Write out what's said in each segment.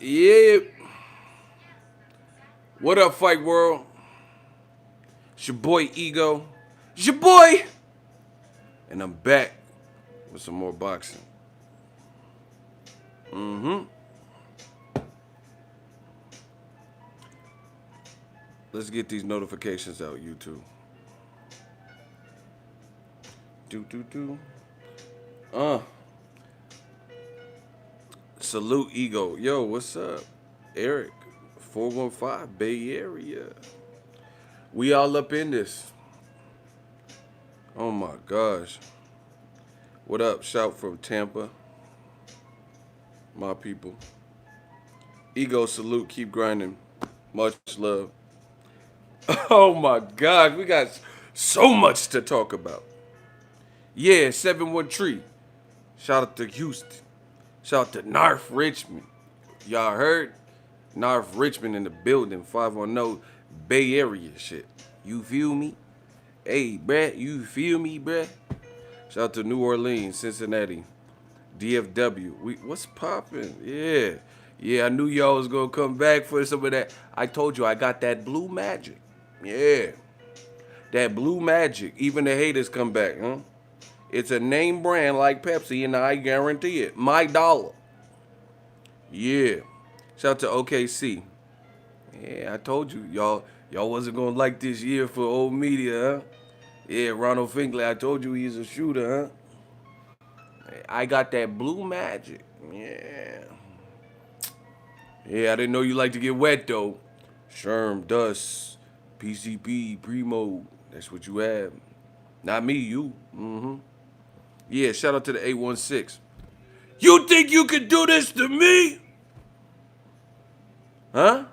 Yeah. What up, Fight World? It's your boy Ego. It's your boy. And I'm back with some more boxing. Let's get these notifications out, YouTube. Do. Uh. Salute Ego. Yo, what's up? Eric. 415 Bay Area. We all up in this. Oh my gosh. What up? Shout from Tampa. My people. Ego salute. Keep grinding. Much love. Oh my gosh. We got so much to talk about. Yeah, 7-1 Tree. Shout out to Houston. Shout out to North Richmond. Y'all heard? North Richmond in the building. 510 Bay Area shit. You feel me? Hey, bruh. You feel me, bruh? Shout out to New Orleans, Cincinnati, DFW. What's poppin'? Yeah. Yeah, I knew y'all was gonna come back for some of that. I told you I got that blue magic. Yeah. That blue magic. Even the haters come back, huh? It's a name brand like Pepsi, and I guarantee it. My dollar. Yeah. Shout out to OKC. Yeah, I told you, y'all wasn't gonna like this year for old media, huh? Yeah, Ronald Finkley, I told you he's a shooter, huh? I got that blue magic. Yeah. Yeah, I didn't know you like to get wet though. Sherm, Dust, PCP, Primo. That's what you have. Not me, you. Yeah, shout out to the 816. You think you could do this to me? Huh?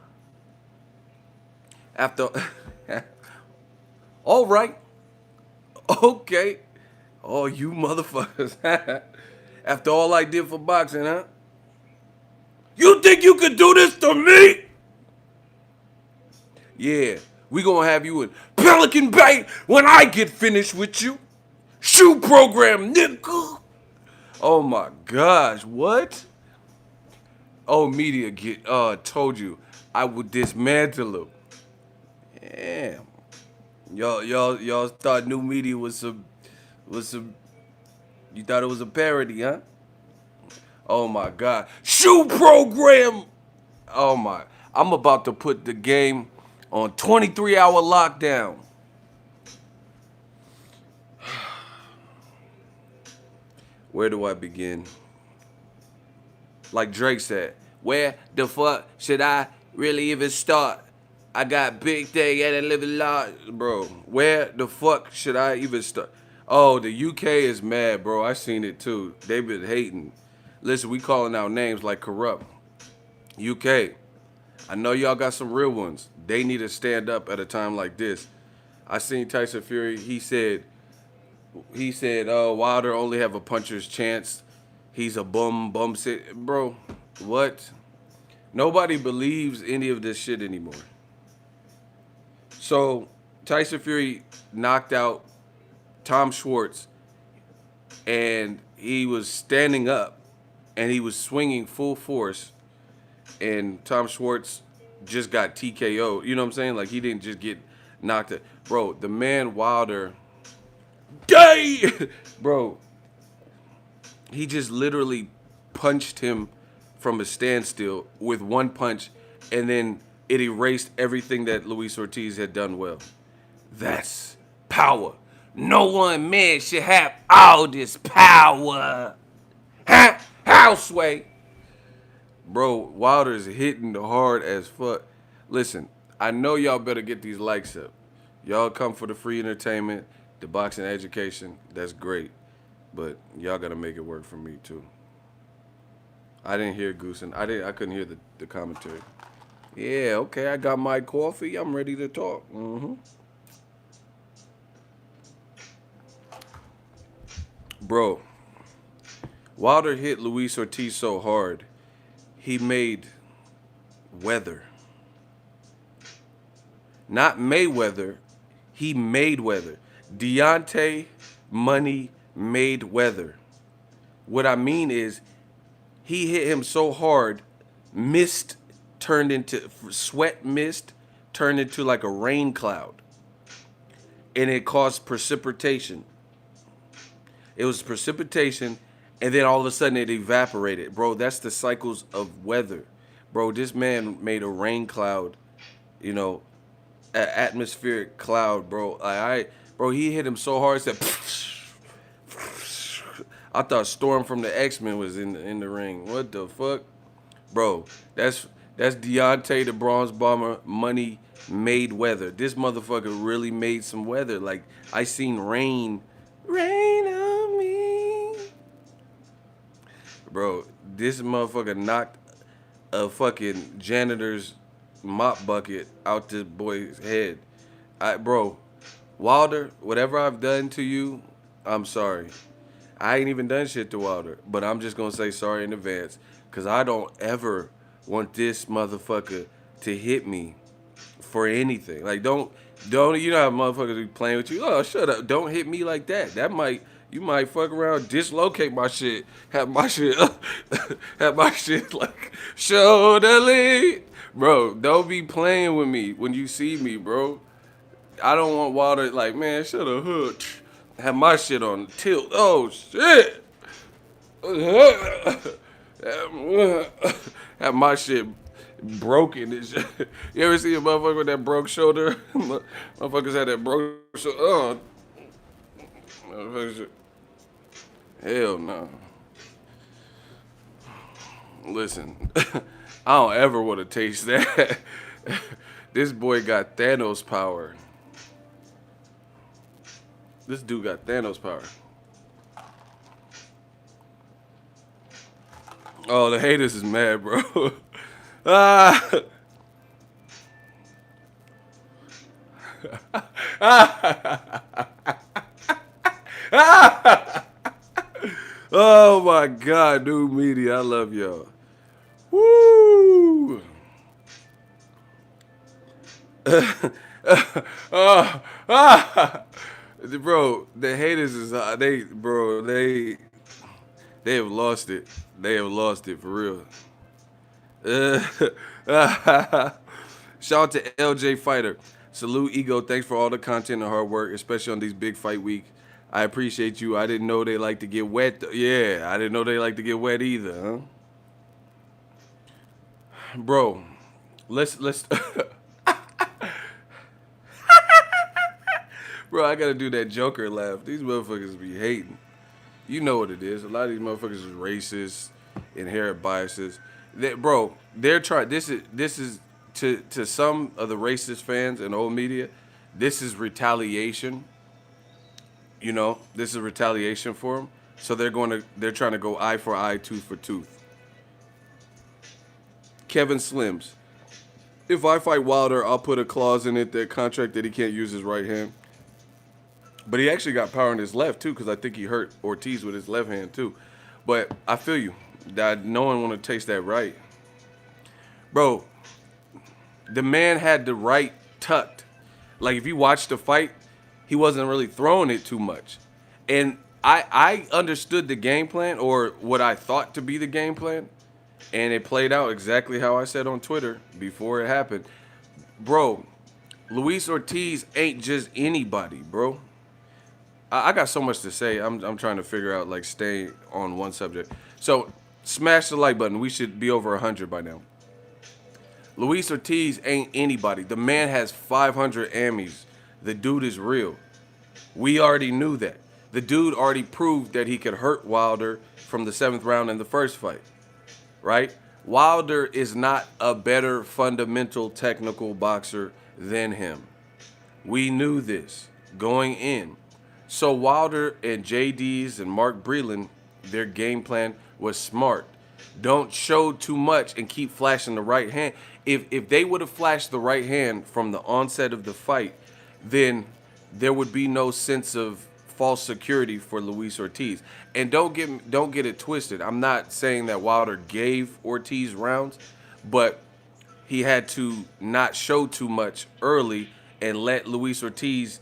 After all right. Okay. Oh, you motherfuckers. After all I did for boxing, huh? You think you could do this to me? Yeah, we gonna have you in Pelican Bay when I get finished with you. Shoe program, nigga. Oh my gosh, what? Oh, media told you I would dismantle them. Yeah. Y'all thought new media was some you thought it was a parody, huh? Oh my God. Shoe program! Oh my. I'm about to put the game on 23-hour lockdown. Where do I begin? Like Drake said, where the fuck should I really even start? I got big thing and I live a lot. Bro, where the fuck should I even start? Oh, the UK is mad, bro. I seen it too. They been hating. Listen, we calling out names like corrupt. UK, I know y'all got some real ones. They need to stand up at a time like this. I seen Tyson Fury. He said, oh, Wilder only have a puncher's chance. He's a bum sit. Bro, what? Nobody believes any of this shit anymore. So Tyson Fury knocked out Tom Schwartz, and he was standing up, and he was swinging full force, and Tom Schwartz just got TKO. You know what I'm saying? Like, he didn't just get knocked out. Bro, the man Wilder, bro, he just literally punched him from a standstill with one punch, and then it erased everything that Luis Ortiz had done well. That's power. No one man should have all this power. Huh? Houseway. Bro, Wilder's hitting hard as fuck. Listen, I know y'all better get these likes up. Y'all come for the free entertainment, the boxing education. That's great. But y'all gotta make it work for me too. I didn't hear Goosen. I couldn't hear the commentary. Yeah, okay, I got my coffee. I'm ready to talk. Bro, Wilder hit Luis Ortiz so hard, he made weather. Not Mayweather, he made weather. Deontay Money made weather. What I mean is, he hit him so hard mist turned into sweat mist turned into like a rain cloud, and it caused precipitation. It was precipitation, and then all of a sudden it evaporated. Bro, that's the cycles of weather. Bro, this man made a rain cloud, you know, an atmospheric cloud, bro. Bro, he hit him so hard, it said, I thought Storm from the X-Men was in the ring. What the fuck? Bro, that's Deontay the Bronze Bomber money made weather. This motherfucker really made some weather. Like, I seen rain on me. Bro, this motherfucker knocked a fucking janitor's mop bucket out this boy's head. Bro, Wilder, whatever I've done to you, I'm sorry. I ain't even done shit to Wilder, but I'm just gonna say sorry in advance, cause I don't ever want this motherfucker to hit me for anything. Like, don't you know how motherfuckers be playing with you? Oh, shut up! Don't hit me like that. You might fuck around, dislocate my shit, have my shit like shoulder lead. Bro, don't be playing with me when you see me, bro. I don't want Wilder like, man, shut up, hood. Have my shit on tilt. Oh shit. Have my shit broken and shit. You ever see a motherfucker with that broke shoulder? Motherfuckers had that broke shoulder. Oh. Motherfuckers. Hell no. Listen, I don't ever want to taste that. This boy got Thanos power. This dude got Thanos power. Oh, the haters is mad, bro. Oh my God, new media. I love y'all. Woo! Bro, the haters is they have lost it. They have lost it for real. Shout out to LJ Fighter. Salute Ego. Thanks for all the content and hard work, especially on these big fight weeks. I appreciate you. I didn't know they like to get wet. Yeah, I didn't know they like to get wet either, huh? Bro, let's Bro, I gotta do that Joker laugh. These motherfuckers be hating. You know what it is. A lot of these motherfuckers is racist, inherent biases. They're trying. This is to some of the racist fans and old media. This is retaliation. You know, this is retaliation for them. So they're trying to go eye for eye, tooth for tooth. Kevin Slims. If I fight Wilder, I'll put a clause in it that contract that he can't use his right hand. But he actually got power in his left, too, because I think he hurt Ortiz with his left hand, too. But I feel you. That no one want to taste that right. Bro, the man had the right tucked. Like, if you watch the fight, he wasn't really throwing it too much. And I understood the game plan, or what I thought to be the game plan, and it played out exactly how I said on Twitter before it happened. Bro, Luis Ortiz ain't just anybody, bro. I got so much to say. I'm trying to figure out, like, stay on one subject. So, smash the like button. We should be over 100 by now. Luis Ortiz ain't anybody. The man has 500 Emmys. The dude is real. We already knew that. The dude already proved that he could hurt Wilder from the 7th round in the first fight, right? Wilder is not a better fundamental technical boxer than him. We knew this going in. So Wilder and JD's and Mark Breland, their game plan was smart. Don't show too much and keep flashing the right hand. If they would have flashed the right hand from the onset of the fight, then there would be no sense of false security for Luis Ortiz. And don't get it twisted. I'm not saying that Wilder gave Ortiz rounds, but he had to not show too much early and let Luis Ortiz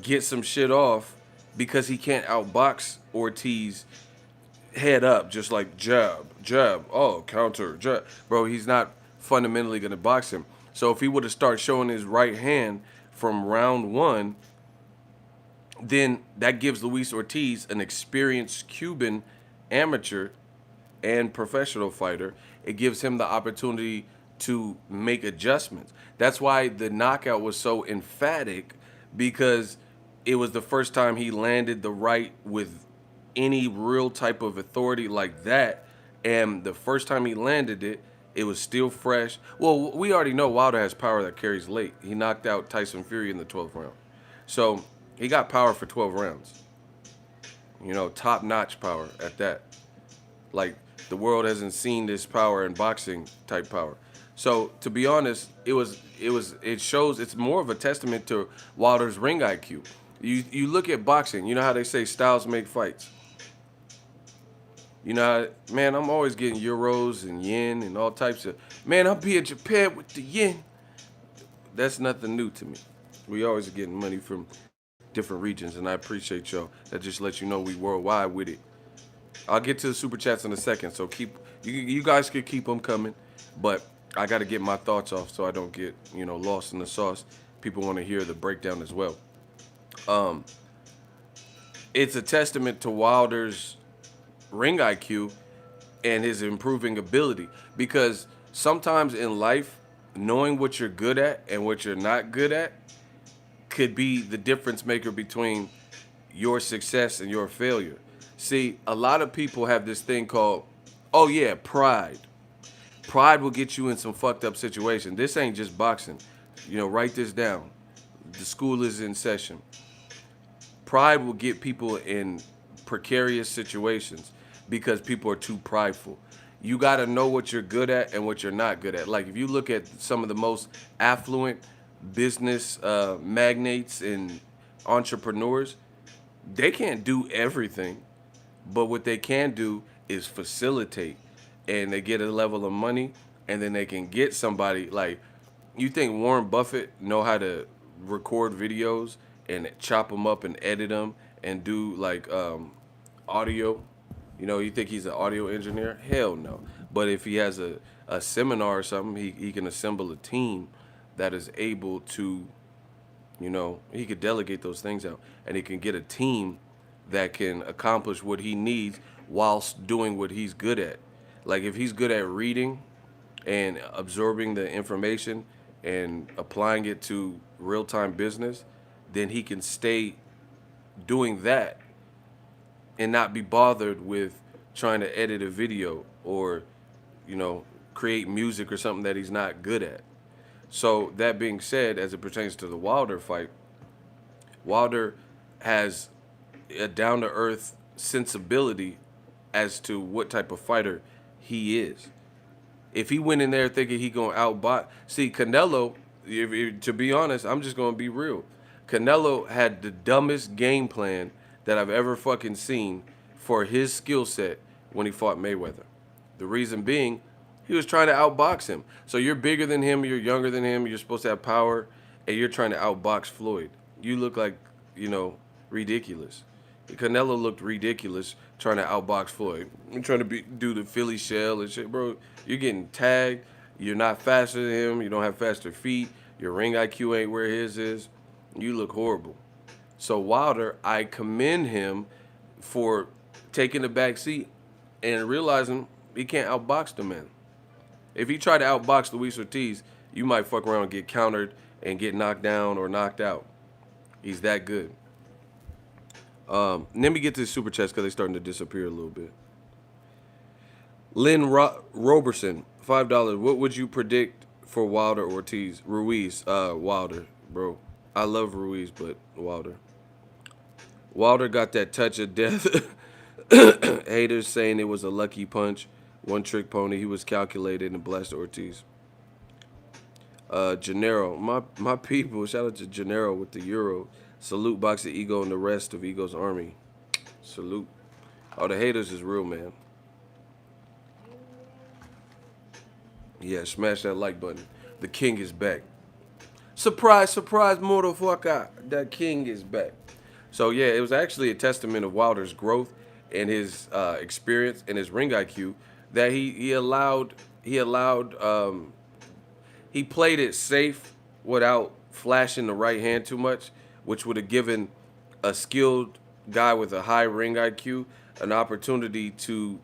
get some shit off, because he can't outbox Ortiz head up, just like jab, jab, oh, counter, jab. Bro, he's not fundamentally going to box him. So if he would have started showing his right hand from round one, then that gives Luis Ortiz, an experienced Cuban amateur and professional fighter, it gives him the opportunity to make adjustments. That's why the knockout was so emphatic, because it was the first time he landed the right with any real type of authority like that. And the first time he landed it, it was still fresh. Well, we already know Wilder has power that carries late. He knocked out Tyson Fury in the 12th round. So he got power for 12 rounds. You know, top-notch power at that. Like, the world hasn't seen this power in boxing type power. So to be honest, it shows, it's more of a testament to Wilder's ring IQ. You look at boxing, you know how they say styles make fights. You know, man, I'm always getting euros and yen and all types of, man, I'll be in Japan with the yen. That's nothing new to me. We always getting money from different regions, and I appreciate y'all. That just lets you know we worldwide with it. I'll get to the super chats in a second, so you guys can keep them coming, but I got to get my thoughts off so I don't get, you know, lost in the sauce. People want to hear the breakdown as well. It's a testament to Wilder's ring IQ and his improving ability, because sometimes in life, knowing what you're good at and what you're not good at could be the difference maker between your success and your failure. See, a lot of people have this thing called, oh yeah, pride. Pride will get you in some fucked up situation. This ain't just boxing. You know, write this down. The school is in session. Pride will get people in precarious situations because people are too prideful. You got to know what you're good at and what you're not good at. Like, if you look at some of the most affluent business magnates and entrepreneurs, they can't do everything, but what they can do is facilitate, and they get a level of money, and then they can get somebody. Like, you think Warren Buffett know how to record videos and chop them up and edit them and do like audio? You know, you think he's an audio engineer? Hell no. But if he has a seminar or something, he can assemble a team that is able to, you know, he could delegate those things out, and he can get a team that can accomplish what he needs whilst doing what he's good at. Like, if he's good at reading and absorbing the information and applying it to real-time business, then he can stay doing that and not be bothered with trying to edit a video or, you know, create music or something that he's not good at. So that being said, as it pertains to the Wilder fight, Wilder has a down-to-earth sensibility as to what type of fighter he is. If he went in there thinking he gonna outbox, see, Canelo, to be honest, I'm just gonna be real. Canelo had the dumbest game plan that I've ever fucking seen for his skill set when he fought Mayweather. The reason being, he was trying to outbox him. So you're bigger than him, you're younger than him, you're supposed to have power, and you're trying to outbox Floyd. You look like, you know, ridiculous. Canelo looked ridiculous trying to outbox Floyd. You're trying to do the Philly shell and shit, bro. You're getting tagged. You're not faster than him. You don't have faster feet. Your ring IQ ain't where his is. You look horrible. So Wilder, I commend him for taking the back seat and realizing he can't outbox the man. If he tried to outbox Luis Ortiz, you might fuck around and get countered and get knocked down or knocked out. He's that good. Let me get to the super chats because they're starting to disappear a little bit. Lynn Roberson, $5. What would you predict for Wilder Ortiz? Ruiz, Wilder, bro. I love Ruiz, but Wilder. Wilder got that touch of death. Haters saying it was a lucky punch, one trick pony. He was calculated and blasted Ortiz. Gennaro, my people. Shout out to Gennaro with the euro. Salute Boxing Ego and the rest of Ego's army. Salute. Oh, the haters is real, man. Yeah, smash that like button. The king is back. Surprise, surprise, motherfucker. The king is back. So, yeah, it was actually a testament of Wilder's growth and his experience and his ring IQ that he played it safe without flashing the right hand too much, which would have given a skilled guy with a high ring IQ an opportunity to.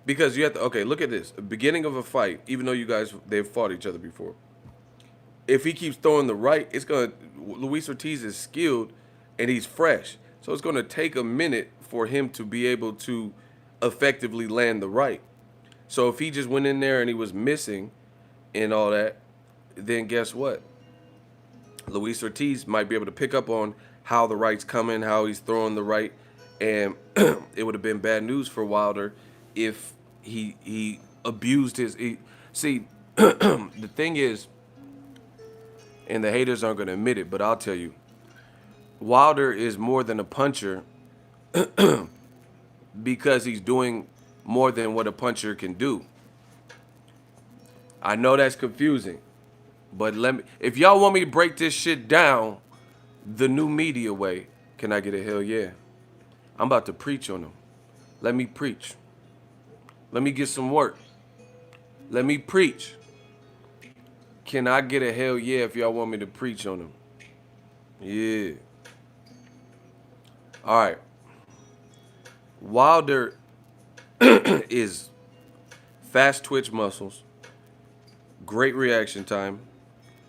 Because you have to, okay, look at this. The beginning of a fight, even though they've fought each other before. If he keeps throwing the right, Luis Ortiz is skilled and he's fresh. So it's going to take a minute for him to be able to effectively land the right. So if he just went in there and he was missing and all that, then guess what? Luis Ortiz might be able to pick up on how the right's coming, how he's throwing the right, and it would have been bad news for Wilder if he abused his. See, the thing is, and the haters aren't going to admit it, but I'll tell you, Wilder is more than a puncher because he's doing more than what a puncher can do. I know that's confusing, but if y'all want me to break this shit down the new media way, can I get a hell yeah? I'm about to preach on them. Let me preach. Let me get some work. Let me preach. Can I get a hell yeah if y'all want me to preach on them? Yeah. All right. Wilder is fast twitch muscles, great reaction time.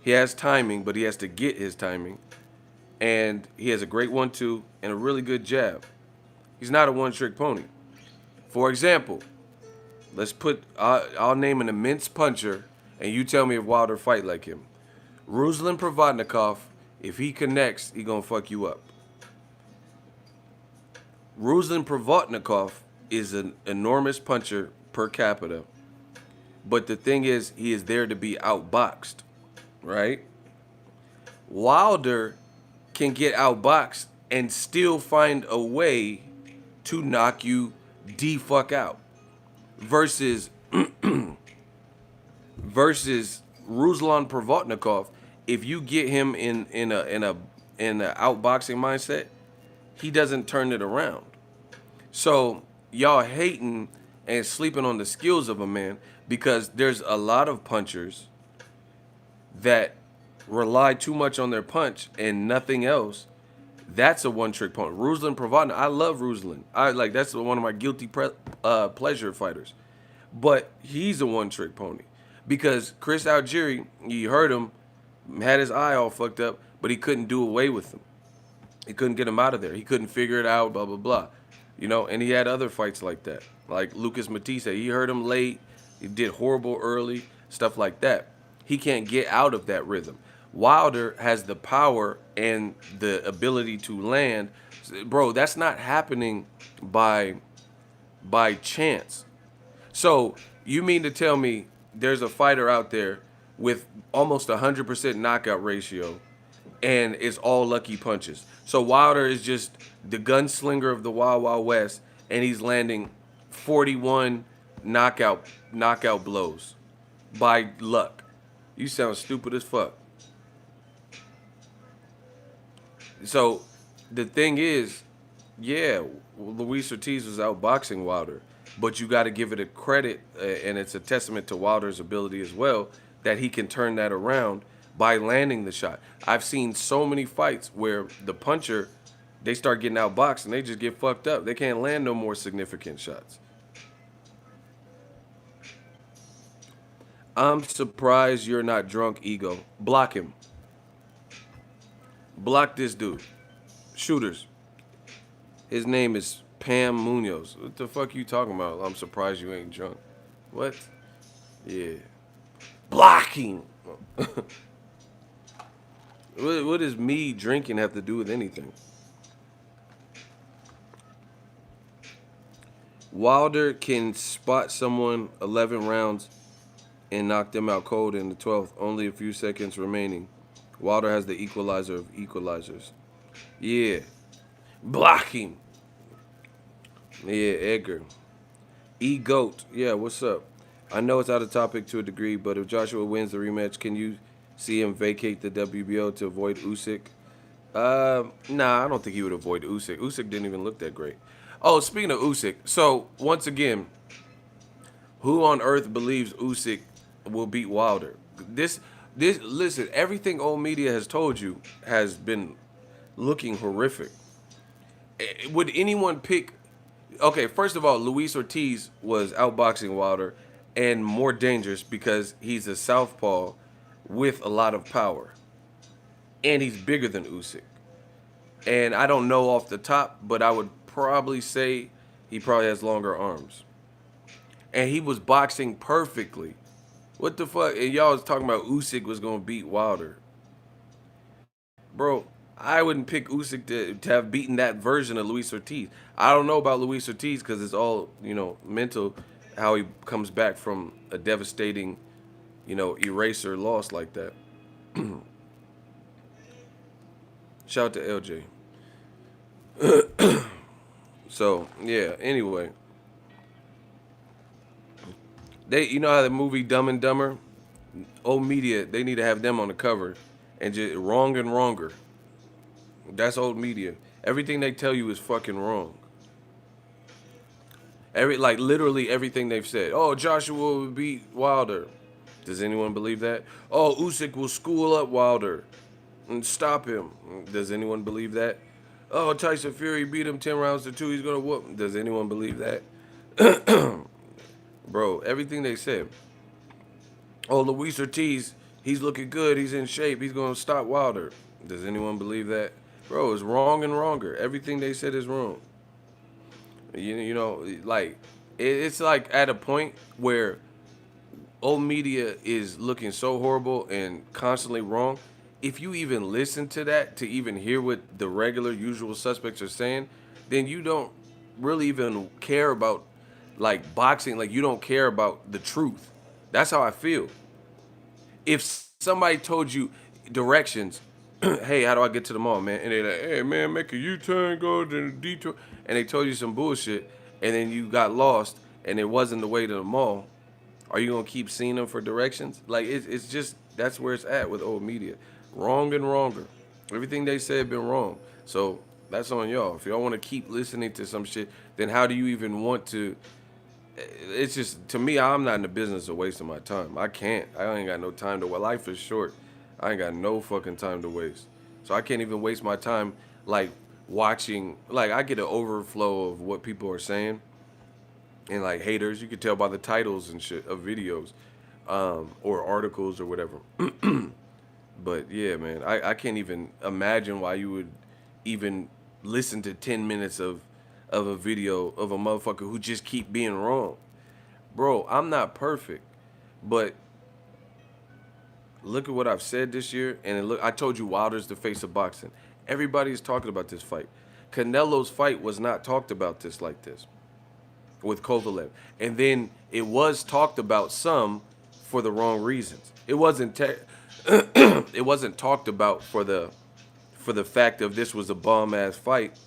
He has timing, but he has to get his timing. And he has a great 1-2 and a really good jab. He's not a one-trick pony. For example, I'll name an immense puncher, and you tell me if Wilder fight like him. Ruslan Provodnikov, if he connects, he gonna fuck you up. Ruslan Provodnikov is an enormous puncher per capita, but the thing is, he is there to be outboxed, right? Wilder can get outboxed and still find a way to knock you the fuck out. Versus Ruslan Provodnikov, if you get him in a outboxing mindset, he doesn't turn it around. So y'all hating and sleeping on the skills of a man because there's a lot of punchers that rely too much on their punch and nothing else. That's a one-trick pony. Ruslan Provodnikov, I love Ruslan. That's one of my guilty pleasure fighters. But he's a one-trick pony. Because Chris Algieri, you heard him, had his eye all fucked up, but he couldn't do away with him. He couldn't get him out of there. He couldn't figure it out, blah, blah, blah. You know, and he had other fights like that. Like Lucas Matisse, he hurt him late. He did horrible early, stuff like that. He can't get out of that rhythm. Wilder has the power and the ability to land. Bro, that's not happening by chance. So you mean to tell me there's a fighter out there with almost 100% knockout ratio and it's all lucky punches? So Wilder is just the gunslinger of the Wild Wild West and he's landing 41 knockout blows by luck. You sound stupid as fuck. So the thing is, yeah, Luis Ortiz was outboxing Wilder, but you got to give it a credit, and it's a testament to Wilder's ability as well, that he can turn that around by landing the shot. I've seen so many fights where the puncher, they start getting outboxed and they just get fucked up. They can't land no more significant shots. I'm surprised you're not drunk, Ego. Block him. Block this dude. Shooters. His name is Pam Munoz. What the fuck you talking about? I'm surprised you ain't drunk. What? Yeah. Blocking. What does me drinking have to do with anything? Wilder can spot someone 11 rounds and knock them out cold in the 12th. Only a few seconds remaining. Wilder has the equalizer of equalizers. Yeah. Block him. Yeah, Edgar. E-Goat. Yeah, what's up? I know it's out of topic to a degree, but if Joshua wins the rematch, can you see him vacate the WBO to avoid Usyk? Nah, I don't think he would avoid Usyk. Usyk didn't even look that great. Oh, speaking of Usyk, so once again, who on earth believes Usyk will beat Wilder? Listen, everything old media has told you has been looking horrific. Would anyone pick? Okay, first of all, Luis Ortiz was outboxing Wilder and more dangerous because he's a southpaw with a lot of power, and he's bigger than Usyk. And I don't know off the top, but I would probably say he probably has longer arms. And he was boxing perfectly. What the fuck? And y'all was talking about Usyk was gonna beat Wilder, bro. I wouldn't pick Usyk to have beaten that version of Luis Ortiz. I don't know about Luis Ortiz because it's all mental, how he comes back from a devastating, eraser loss like that. Shout out to LJ. So yeah. Anyway, you know how the movie Dumb and Dumber, old media, they need to have them on the cover, and just wrong and wronger. That's old media. Everything they tell you is fucking wrong. Literally everything they've said. Oh, Joshua will beat Wilder. Does anyone believe that? Oh, Usyk will school up Wilder and stop him. Does anyone believe that? Oh, Tyson Fury beat him 10 rounds to 2. He's gonna whoop. Does anyone believe that? Bro, everything they said. Oh, Luis Ortiz, he's looking good. He's in shape. He's gonna stop Wilder. Does anyone believe that? Bro, it's wrong and wronger. Everything they said is wrong. It's like at a point where old media is looking so horrible and constantly wrong. If you even listen to that, to even hear what the regular usual suspects are saying, then you don't really even care about like boxing. Like you don't care about the truth. That's how I feel. If somebody told you directions, hey, how do I get to the mall, man? And they're like, hey, man, make a U-turn, go to the detour. And they told you some bullshit, and then you got lost, and it wasn't the way to the mall. Are you going to keep seeing them for directions? Like, it's just, that's where it's at with old media. Wrong and wronger. Everything they said been wrong. So that's on y'all. If y'all want to keep listening to some shit, then how do you even want to? It's just, to me, I'm not in the business of wasting my time. I can't. I ain't got no time to, well, life is short. I ain't got no fucking time to waste. So I can't even waste my time, like, watching. Like, I get an overflow of what people are saying. And, like, haters, you can tell by the titles and shit of videos or articles or whatever. But, yeah, man, I can't even imagine why you would even listen to 10 minutes of a video of a motherfucker who just keep being wrong. Bro, I'm not perfect, but look at what I've said this year, and look, I told you Wilder's the face of boxing. Everybody's talking about this fight. Canelo's fight was not talked about this like this with Kovalev, and then it was talked about some for the wrong reasons. It wasn't it wasn't talked about for the fact of this was a bomb ass fight.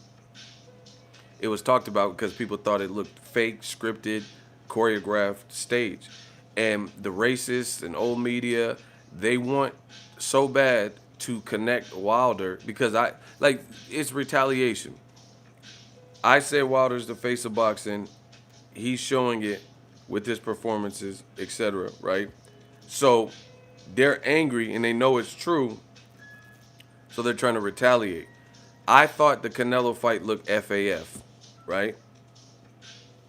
It was talked about because people thought it looked fake, scripted, choreographed, staged, and the racists and old media, they want so bad to connect Wilder because it's retaliation. I said Wilder's the face of boxing. He's showing it with his performances, etc. Right? So they're angry and they know it's true. So they're trying to retaliate. I thought the Canelo fight looked FAF, right?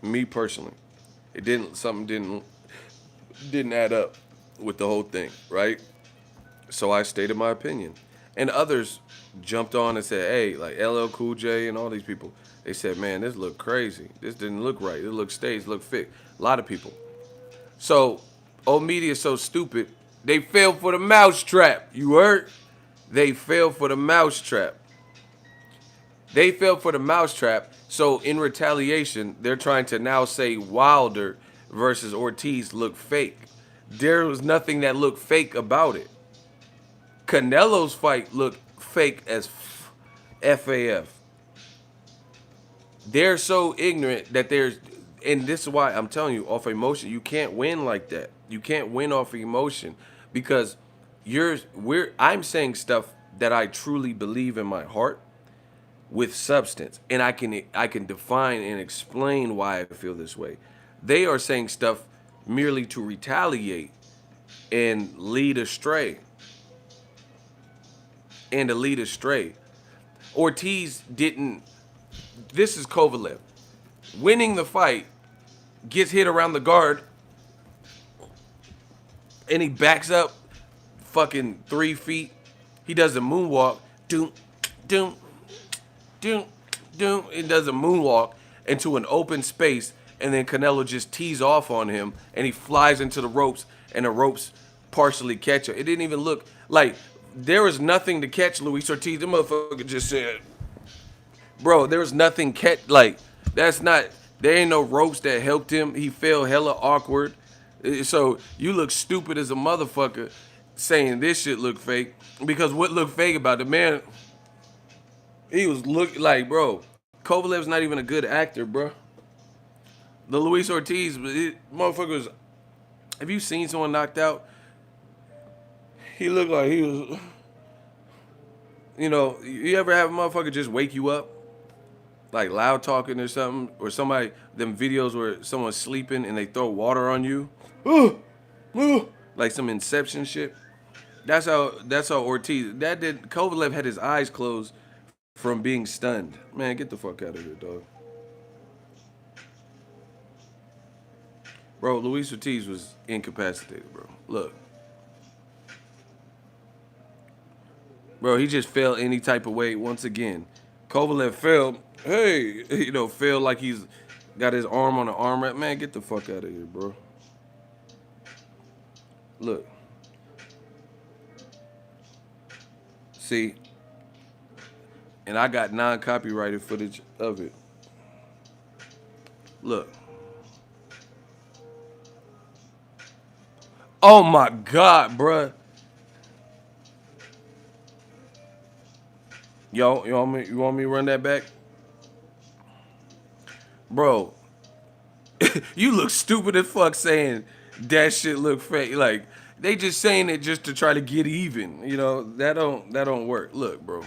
Me personally, something didn't add up with the whole thing, right? So I stated my opinion. And others jumped on and said, hey, like LL Cool J and all these people, they said, man, this looked crazy. This didn't look right. It looked staged, it looked fake. A lot of people. So, old media is so stupid, they fell for the mousetrap. You heard? They fell for the mousetrap. They fell for the mousetrap. So, in retaliation, they're trying to now say Wilder versus Ortiz looked fake. There was nothing that looked fake about it. Canelo's fight looked fake as FAF. They're so ignorant that and this is why I'm telling you, off emotion, you can't win like that. You can't win off emotion because I'm saying stuff that I truly believe in my heart, with substance, and I can define and explain why I feel this way. They are saying stuff merely to retaliate and lead astray. And to lead astray. Ortiz didn't. This is Kovalev. Winning the fight, gets hit around the guard, and he backs up fucking 3 feet. He does a moonwalk. Doom, doom, doom, doom. It does a moonwalk into an open space, and then Canelo just tees off on him, and he flies into the ropes, and the ropes partially catch him. It didn't even look like there was nothing to catch Luis Ortiz. The motherfucker just said, bro, there was nothing catch. Like, that's not, there ain't no ropes that helped him. He felt hella awkward. So you look stupid as a motherfucker saying this shit look fake. Because what looked fake about the man, he was looking like, bro, Kovalev's not even a good actor, bro. The Luis Ortiz, motherfucker was, have you seen someone knocked out? He looked like he was, you know, you ever have a motherfucker just wake you up? Like loud talking or something? Or somebody, them videos where someone's sleeping and they throw water on you? Like some Inception shit. That's how Ortiz, Kovalev had his eyes closed from being stunned. Man, get the fuck out of here, dog. Bro, Luis Ortiz was incapacitated, bro. Look. Bro, he just fell any type of way once again. Kovalev fell, fell like he's got his arm on the arm wrap. Man, get the fuck out of here, bro. Look. See, and I got non-copyrighted footage of it. Look. Oh my God, bruh. Yo, you want me to run that back? Bro, you look stupid as fuck saying that shit look fake. Like, they just saying it just to try to get even. You know, that don't work. Look, bro.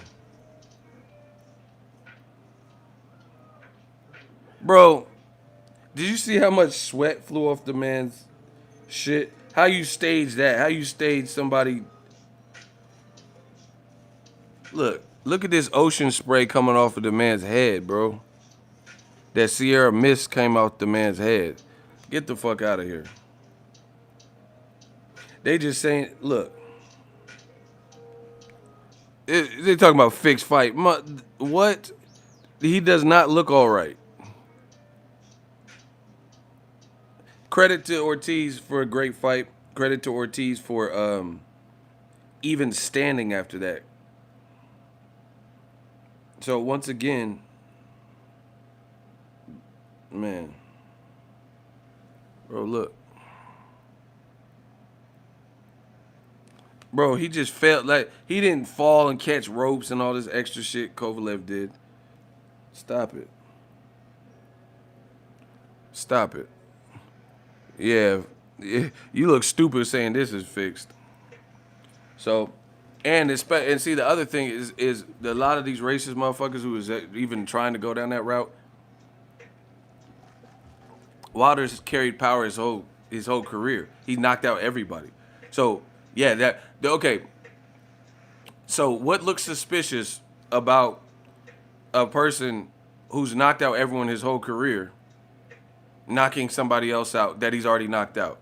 Bro, did you see how much sweat flew off the man's shit? How you stage that? How you stage somebody? Look at this ocean spray coming off of the man's head, bro. That Sierra mist came off the man's head. Get the fuck out of here. They just saying, look. They talking about fixed fight. What? He does not look all right. Credit to Ortiz for a great fight. Credit to Ortiz for even standing after that. So once again, man, bro, look. Bro, he just felt like he didn't fall and catch ropes and all this extra shit Kovalev did. Stop it. Stop it. Yeah, you look stupid saying this is fixed. So, and see, the other thing is a lot of these racist motherfuckers who is even trying to go down that route. Wilder's carried power his whole career. He knocked out everybody. So yeah, okay. So what looks suspicious about a person who's knocked out everyone his whole career, knocking somebody else out that he's already knocked out?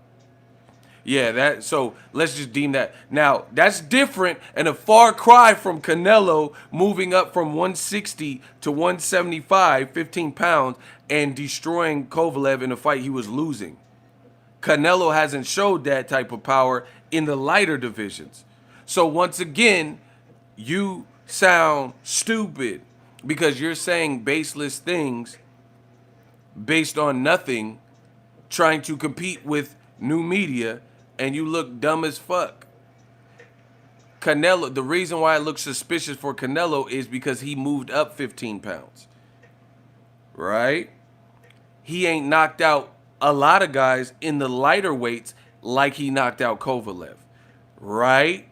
Yeah, so let's just deem that. Now, that's different and a far cry from Canelo moving up from 160 to 175, 15 pounds, and destroying Kovalev in a fight he was losing. Canelo hasn't showed that type of power in the lighter divisions. So once again, you sound stupid because you're saying baseless things based on nothing, trying to compete with new media, and you look dumb as fuck. Canelo, the reason why it looks suspicious for Canelo is because he moved up 15 pounds. Right? He ain't knocked out a lot of guys in the lighter weights like he knocked out Kovalev. Right?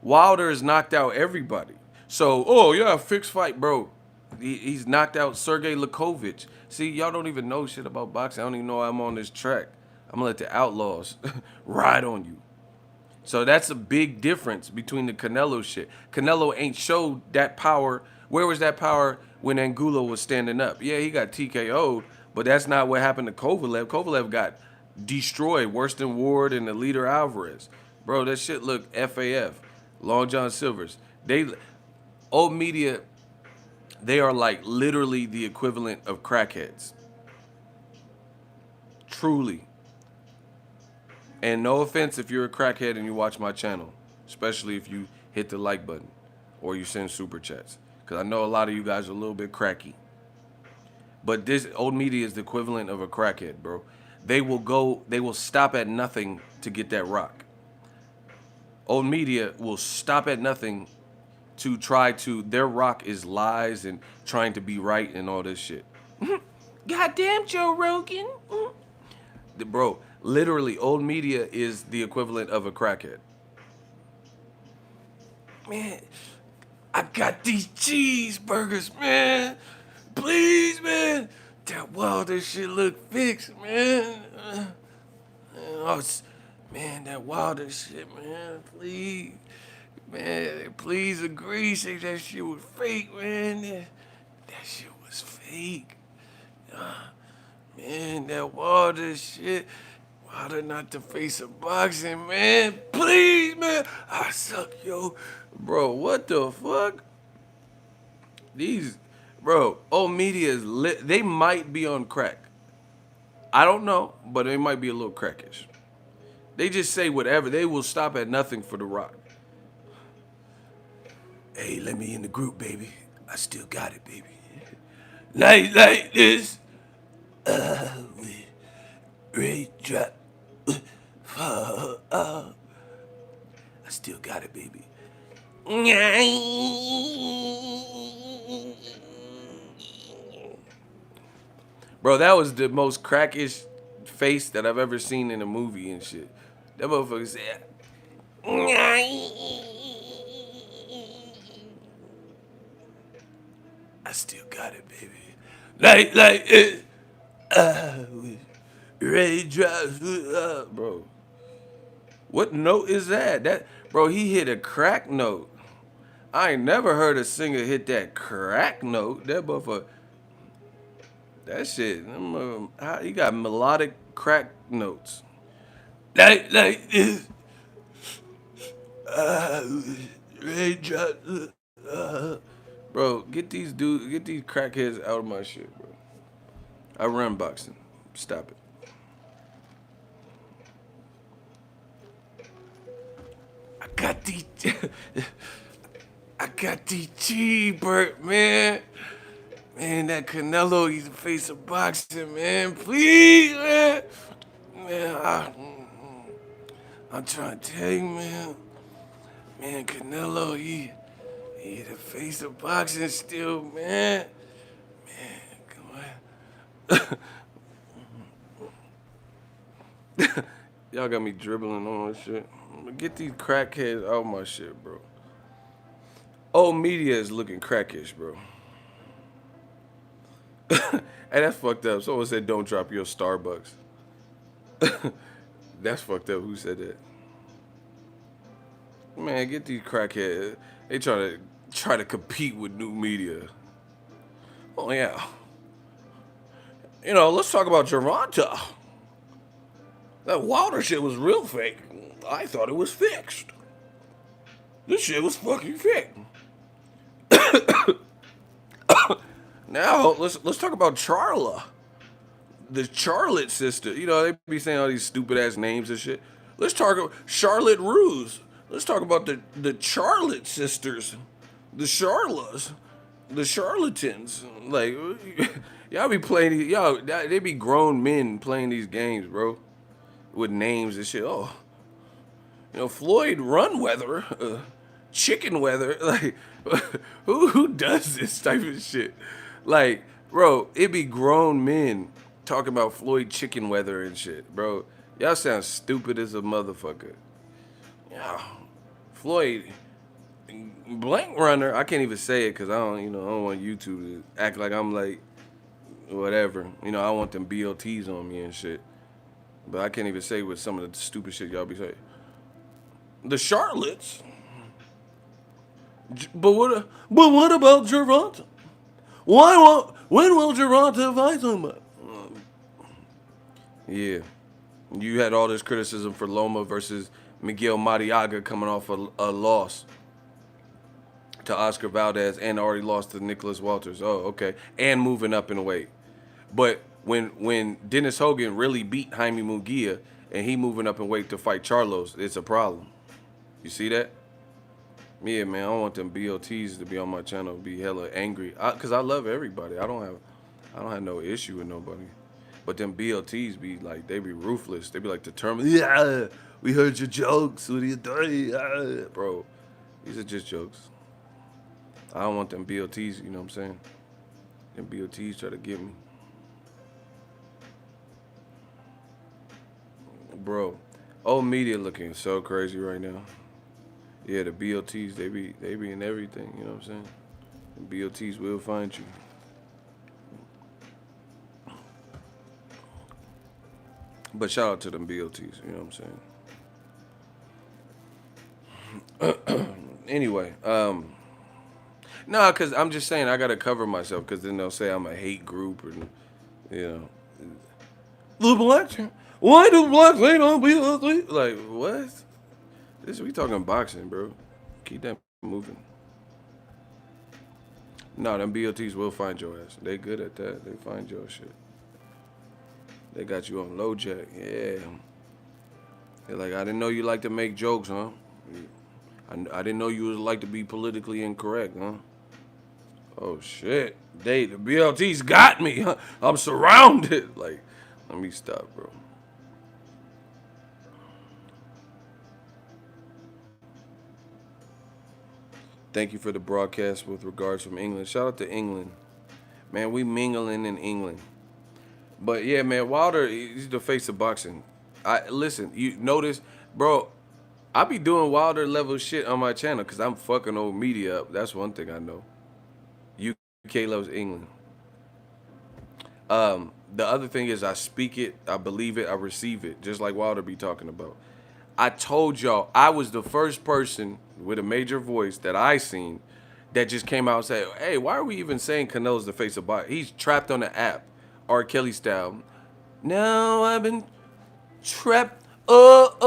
Wilder has knocked out everybody. So, oh yeah, fixed fight, bro. He's knocked out Sergey Lakovic. See, y'all don't even know shit about boxing. I don't even know I'm on this track. I'm gonna let the outlaws ride on you. So that's a big difference between the Canelo shit. Canelo ain't showed that power. Where was that power when Angulo was standing up? Yeah, he got TKO'd, but that's not what happened to Kovalev. Kovalev got destroyed, worse than Ward and the leader Alvarez. Bro, that shit looked FAF. Long John Silver's. Old media, they are like literally the equivalent of crackheads. Truly. And no offense if you're a crackhead and you watch my channel, especially if you hit the like button or you send super chats. Because I know a lot of you guys are a little bit cracky. But this old media is the equivalent of a crackhead, bro. They will stop at nothing to get that rock. Old media will stop at nothing to try to, their rock is lies and trying to be right and all this shit. Goddamn Joe Rogan. Bro, literally, old media is the equivalent of a crackhead. Man, I got these cheeseburgers, man. Please, man. That Wilder shit look fixed, man. Man, that Wilder shit, man. Please. Man, please agree. Say that shit was fake, man. That shit was fake. Man, that Wilder shit. Wilder not the face of boxing, man. Please, man. I suck, yo. Bro, what the fuck? Bro, old media is lit. They might be on crack. I don't know, but they might be a little crackish. They just say whatever. They will stop at nothing for The Rock. Hey, let me in the group, baby. I still got it, baby. Night like this. We drop. I still got it, baby. Bro, that was the most crackish face that I've ever seen in a movie and shit. That motherfucker said, I still got it, baby. Like it. Ready drop. Bro. What note is that? Bro, he hit a crack note. I ain't never heard a singer hit that crack note. That motherfucker. That shit. He got melodic crack notes. Like this. Bro, get these crackheads out of my shit, bro. I run boxing. Stop it. I got these cheeseburgers, man. Man, that Canelo, he's the face of boxing, man. Please, man. Man, I'm trying to tell you, man. Man, Canelo, he the face of boxing still, man. Man, come on. Y'all got me dribbling on this shit. Get these crackheads out of my shit, bro. Old media is looking crackish, bro. Hey, that's fucked up. Someone said don't drop your Starbucks. That's fucked up. Who said that? Man, get these crackheads. They try to compete with new media. Oh yeah. You know, let's talk about Gervonta. That Wilder shit was real fake. I thought it was fixed. This shit was fucking fake. Now let's talk about Charla, the Charlotte sister. You know, they be saying all these stupid ass names and shit. Let's talk about Charlotte Ruse. Let's talk about the Charlotte sisters, the Charlas, the charlatans. Like y'all be playing they be grown men playing these games, bro, with names and shit. Oh, you know, Floyd Runweather, Chicken Weather. Like who does this type of shit? Like, bro, it be grown men talking about Floyd Chicken Weather and shit, bro. Y'all sound stupid as a motherfucker. Yeah, Floyd Blank runner. I can't even say it because I don't, I don't want YouTube to act like I'm like whatever. I want them BOTs on me and shit. But I can't even say with some of the stupid shit y'all be saying. The Charlottes. But what about Gervonta? When will Gervonta fight somebody? Yeah. You had all this criticism for Loma versus Miguel Mariaga coming off a loss to Oscar Valdez and already lost to Nicholas Walters. Oh, okay. And moving up in weight. But when Dennis Hogan really beat Jaime Munguia and he moving up in weight to fight Charlos, it's a problem. You see that? Yeah, man, I don't want them BOTs to be on my channel, be hella angry. Cause I love everybody. I don't have no issue with nobody. But them BOTs be like, they be ruthless. They be like determined. Yeah, we heard your jokes. What are you doing? Yeah. Bro, these are just jokes. I don't want them BOTs, you know what I'm saying? Them BOTs try to get me. Bro, old media looking so crazy right now. Yeah, the BOTs, they be in everything, you know what I'm saying? The BOTs will find you. But shout out to them BOTs, you know what I'm saying? Anyway, no, because I'm just saying I got to cover myself because then they'll say I'm a hate group and, the black, why do blacks hate on BOTs? Like, what? We talking boxing, bro. Keep that moving. No, them BOTs will find your ass. They good at that. They find your shit. They got you on low jack. Yeah. They're like, I didn't know you like to make jokes, huh? I didn't know you would like to be politically incorrect, huh? Oh, shit. The BLT's got me. Huh? I'm surrounded. Like, let me stop, bro. Thank you for the broadcast with regards from England. Shout out to England. Man, we mingling in England. But yeah, man, Wilder, he's the face of boxing. Listen, you notice, bro, I be doing Wilder level shit on my channel because I'm fucking old media up. That's one thing I know. UK loves England. The other thing is I speak it, I believe it, I receive it, just like Wilder be talking about. I told y'all I was the first person with a major voice that I seen that just came out and said, hey, why are we even saying Canelo's the face of boxing? He's trapped on the app, R. Kelly style. Now I've been trapped. Bro,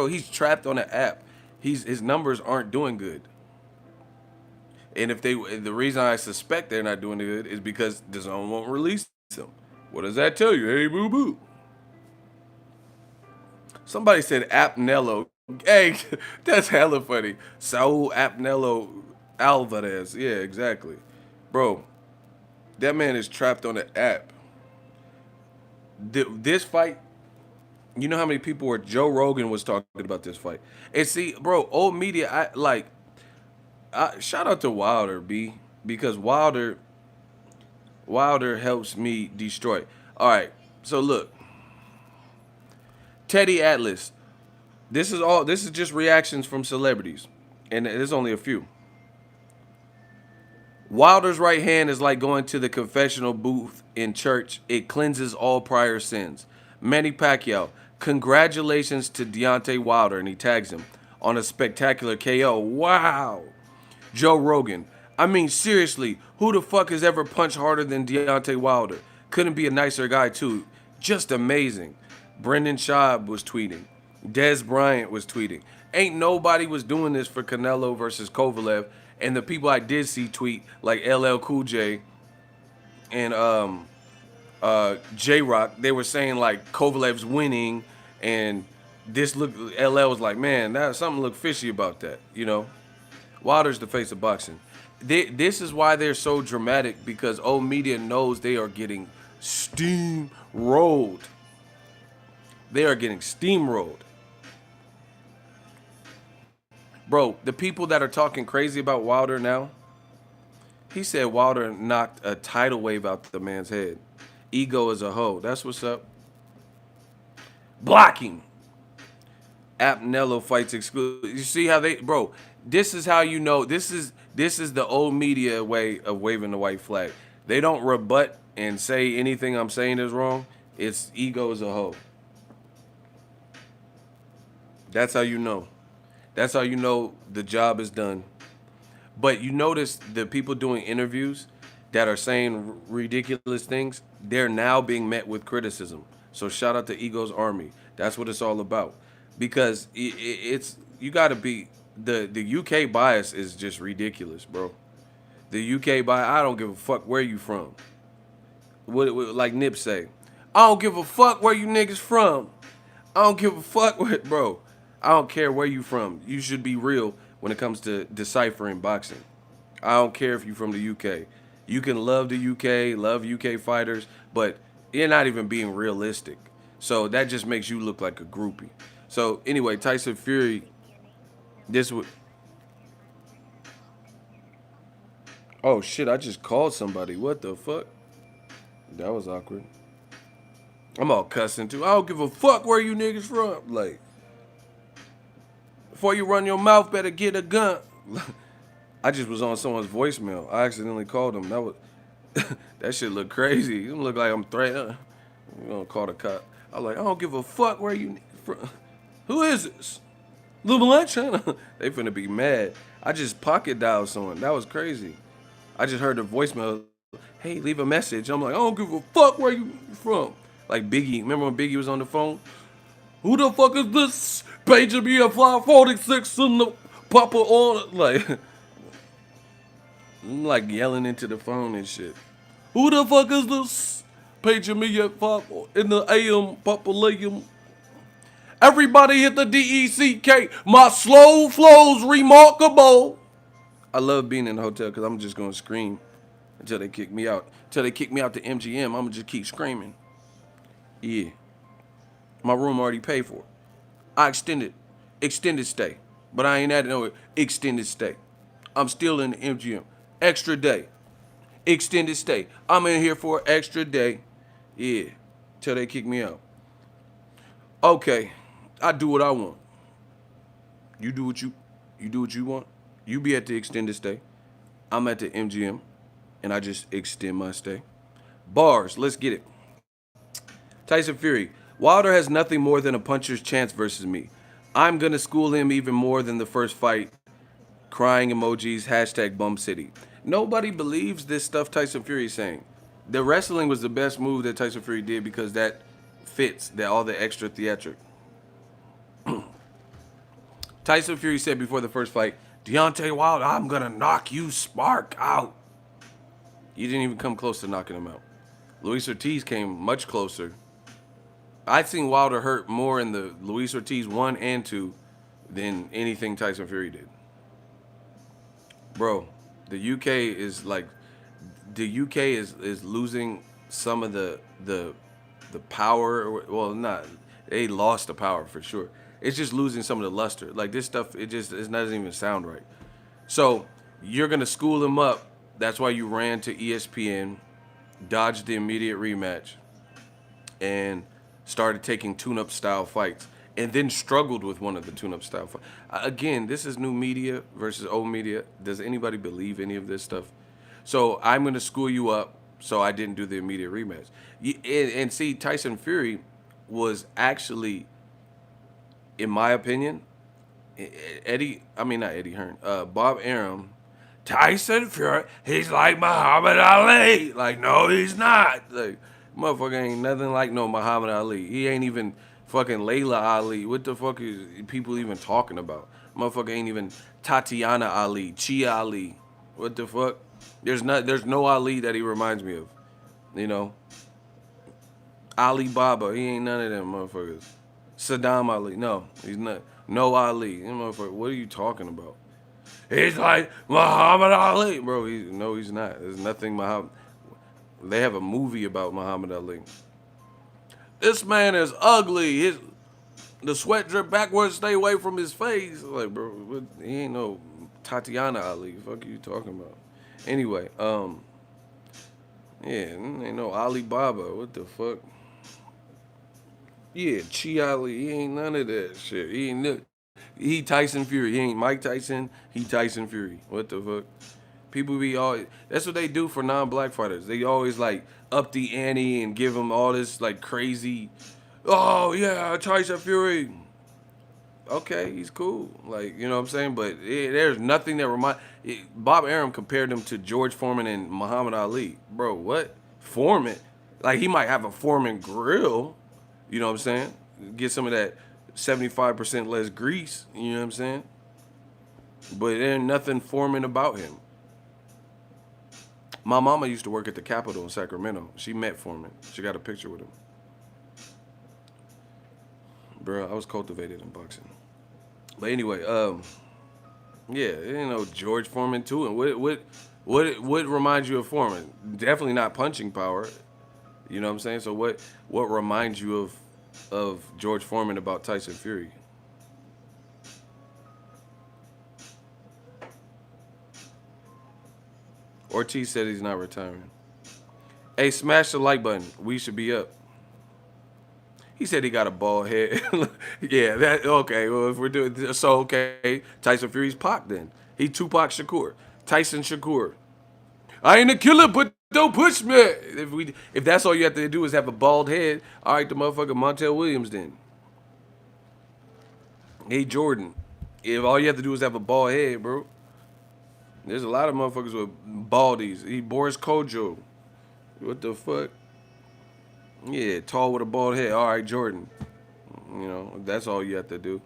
he's trapped on the app. His numbers aren't doing good. And the reason I suspect they're not doing good is because the zone won't release them. What does that tell you? Hey, boo boo. Somebody said Apnello. Hey, that's hella funny. Saul Apnello Alvarez. Yeah, exactly. Bro, that man is trapped on the app. This fight, you know how many people were Joe Rogan was talking about this fight. And see, bro, old media, shout out to Wilder, B, because Wilder helps me destroy. All right, so look, Teddy Atlas. This is just reactions from celebrities, and there's only a few. Wilder's right hand is like going to the confessional booth in church. It cleanses all prior sins. Manny Pacquiao, congratulations to Deontay Wilder, and he tags him on a spectacular KO. Wow. Joe Rogan, I mean, seriously, who the fuck has ever punched harder than Deontay Wilder? Couldn't be a nicer guy, too. Just amazing. Brendan Schaub was tweeting. Des Bryant was tweeting. Ain't nobody was doing this for Canelo versus Kovalev. And the people I did see tweet, like LL Cool J and J-Rock, they were saying, like, Kovalev's winning. And LL was like, man, something looked fishy about that, you know? Wilder's the face of boxing. This is why they're so dramatic, because old media knows they are getting steamrolled. They are getting steamrolled. Bro, the people that are talking crazy about Wilder now, he said Wilder knocked a tidal wave out the man's head. Ego is a hoe. That's what's up. Blocking. App Nello fights exclusive. You see how they, bro? This is how you know. This is the old media way of waving the white flag. They don't rebut and say anything I'm saying is wrong. It's ego as a hoe. That's how you know. That's how you know the job is done. But you notice the people doing interviews that are saying ridiculous things, they're now being met with criticism. So shout out to Ego's Army. That's what it's all about. Because it's you got to be the UK bias is just ridiculous, bro. The UK bias, I don't give a fuck where you from. What like Nip say? I don't give a fuck where you niggas from. I don't give a fuck what, bro. I don't care where you from. You should be real when it comes to deciphering boxing. I don't care if you're from the UK. You can love the UK, love UK fighters, but you're not even being realistic. So that just makes you look like a groupie. So anyway, Tyson Fury, this would. Oh shit! I just called somebody. What the fuck? That was awkward. I'm all cussing too. I don't give a fuck where you niggas from. Like, before you run your mouth, better get a gun. I just was on someone's voicemail. I accidentally called them. That was that shit look crazy. It look like I'm threatening. You gonna call the cop? I was like, I don't give a fuck where you from. Who is this? Little Black China. They finna be mad. I just pocket dialed someone. That was crazy. I just heard the voicemail. Hey, leave a message. I'm like, I don't give a fuck where you from. Like Biggie. Remember when Biggie was on the phone? Who the fuck is this? Paging me at 546 in the Papa on. Like yelling into the phone and shit. Who the fuck is this? Paging me at 5 in the AM Papa. Everybody hit the DECK. My slow flow's remarkable. I love being in the hotel because I'm just going to scream until they kick me out. Until they kick me out to MGM, I'm going to just keep screaming. Yeah. My room already paid for. I extended stay. But I ain't at no extended stay. I'm still in the MGM. Extra day. Extended stay. I'm in here for an extra day. Yeah. Till they kick me out. Okay. I do what I want. You do what you want. You be at the extended stay. I'm at the MGM. And I just extend my stay. Bars. Let's get it. Tyson Fury. Wilder has nothing more than a puncher's chance versus me. I'm going to school him even more than the first fight. Crying emojis, hashtag bum city. Nobody believes this stuff Tyson Fury is saying. The wrestling was the best move that Tyson Fury did because that fits that all the extra theatric. Tyson Fury said before the first fight, Deontay Wilder, I'm going to knock you spark out. You didn't even come close to knocking him out. Luis Ortiz came much closer. I've seen Wilder hurt more in the Luis Ortiz 1 and 2 than anything Tyson Fury did. Bro, the UK is like, the UK is losing some of the power. Well, not, they lost the power for sure. It's just losing some of the luster. Like this stuff, it doesn't even sound right. So you're gonna school him up. That's why you ran to ESPN, dodged the immediate rematch, and started taking tune-up style fights, and then struggled with one of the tune-up style fights. Again, this is new media versus old media. Does anybody believe any of this stuff? So I'm going to school you up so I didn't do the immediate rematch. And see, Tyson Fury was actually, in my opinion, not Eddie Hearn, Bob Arum, Tyson Fury, he's like Muhammad Ali. Like, no, he's not. Like, motherfucker ain't nothing like no Muhammad Ali. He ain't even fucking Layla Ali. What the fuck is people even talking about? Motherfucker ain't even Tatiana Ali, Chia Ali. What the fuck? There's no Ali that he reminds me of. You know? Ali Baba, he ain't none of them motherfuckers. Saddam Ali, no, he's not. No Ali. Motherfucker, what are you talking about? He's like Muhammad Ali. Bro, he's not. There's nothing Muhammad. They have a movie about Muhammad Ali. This man is ugly. The sweat drip backwards. Stay away from his face. Like, bro, he ain't no Tatiana Ali. The fuck are you talking about? Anyway, yeah, ain't no Ali Baba. What the fuck? Yeah, Chiali, he ain't none of that shit. He ain't he Tyson Fury. He ain't Mike Tyson. He Tyson Fury. What the fuck? People be always. That's what they do for non-black fighters. They always like up the ante and give them all this like crazy. Oh yeah, Tyson Fury. Okay, he's cool. Like, you know what I'm saying? But there's nothing that Bob Arum compared him to George Foreman and Muhammad Ali. Bro, what? Foreman? Like, he might have a Foreman grill. You know what I'm saying? Get some of that 75% less grease. You know what I'm saying? But there's nothing Foreman about him. My mama used to work at the Capitol in Sacramento. She met Foreman. She got a picture with him. Bro, I was cultivated in boxing. But anyway, yeah, you know George Foreman too. And what reminds you of Foreman? Definitely not punching power. You know what I'm saying? So what reminds you of George Foreman about Tyson Fury? Ortiz said he's not retiring. Hey, smash the like button. We should be up. He said he got a bald head. Yeah, that okay. Well, if we're doing so, okay. Tyson Fury's Pac then. He Tupac Shakur. Tyson Shakur. I ain't a killer, but don't push me. If that's all you have to do is have a bald head, all right, the motherfucker Montel Williams then. Hey Jordan. If all you have to do is have a bald head, bro. There's a lot of motherfuckers with baldies. He Boris Kojo. What the fuck? Yeah, tall with a bald head. All right, Jordan. You know, that's all you have to do.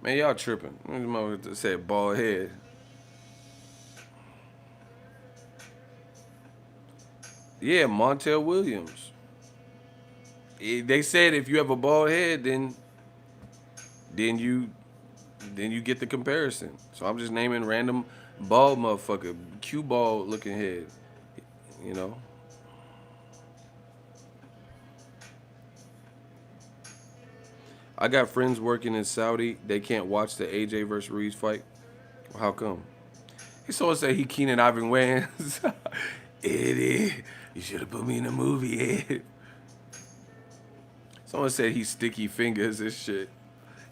Man, y'all tripping. This motherfucker said bald head. Yeah, Montel Williams. They said if you have a bald head, then you get the comparison. So I'm just naming random bald motherfucker, cue ball looking head. You know. I got friends working in Saudi. They can't watch the AJ versus Ruiz fight. How come? He someone say he Keenan Ivan Wayans. Eddie, you should have put me in a movie, Ed. Someone said he sticky fingers and shit.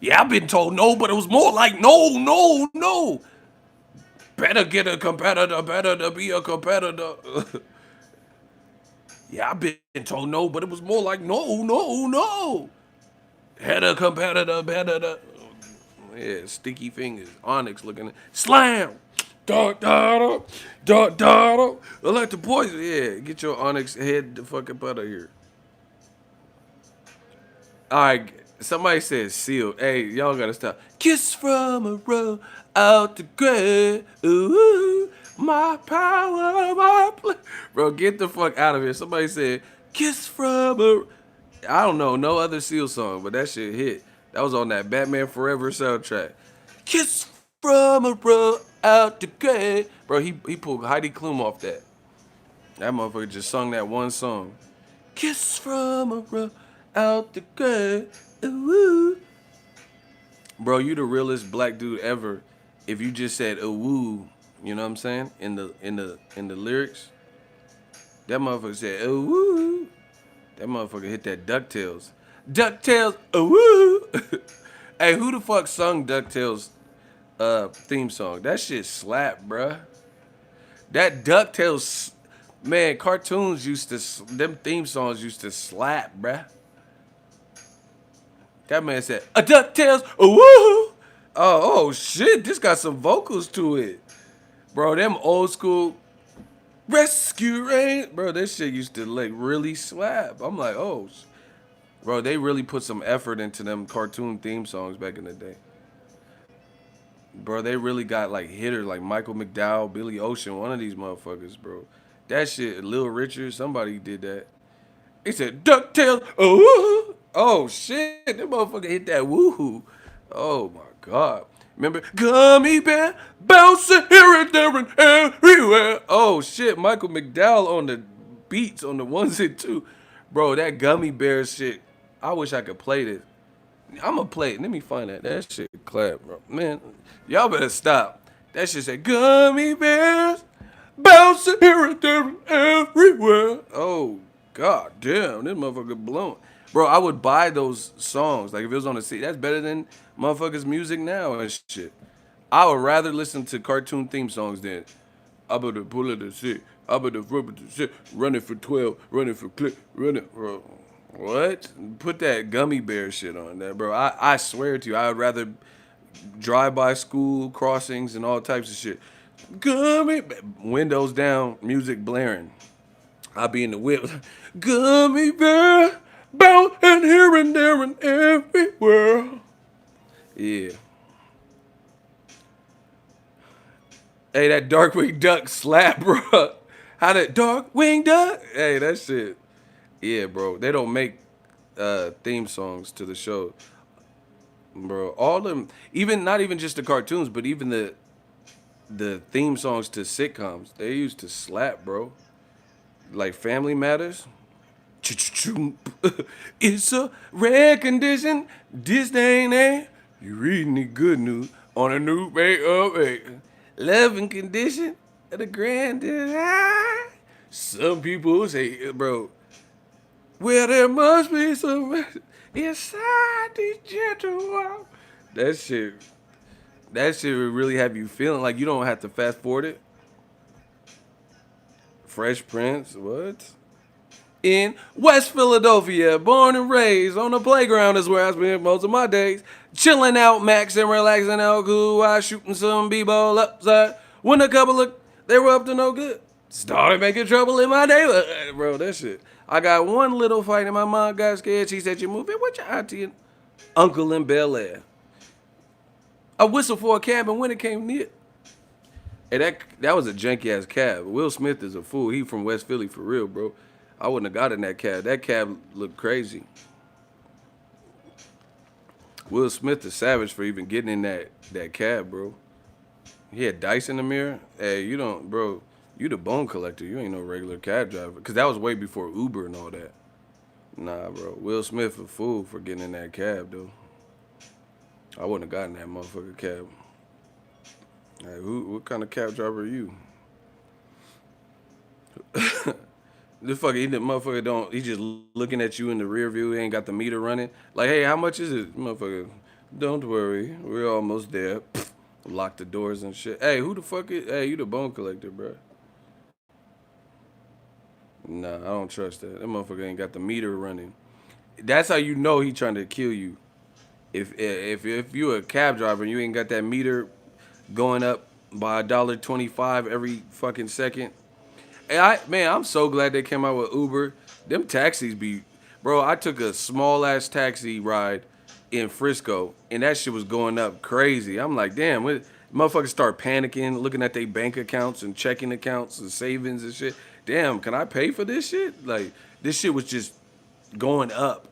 Yeah, I've been told no, but it was more like no, no, no. Better get a competitor, better to be a competitor. Yeah, I've been told no, but it was more like no, no, no. Had a competitor, better to. Yeah, sticky fingers. Onyx looking. Slam! Da da da da da da. Electric poison. Yeah, get your Onyx head the fucking butter here. All right, somebody said seal. Hey, y'all gotta stop. Kiss from a row out the grave. Ooh, my power, my play. Bro, get the fuck out of here. Somebody said kiss from a. I don't know no other seal song, but that shit hit. That was on that Batman Forever soundtrack. Kiss from a row out the grave. Bro, he pulled Heidi Klum off that. That motherfucker just sung that one song. Kiss from a row out the grave. Ooh. Bro, you the realest black dude ever. If you just said ooh, you know what I'm saying? In the lyrics. That motherfucker said ooh. That motherfucker hit that DuckTales. DuckTales, ooh. Hey, who the fuck sung DuckTales theme song? That shit slap, bruh. That DuckTales, man, cartoons used to, them theme songs used to slap, bruh. That man said, a DuckTales, ooh. Oh shit, this got some vocals to it. Bro, them old school rescue rain. Bro, this shit used to like really slap. I'm like, oh. Bro, they really put some effort into them cartoon theme songs back in the day. Bro, they really got like hitters like Michael McDowell, Billy Ocean, one of these motherfuckers, bro. That shit, Lil Richard, somebody did that. He said, DuckTales, oh, oh shit, that motherfucker hit that woohoo. Oh my God. Remember, gummy bear, bouncing here and there and everywhere. Oh shit, Michael McDowell on the beats on the ones and two. Bro, that gummy bear shit, I wish I could play this. I'm gonna play it. Let me find that. That shit clap, bro. Man, y'all better stop. That shit said gummy bears bouncing here and there and everywhere. Oh God damn, this motherfucker blown. Bro, I would buy those songs. Like if it was on the CD, that's better than motherfuckers' music now and shit. I would rather listen to cartoon theme songs than I'm gonna pull it the shit. I'm gonna rub it the shit. Running for 12, running for clip, running, bro. What? Put that gummy bear shit on that, bro. I swear to you, I would rather drive by school crossings and all types of shit. Gummy, windows down, music blaring. I'll be in the whip. Gummy bear, bound and here and there and everywhere. Yeah. Hey, that Darkwing Duck slap, bro. How that Darkwing Duck? Hey, that shit. Yeah, bro. They don't make theme songs to the show, bro. All them, even not even just the cartoons, but even the theme songs to sitcoms, they used to slap, bro. Like Family Matters. It's a rare condition. This ain't it. You reading the good news on a new way of it. Loving condition of the grand design. Some people say, bro, well, there must be some inside these gentle walls. That shit would really have you feeling like you don't have to fast forward it. Fresh Prince, what? In West Philadelphia, born and raised on the playground is where I spend most of my days. Chilling out, maxing, relaxing out cool while shooting some b-ball upside. When a couple of they were up to no good. Started making trouble in my neighborhood. Bro, that shit. I got one little fight and my mom got scared. She said, you move in with your auntie and uncle in Bel Air. I whistled for a cab and when it came near. Hey, that was a janky ass cab. Will Smith is a fool. He from West Philly for real, bro. I wouldn't have got in that cab. That cab looked crazy. Will Smith is savage for even getting in that cab, bro. He had dice in the mirror. Hey, you don't, bro. You the bone collector. You ain't no regular cab driver. Cause that was way before Uber and all that. Nah, bro. Will Smith a fool for getting in that cab, though. I wouldn't have gotten that motherfucker cab. Hey, what kind of cab driver are you? This fucking motherfucker don't. He just looking at you in the rear view. He ain't got the meter running. Like, hey, how much is it, motherfucker? Don't worry, we're almost there. Lock the doors and shit. Hey, who the fuck is? Hey, you the bone collector, bro? Nah, I don't trust that. That motherfucker ain't got the meter running. That's how you know he trying to kill you. If you a cab driver and you ain't got that meter going up by $1.25 every fucking second. Hey, man, I'm so glad they came out with Uber. Them taxis be, bro. I took a small ass taxi ride in Frisco, and that shit was going up crazy. I'm like, damn, motherfuckers start panicking, looking at their bank accounts and checking accounts and savings and shit. Damn, can I pay for this shit? Like, this shit was just going up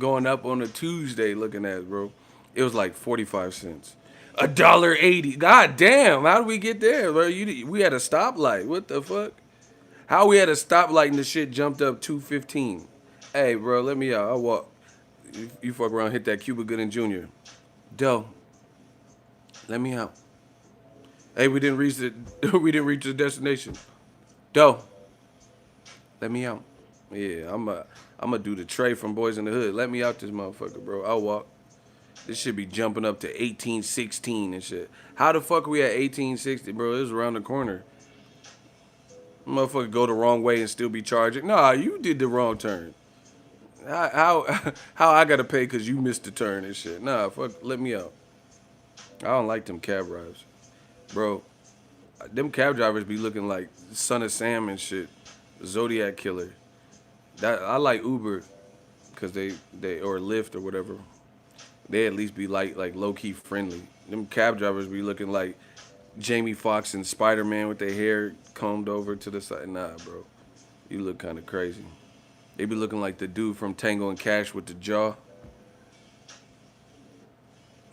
on a Tuesday. Looking at it, bro, it was like 45 cents. $1.80. God damn, how did we get there, bro? We had a stoplight. What the fuck? How we had a stoplight and the shit jumped up $2.15? Hey, bro, let me out. I'll walk. You fuck around, hit that Cuba Gooding Jr. Doe, let me out. Hey, we didn't reach the destination. Doe, let me out. Yeah, I'm a do the Trey from Boys in the Hood. Let me out this motherfucker, bro. I'll walk. This should be jumping up to 1816 and shit. How the fuck are we at 1860, bro? It was around the corner. Motherfucker go the wrong way and still be charging. Nah, you did the wrong turn. How I gotta pay because you missed the turn and shit? Nah, fuck, let me out. I don't like them cab rides, bro. Them cab drivers be looking like Son of Sam and shit. Zodiac Killer. That I like Uber because they or Lyft or whatever. They at least be like low key friendly. Them cab drivers be looking like Jamie Foxx and Spider-Man with their hair combed over to the side. Nah, bro, you look kind of crazy. They be looking like the dude from Tango and Cash with the jaw.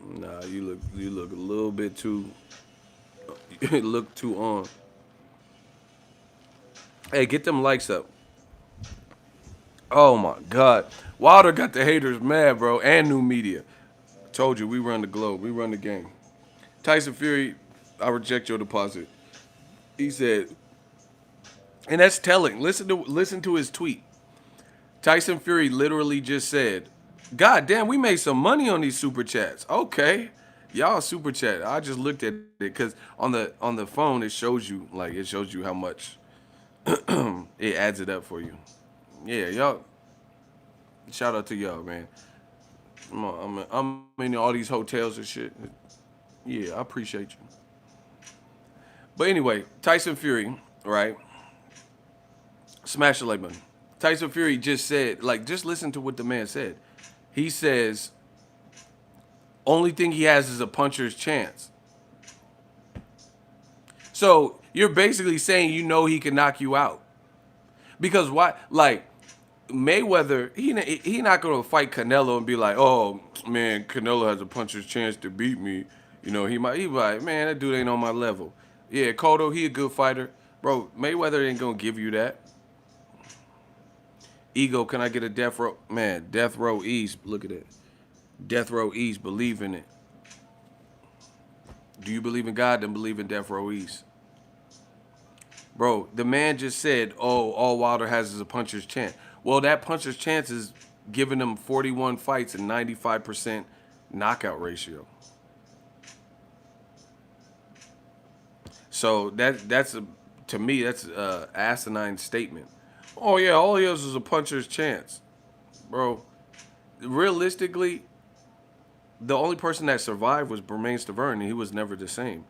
Nah, you look a little bit too. You look too on. Hey, get them likes up. Oh my God, Wilder got the haters mad, bro, and new media. Told you, we run the globe. We run the game. Tyson Fury, I reject your deposit. He said, And that's telling. Listen to his tweet. Tyson Fury literally just said, "God damn, we made some money on these super chats." Okay, y'all super chat. I just looked at it because on the phone it shows you how much it adds it up for you. Yeah, y'all. Shout out to y'all, man. I'm in all these hotels and shit. Yeah, I appreciate you. But anyway, Tyson Fury, right? Smash the like button. Tyson Fury just said, like, just listen to what the man said. He says, only thing he has is a puncher's chance. So you're basically saying he can knock you out. Because why? Like, Mayweather, he not gonna fight Canelo and be like, oh man, Canelo has a puncher's chance to beat me. He be like, man, that dude ain't on my level. Yeah, Cotto, he a good fighter, bro. Mayweather ain't gonna give you that. Ego, can I get a death row? Man, Death Row East, look at it. Death Row East, believe in it. Do you believe in God? Then believe in Death Row East. Bro, the man just said, oh, all Wilder has is a puncher's chance. Well, that puncher's chance is giving him 41 fights and 95% knockout ratio. So to me, that's an asinine statement. Oh, yeah, all he has is a puncher's chance. Bro, realistically, the only person that survived was Bermane Stiverne, and he was never the same.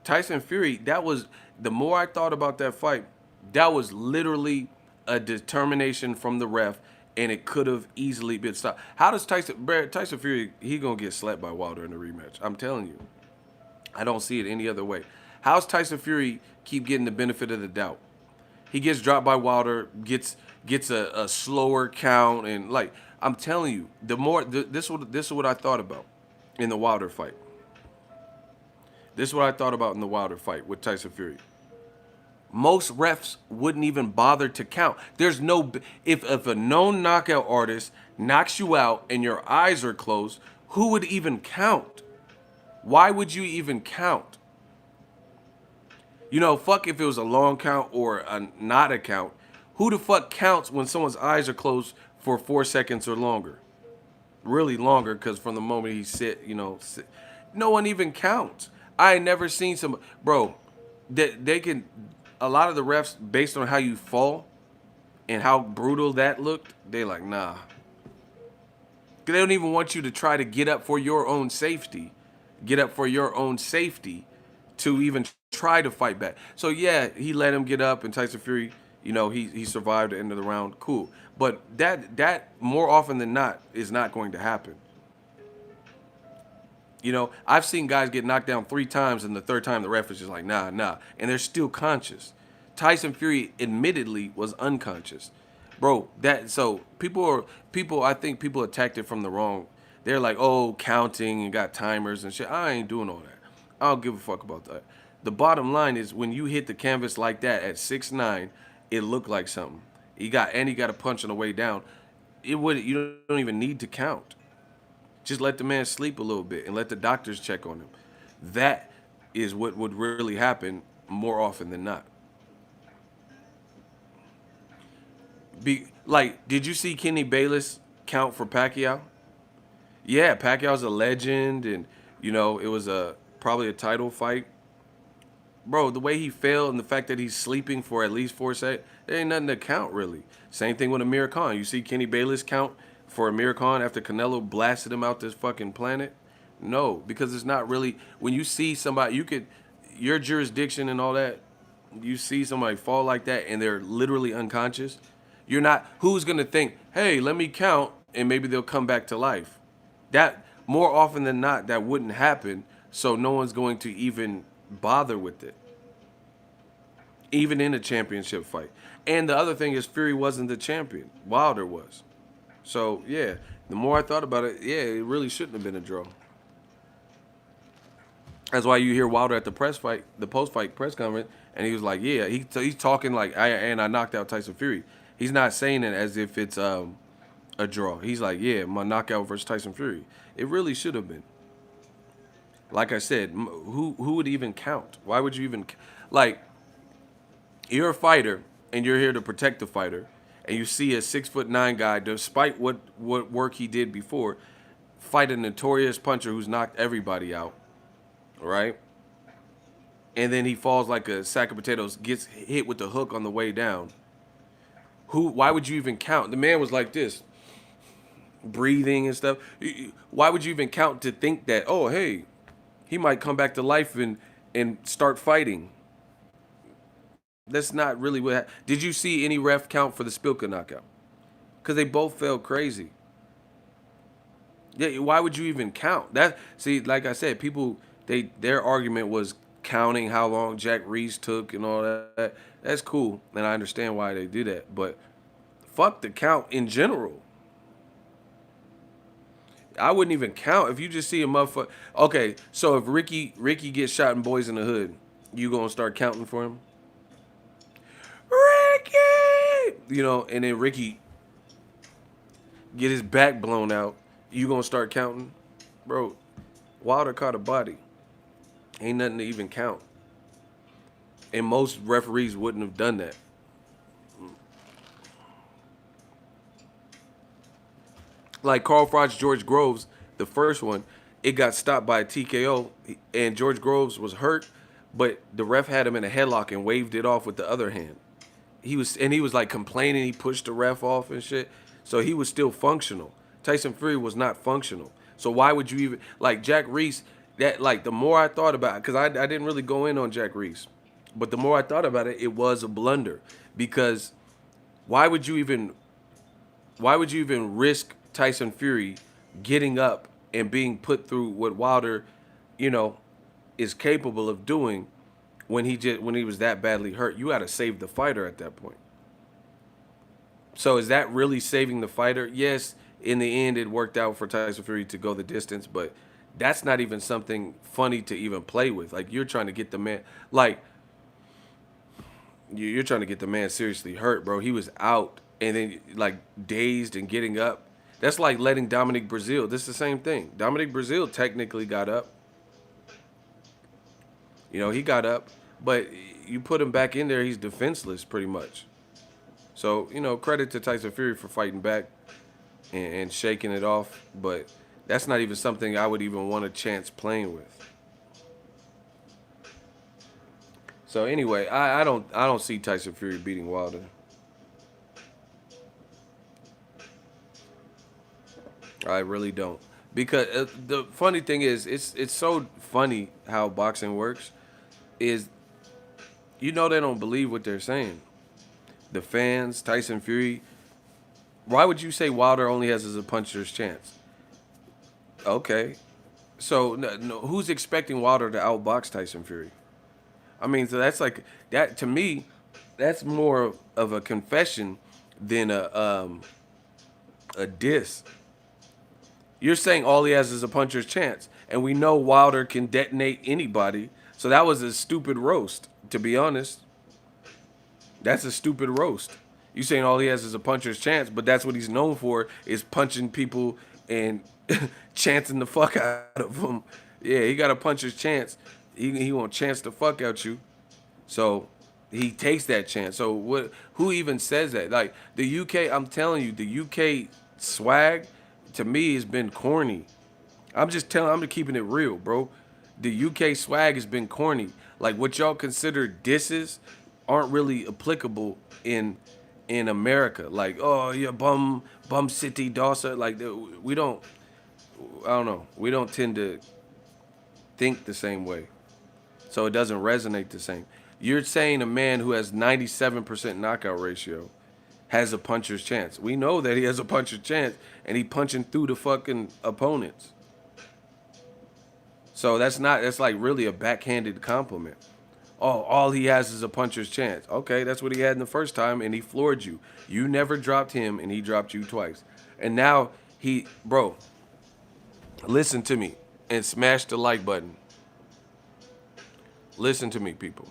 Tyson Fury, the more I thought about that fight, that was literally a determination from the ref, and it could have easily been stopped. How does Tyson Fury, he going to get slapped by Wilder in the rematch? I'm telling you. I don't see it any other way. How's Tyson Fury keep getting the benefit of the doubt? He gets dropped by Wilder, gets a slower count, and like I'm telling you, this is what I thought about in the Wilder fight. This is what I thought about in the Wilder fight with Tyson Fury. Most refs wouldn't even bother to count. There's no if a known knockout artist knocks you out and your eyes are closed, who would even count? Why would you even count? Fuck if it was a long count or not a count. Who the fuck counts when someone's eyes are closed for 4 seconds or longer? Really longer, because from the moment he sit, no one even counts. I ain't never seen bro, they can, a lot of the refs, based on how you fall and how brutal that looked, they like, nah. They don't even want you to try to get up for your own safety. Get up for your own safety to even try to fight back. So yeah, he let him get up, and Tyson Fury, he survived the end of the round. Cool. But that more often than not is not going to happen. I've seen guys get knocked down 3 times, and the third time the ref is just like, nah, and they're still conscious. Tyson Fury admittedly was unconscious. Bro, I think people attacked it from the wrong. They're like, oh, counting and got timers and shit. I ain't doing all that. I don't give a fuck about that. The bottom line is when you hit the canvas like that at 6'9", it looked like something. He got a punch on the way down. You don't even need to count. Just let the man sleep a little bit and let the doctors check on him. That is what would really happen more often than not. Did you see Kenny Bayless count for Pacquiao? Yeah, Pacquiao's a legend, and it was probably a title fight. Bro, the way he fell and the fact that he's sleeping for at least 4 seconds, there ain't nothing to count really. Same thing with Amir Khan. You see Kenny Bayless count for Amir Khan after Canelo blasted him out this fucking planet? No, because it's not really, when you see somebody, your jurisdiction and all that, you see somebody fall like that and they're literally unconscious, who's going to think, hey, let me count, and maybe they'll come back to life? That, more often than not, that wouldn't happen, so no one's going to even bother with it, even in a championship fight. And the other thing is Fury wasn't the champion. Wilder was. So, yeah, the more I thought about it, yeah, it really shouldn't have been a draw. That's why you hear Wilder at the post-fight press conference, and he was like, yeah, he's talking like, I knocked out Tyson Fury. He's not saying it as if it's a draw. He's like, yeah, my knockout versus Tyson Fury. It really should have been. Like I said, who would even count? Why would you even, you're a fighter, and you're here to protect the fighter, and you see a 6'9" guy, despite what work he did before, fight a notorious puncher who's knocked everybody out, right? And then he falls like a sack of potatoes, gets hit with the hook on the way down. Why would you even count? The man was like this, breathing and stuff. Why would you even count to think that, oh, hey, he might come back to life and start fighting? That's not really what happened. Did you see any ref count for the Spilka knockout? Because they both felt crazy. Yeah, why would you even count? See, like I said, people, their argument was counting how long Jack Reese took and all that. That's cool, and I understand why they do that. But fuck the count in general. I wouldn't even count if you just see a motherfucker. Okay, so if Ricky gets shot in Boys in the Hood, you gonna start counting for him? Ricky, and then Ricky get his back blown out. You gonna start counting, bro? Wilder caught a body. Ain't nothing to even count. And most referees wouldn't have done that. Like Carl Froch, George Groves, the first one, it got stopped by a TKO, and George Groves was hurt, but the ref had him in a headlock and waved it off with the other hand. He was like complaining. He pushed the ref off and shit. So he was still functional. Tyson Fury was not functional. So why would you even, like Jack Reese, that, like, the more I thought about it, because I didn't really go in on Jack Reese, but the more I thought about it, it was a blunder. Because why would you even risk Tyson Fury getting up and being put through what Wilder, is capable of doing when he was that badly hurt? You got to save the fighter at that point. So is that really saving the fighter? Yes, in the end, it worked out for Tyson Fury to go the distance, but that's not even something funny to even play with. Like, you're trying to get the man, like, you're trying to get the man seriously hurt, bro. He was out and then, like, dazed and getting up. That's like letting Dominic Breazeale. This is the same thing. Dominic Breazeale technically got up. He got up, but you put him back in there, he's defenseless pretty much. So, credit to Tyson Fury for fighting back and shaking it off, but that's not even something I would even want a chance playing with. So anyway, I don't see Tyson Fury beating Wilder. I really don't. Because the funny thing is, it's so funny how boxing works, is they don't believe what they're saying. The fans, Tyson Fury. Why would you say Wilder only has a puncher's chance? Okay. So no, who's expecting Wilder to outbox Tyson Fury? I mean, so that's like, that to me, that's more of a confession than a diss. You're saying all he has is a puncher's chance, and we know Wilder can detonate anybody. So that was a stupid roast, to be honest. That's a stupid roast. You saying all he has is a puncher's chance, but that's what he's known for, is punching people and chancing the fuck out of them. Yeah, he got a puncher's chance. He won't chance the fuck out you. So he takes that chance. So who even says that? Like, the UK, I'm telling you, the UK swag, to me, has been corny. I'm keeping it real, bro. The UK swag has been corny. Like, what y'all consider disses aren't really applicable in America. Like, oh, yeah, bum city Dawson. Like, we don't tend to think the same way. So it doesn't resonate the same. You're saying a man who has 97% knockout ratio has a puncher's chance. We know that he has a puncher's chance, and he punching through the fucking opponents. So that's like really a backhanded compliment. Oh, all he has is a puncher's chance. Okay, that's what he had in the first time, and he floored you. You never dropped him, and he dropped you twice. And now bro, listen to me and smash the like button. Listen to me, people.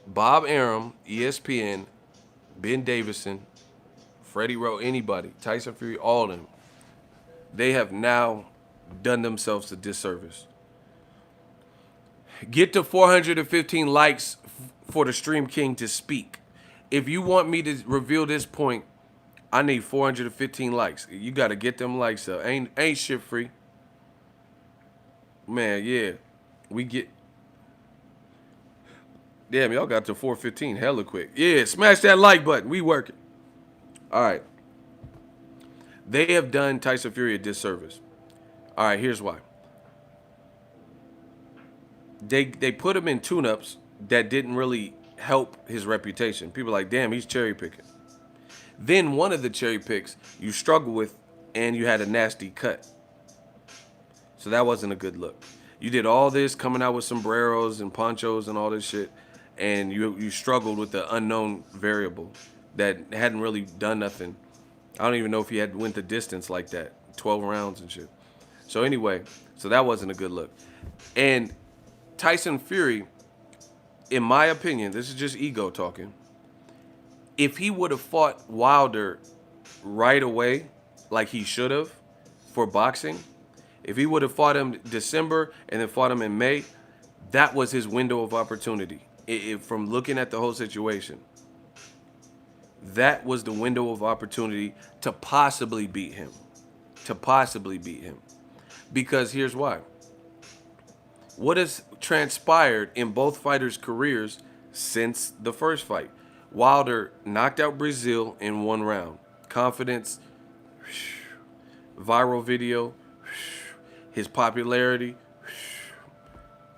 Bob Arum, ESPN, Ben Davison, Freddie Rowe, anybody, Tyson Fury, all of them, they have now done themselves a disservice. Get to 415 likes for the Stream King to speak. If you want me to reveal this point, I need 415 likes. You got to get them likes up. Ain't shit free. Man, yeah. We get... Damn, y'all got to 415 hella quick. Yeah, smash that like button. We working. All right. They have done Tyson Fury a disservice. All right, here's why. They put him in tune-ups that didn't really help his reputation. People are like, damn, he's cherry picking. Then one of the cherry picks you struggled with, and you had a nasty cut. So that wasn't a good look. You did all this coming out with sombreros and ponchos and all this shit, and you struggled with the unknown variable that hadn't really done nothing. I don't even know if he had went the distance like that, 12 rounds and shit. So anyway, so that wasn't a good look. And Tyson Fury, in my opinion, this is just ego talking, if he would have fought Wilder right away, like he should have, for boxing, if he would have fought him December and then fought him in May, that was his window of opportunity. From looking at the whole situation, that was the window of opportunity to possibly beat him. Because here's why. What has transpired in both fighters' careers since the first fight? Wilder knocked out Brazil in 1 round. Confidence, viral video, his popularity.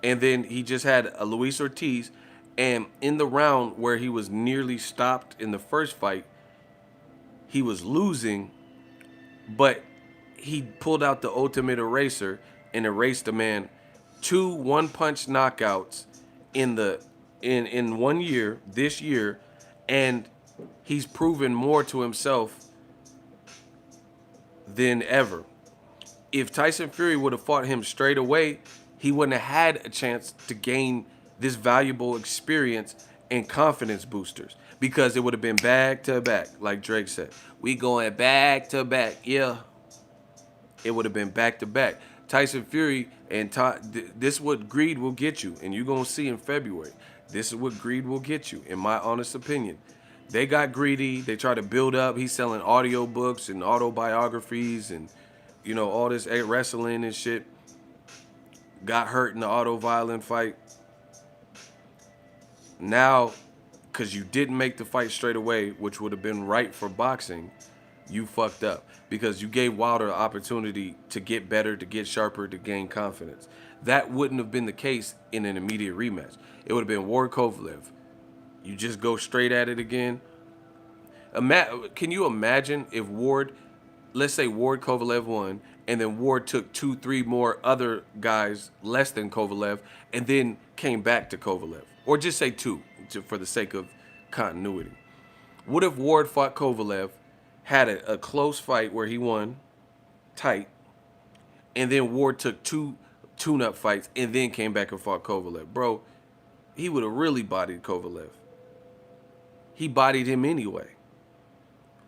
And then he just had a Luis Ortiz. And in the round where he was nearly stopped in the first fight, he was losing, but he pulled out the ultimate eraser and erased the man. 2 one-punch knockouts in 1 year, this year, and he's proven more to himself than ever. If Tyson Fury would have fought him straight away, he wouldn't have had a chance to gain this valuable experience and confidence boosters, because it would have been back to back, like Drake said. We going back to back, yeah. It would have been back to back. Tyson Fury and this is what greed will get you, and you're gonna see in February. This is what greed will get you, in my honest opinion. They got greedy. They tried to build up. He's selling audio books and autobiographies and, you know, all this wrestling and shit. Got hurt in the auto violin fight. Now, because you didn't make the fight straight away, which would have been right for boxing, you fucked up. Because you gave Wilder an opportunity to get better, to get sharper, to gain confidence. That wouldn't have been the case in an immediate rematch. It would have been Ward Kovalev. You just go straight at it again. Can you imagine if Ward, let's say Ward Kovalev won, and then Ward took 2-3 more other guys less than Kovalev, and then came back to Kovalev? Or just say 2, for the sake of continuity. What if Ward fought Kovalev, had a close fight where he won, tight, and then Ward took 2 tune-up fights and then came back and fought Kovalev? Bro, he would have really bodied Kovalev. He bodied him anyway.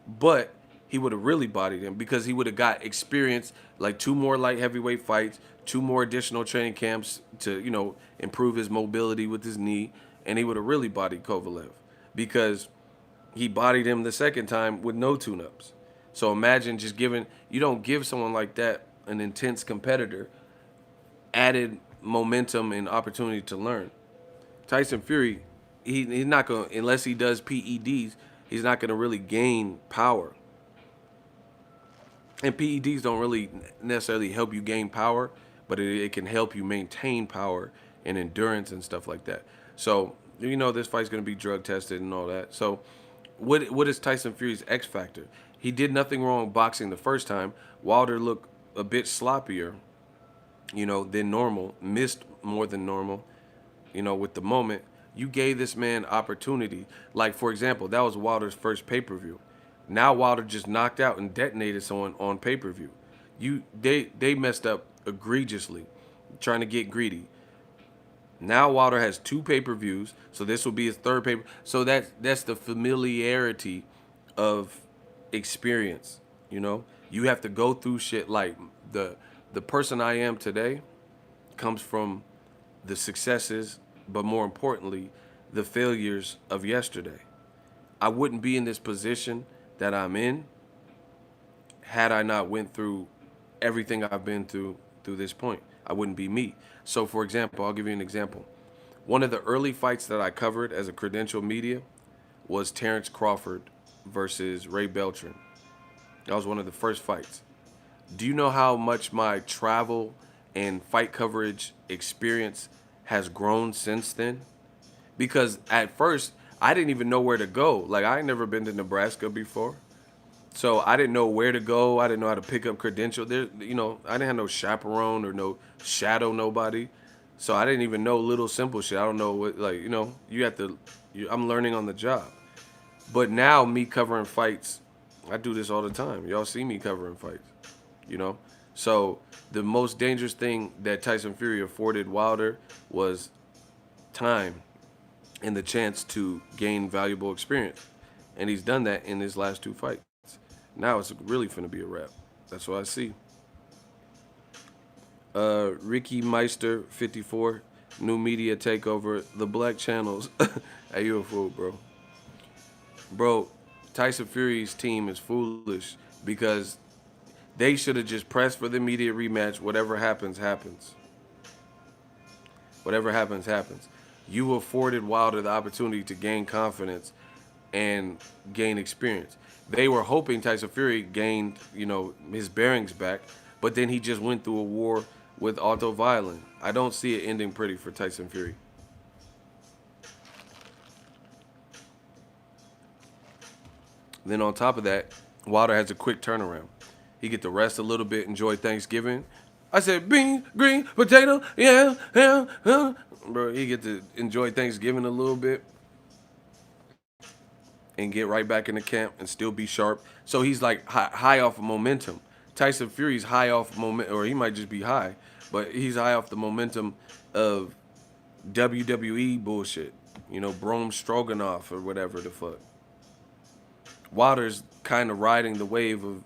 But he would have really bodied him because he would have got experience, like 2 more light heavyweight fights, 2 more additional training camps to, you know, improve his mobility with his knee, and he would have really bodied Kovalev because he bodied him the second time with no tune-ups. So imagine just giving, you don't give someone like that, an intense competitor, added momentum and opportunity to learn. Tyson Fury, he's not going to, unless he does PEDs, he's not going to really gain power. And PEDs don't really necessarily help you gain power, but it can help you maintain power and endurance and stuff like that. So, you know, this fight's going to be drug tested and all that. So, what is Tyson Fury's X factor? He did nothing wrong boxing the first time. Wilder looked a bit sloppier, you know, than normal, missed more than normal, you know, with the moment. You gave this man opportunity. Like, for example, that was Wilder's first pay-per-view. Now Wilder just knocked out and detonated someone on pay-per-view. They messed up egregiously, trying to get greedy. Now Wilder has 2 pay-per-views, so this will be his 3rd pay-per. So that's the familiarity of experience, you know? You have to go through shit. Like the person I am today comes from the successes, but more importantly, the failures of yesterday. I wouldn't be in this position that I'm in had I not went through everything I've been through this point. I wouldn't be me. So for example, I'll give you an example. One of the early fights that I covered as a credential media was Terrence Crawford versus Ray Beltran. That was one of the first fights. Do you know how much my travel and fight coverage experience has grown since then? Because at first, I didn't even know where to go. Like, I ain't never been to Nebraska before. So I didn't know where to go. I didn't know how to pick up credentials. There, I didn't have no chaperone or no shadow nobody. So I didn't even know little simple shit. I don't know what, like, you have to, I'm learning on the job. But now me covering fights, I do this all the time. Y'all see me covering fights, you know? So the most dangerous thing that Tyson Fury afforded Wilder was time and the chance to gain valuable experience. And he's done that in his last two fights. Now it's really finna be a wrap. That's what I see. Ricky Meister, 54, new media takeover, the black channels. Hey, you a fool, bro. Bro, Tyson Fury's team is foolish because they should have just pressed for the immediate rematch. Whatever happens, happens. Whatever happens, happens. You afforded Wilder the opportunity to gain confidence and gain experience. They were hoping Tyson Fury gained, his bearings back, but then he just went through a war with Otto Violin. I don't see it ending pretty for Tyson Fury. Then on top of that, Wilder has a quick turnaround. He get to rest a little bit, enjoy Thanksgiving. I said beans, green, potato, yeah. Bro, he get to enjoy Thanksgiving a little bit and get right back in the camp and still be sharp. So he's like high off of momentum. Tyson Fury's high off momentum, or he might just be high, but he's high off the momentum of WWE bullshit. Brome Stroganoff or whatever the fuck. Wilder's kind of riding the wave of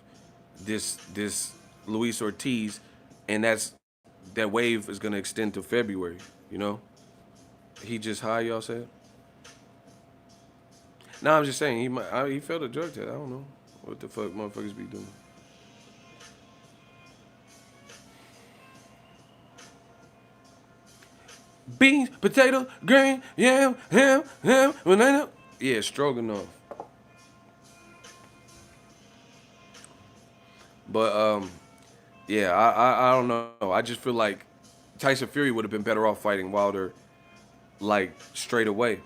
this Luis Ortiz, and that wave is gonna extend to February. He just high, y'all said. No, I'm just saying he failed a drug test. I don't know what the fuck motherfuckers be doing. Beans, potato, grain, yam, ham, banana. Yeah, stroganoff. But yeah, I don't know. I just feel like Tyson Fury would have been better off fighting Wilder, like straight away.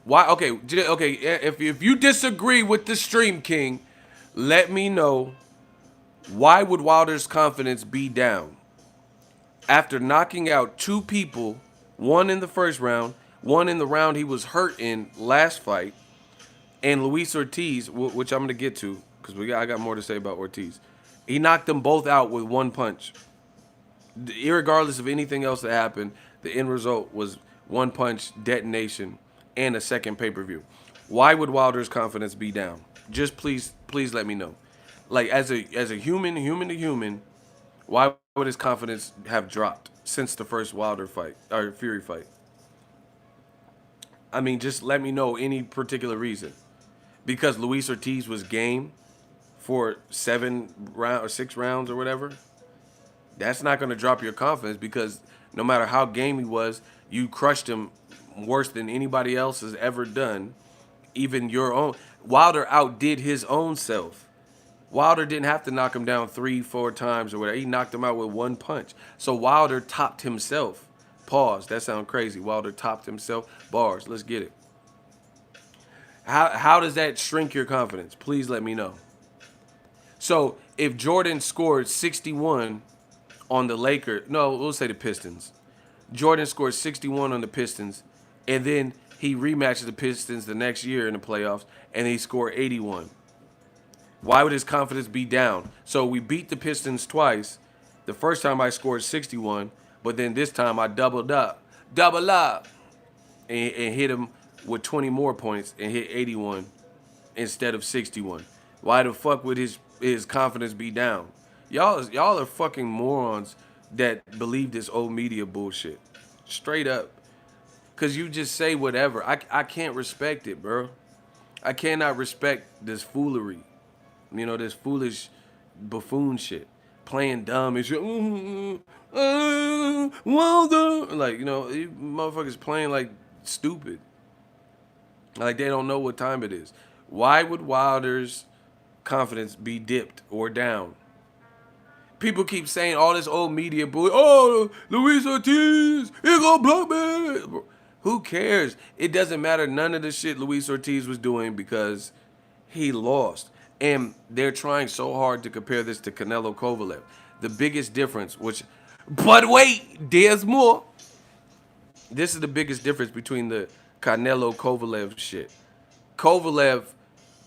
Why? Okay. If you disagree with the Stream King, let me know. Why would Wilder's confidence be down after knocking out two people, one in the first round, one in the round he was hurt in last fight, and Luis Ortiz, which I'm gonna get to because I got more to say about Ortiz. He knocked them both out with one punch. Irregardless of anything else that happened, the end result was one punch detonation and a second pay-per-view. Why would Wilder's confidence be down? Just please let me know. Like as a human to human, why would his confidence have dropped since the first Wilder fight or Fury fight? I mean, just let me know any particular reason. Because Luis Ortiz was game for 6 rounds or whatever. That's not going to drop your confidence because no matter how game he was, you crushed him worse than anybody else has ever done. Even your own. Wilder outdid his own self. Wilder didn't have to knock him down 3-4 times or whatever. He knocked him out with one punch. So Wilder topped himself. Pause. That sounds crazy. Wilder topped himself. Bars. Let's get it. How does that shrink your confidence? Please let me know. So if Jordan scored 61 on the Lakers, no, we'll say the Pistons. Jordan scored 61 on the Pistons, and then he rematches the Pistons the next year in the playoffs, and he scored 81. Why would his confidence be down? So we beat the Pistons twice. The first time I scored 61, but then this time I doubled up, and hit him with 20 more points and hit 81 instead of 61. Why the fuck would his confidence be down? Y'all are fucking morons that believe this old media bullshit. Straight up. because you just say whatever. I can't respect it, bro. I cannot respect this foolery. You know, this foolish buffoon shit. Playing dumb and shit. Well done. Like, you know, you motherfuckers playing like stupid. Like they don't know what time it is. Why would Wilder's confidence be dipped or down? People keep saying all this old media bully. Oh, Luis Ortiz, he gonna block me. Who cares? It doesn't matter. None of the shit Luis Ortiz was doing because he lost. And they're trying so hard to compare this to Canelo Kovalev. The biggest difference, but wait, there's more. This is the biggest difference between the Canelo Kovalev shit. Kovalev,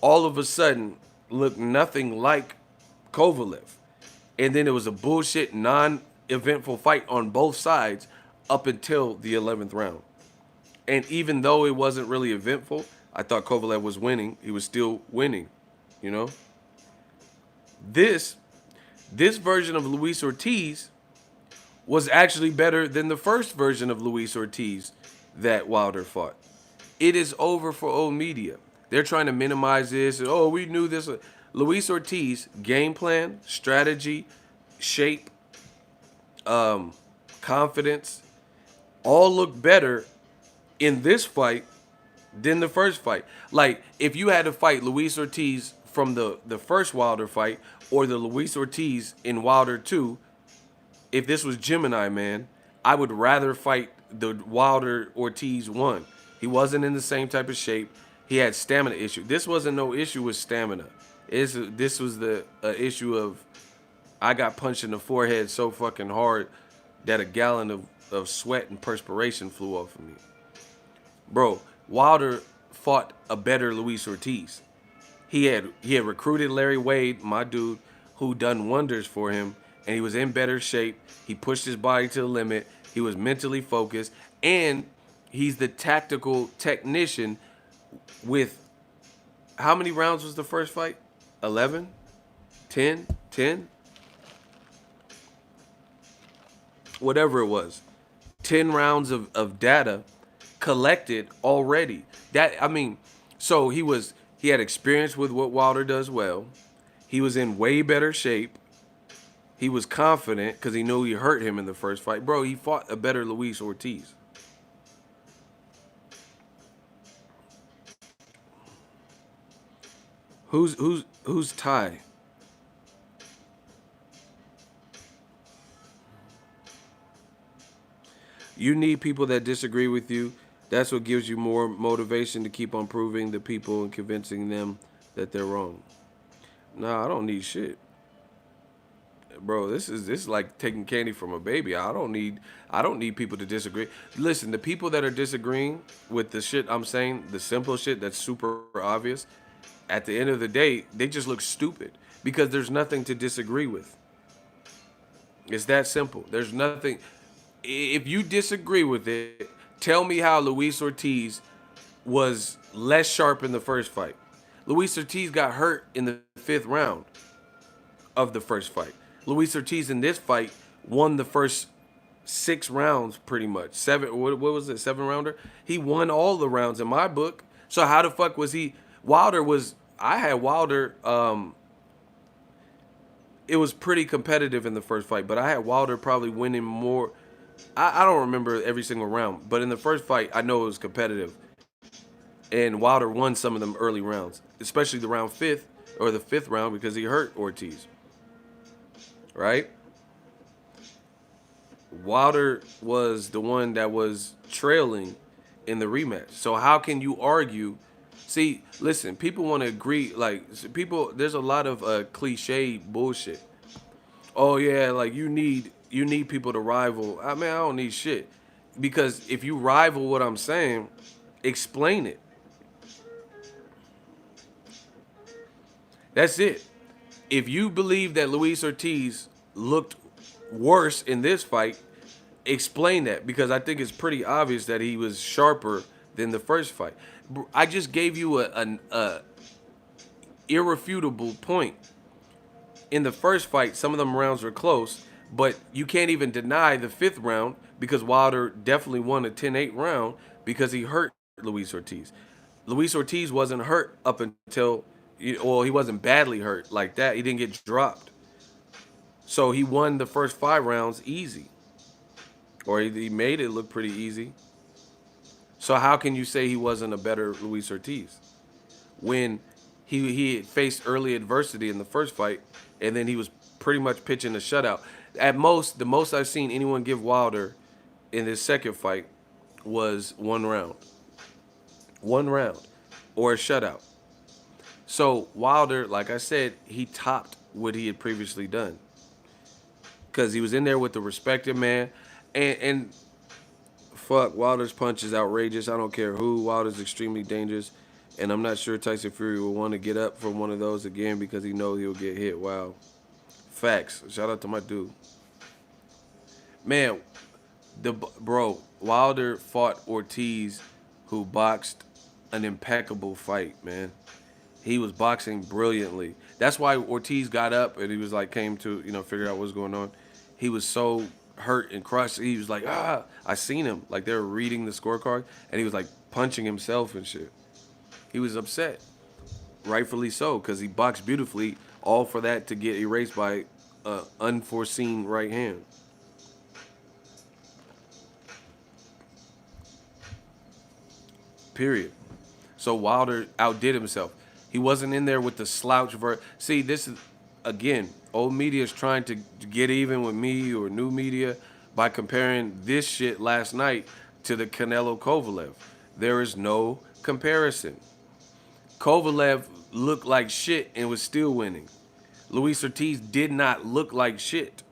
all of a sudden, looked nothing like Kovalev. And then it was a bullshit, non-eventful fight on both sides up until the 11th round. And even though it wasn't really eventful, I thought Kovalev was winning. He was still winning, you know? This version of Luis Ortiz was actually better than the first version of Luis Ortiz that Wilder fought. It is over for old media. They're trying to minimize this. Oh, we knew this. Luis Ortiz, game plan, strategy, shape, confidence, all look better in this fight than the first fight. Like, if you had to fight Luis Ortiz from the first Wilder fight or the Luis Ortiz in Wilder 2, if this was Gemini, man, I would rather fight the Wilder Ortiz 1. He wasn't in the same type of shape. He had stamina issue. This wasn't no issue with stamina. This was the issue of I got punched in the forehead so fucking hard that a gallon of sweat and perspiration flew off of me. Bro, Wilder fought a better Luis Ortiz. He had recruited Larry Wade, my dude, who done wonders for him, and he was in better shape. He pushed his body to the limit. He was mentally focused, and he's the tactical technician with how many rounds was the first fight? 11? 10? 10? Whatever it was. 10 rounds of data collected already. So he had experience with what Wilder does well. He was in way better shape. He was confident because he knew he hurt him in the first fight. Bro, he fought a better Luis Ortiz. Who's Ty? You need people that disagree with you. That's what gives you more motivation to keep on proving to people and convincing them that they're wrong. Nah, I don't need shit. Bro, this is like taking candy from a baby. I don't need people to disagree. Listen, the people that are disagreeing with the shit I'm saying, the simple shit that's super obvious, at the end of the day, they just look stupid because there's nothing to disagree with. It's that simple. There's nothing. If you disagree with it, tell me how Luis Ortiz was less sharp in the first fight. Luis Ortiz got hurt in the 5th round of the first fight. Luis Ortiz in this fight won the first 6 rounds pretty much. 7, what was it, 7-rounder? He won all the rounds in my book. So how the fuck was he? I had Wilder, it was pretty competitive in the first fight, but I had Wilder probably winning more. I don't remember every single round, but in the first fight, I know it was competitive. And Wilder won some of them early rounds, especially the round 5th or the 5th round because he hurt Ortiz. Right? Wilder was the one that was trailing in the rematch. So how can you argue? See, listen, people want to agree. Like, there's a lot of cliche bullshit. Oh, yeah, like you need people to rival. I don't need shit. Because if you rival what I'm saying, explain it. That's it. If you believe that Luis Ortiz looked worse in this fight, explain that, because I think it's pretty obvious that he was sharper than the first fight. I just gave you an irrefutable point. In the first fight, some of them rounds were close, But you can't even deny the 5th round because Wilder definitely won a 10-8 round because he hurt Luis Ortiz. Luis Ortiz wasn't hurt up until, well, he wasn't badly hurt like that. He didn't get dropped. So he won the first 5 rounds easy. Or he made it look pretty easy. So how can you say he wasn't a better Luis Ortiz when he had faced early adversity in the first fight and then he was pretty much pitching a shutout? At most, the most I've seen anyone give Wilder in his second fight was 1 round. 1 round or a shutout. So Wilder, like I said, he topped what he had previously done because he was in there with the respected man. And fuck, Wilder's punch is outrageous. I don't care who. Wilder's extremely dangerous. And I'm not sure Tyson Fury will want to get up from one of those again because he knows he'll get hit. Wow. Facts. Shout out to my dude. Man, Wilder fought Ortiz, who boxed an impeccable fight, man. He was boxing brilliantly. That's why Ortiz got up and he was like, came to, figure out what's going on. He was so hurt and crushed. He was like, I seen him. Like they were reading the scorecard and he was like punching himself and shit. He was upset. Rightfully so, because he boxed beautifully, all for that to get erased by an unforeseen right hand. Period. So Wilder outdid himself. He wasn't in there with the slouch. See, this is, again, old media is trying to get even with me or new media by comparing this shit last night to the Canelo Kovalev. There is no comparison. Kovalev looked like shit and was still winning. Luis Ortiz did not look like shit.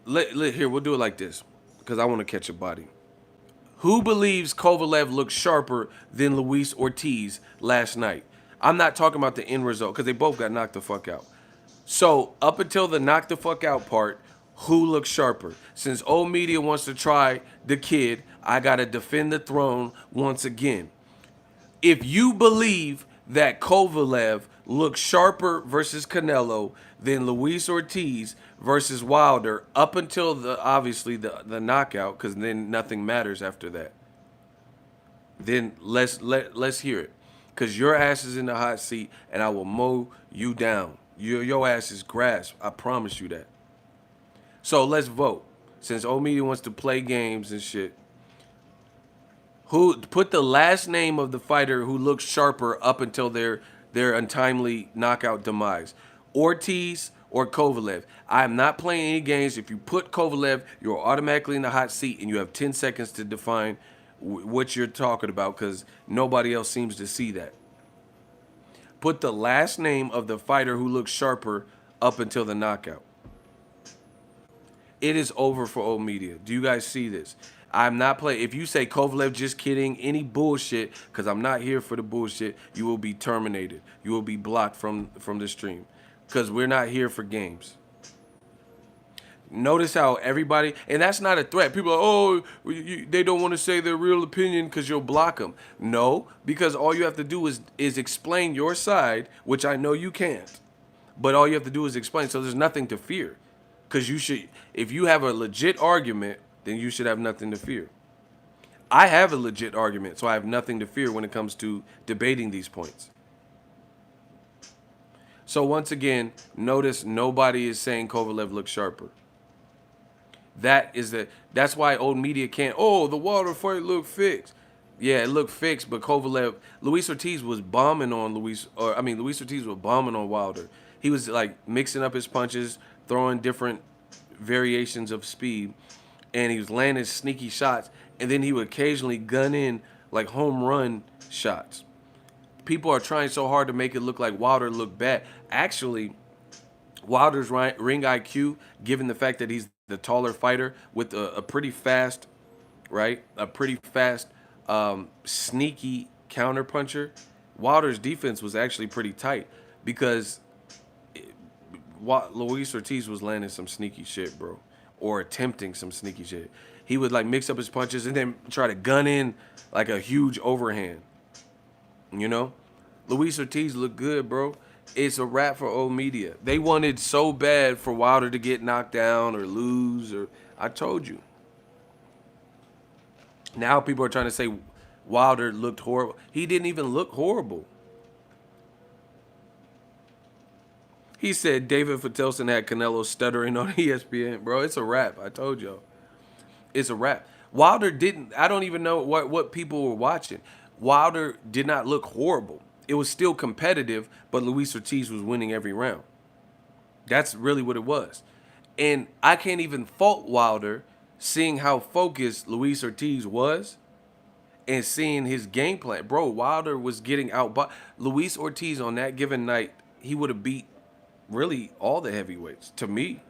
Here, we'll do it like this because I want to catch a body. Who believes Kovalev looked sharper than Luis Ortiz last night? I'm not talking about the end result because they both got knocked the fuck out. So up until the knock the fuck out part, who looks sharper? Since old media wants to try the kid, I got to defend the throne once again. If you believe that Kovalev looks sharper versus Canelo than Luis Ortiz versus Wilder up until obviously the knockout, because then nothing matters after that, then let's hear it. Because your ass is in the hot seat and I will mow you down. Your ass is grass. I promise you that. So let's vote. Since old media wants to play games and shit, who put the last name of the fighter who looks sharper up until their untimely knockout demise? Ortiz or Kovalev? I am not playing any games. If you put Kovalev, you're automatically in the hot seat and you have 10 seconds to define what you're talking about because nobody else seems to see that. Put the last name of the fighter who looks sharper up until the knockout. It is over for old media. Do you guys see this? I'm not playing. If you say Kovalev, just kidding, any bullshit, because I'm not here for the bullshit, you will be terminated. You will be blocked from the stream because we're not here for games. Notice how everybody, and that's not a threat. People are, they don't want to say their real opinion because you'll block them. No, because all you have to do is explain your side, which I know you can't. But all you have to do is explain. So there's nothing to fear. Because if you have a legit argument, then you should have nothing to fear. I have a legit argument, so I have nothing to fear when it comes to debating these points. So once again, notice nobody is saying Kovalev looks sharper. That's why old media can't, the Wilder fight looked fixed. Yeah, it looked fixed, but Luis Ortiz was bombing on Luis Ortiz was bombing on Wilder. He was like mixing up his punches, throwing different variations of speed, and he was landing sneaky shots, and then he would occasionally gun in like home run shots. People are trying so hard to make it look like Wilder looked bad. Actually, Wilder's ring IQ, given the fact that he's the taller fighter with a pretty fast, sneaky counter puncher, Wilder's defense was actually pretty tight because Luis Ortiz was landing some sneaky shit, bro, or attempting some sneaky shit. He would like mix up his punches and then try to gun in like a huge overhand. Luis Ortiz looked good, bro. It's a wrap for old media. They wanted so bad for Wilder to get knocked down or lose, or I told you. Now people are trying to say Wilder looked horrible. He didn't even look horrible. He said David Fatelson had Canelo stuttering on ESPN. Bro, it's a wrap. I told y'all. It's a wrap. Wilder didn't. I don't even know what people were watching. Wilder did not look horrible. It was still competitive, but Luis Ortiz was winning every round. That's really what it was. And I can't even fault Wilder seeing how focused Luis Ortiz was and seeing his game plan. Bro, Wilder was getting out. But Luis Ortiz on that given night, he would have beat really all the heavyweights to me.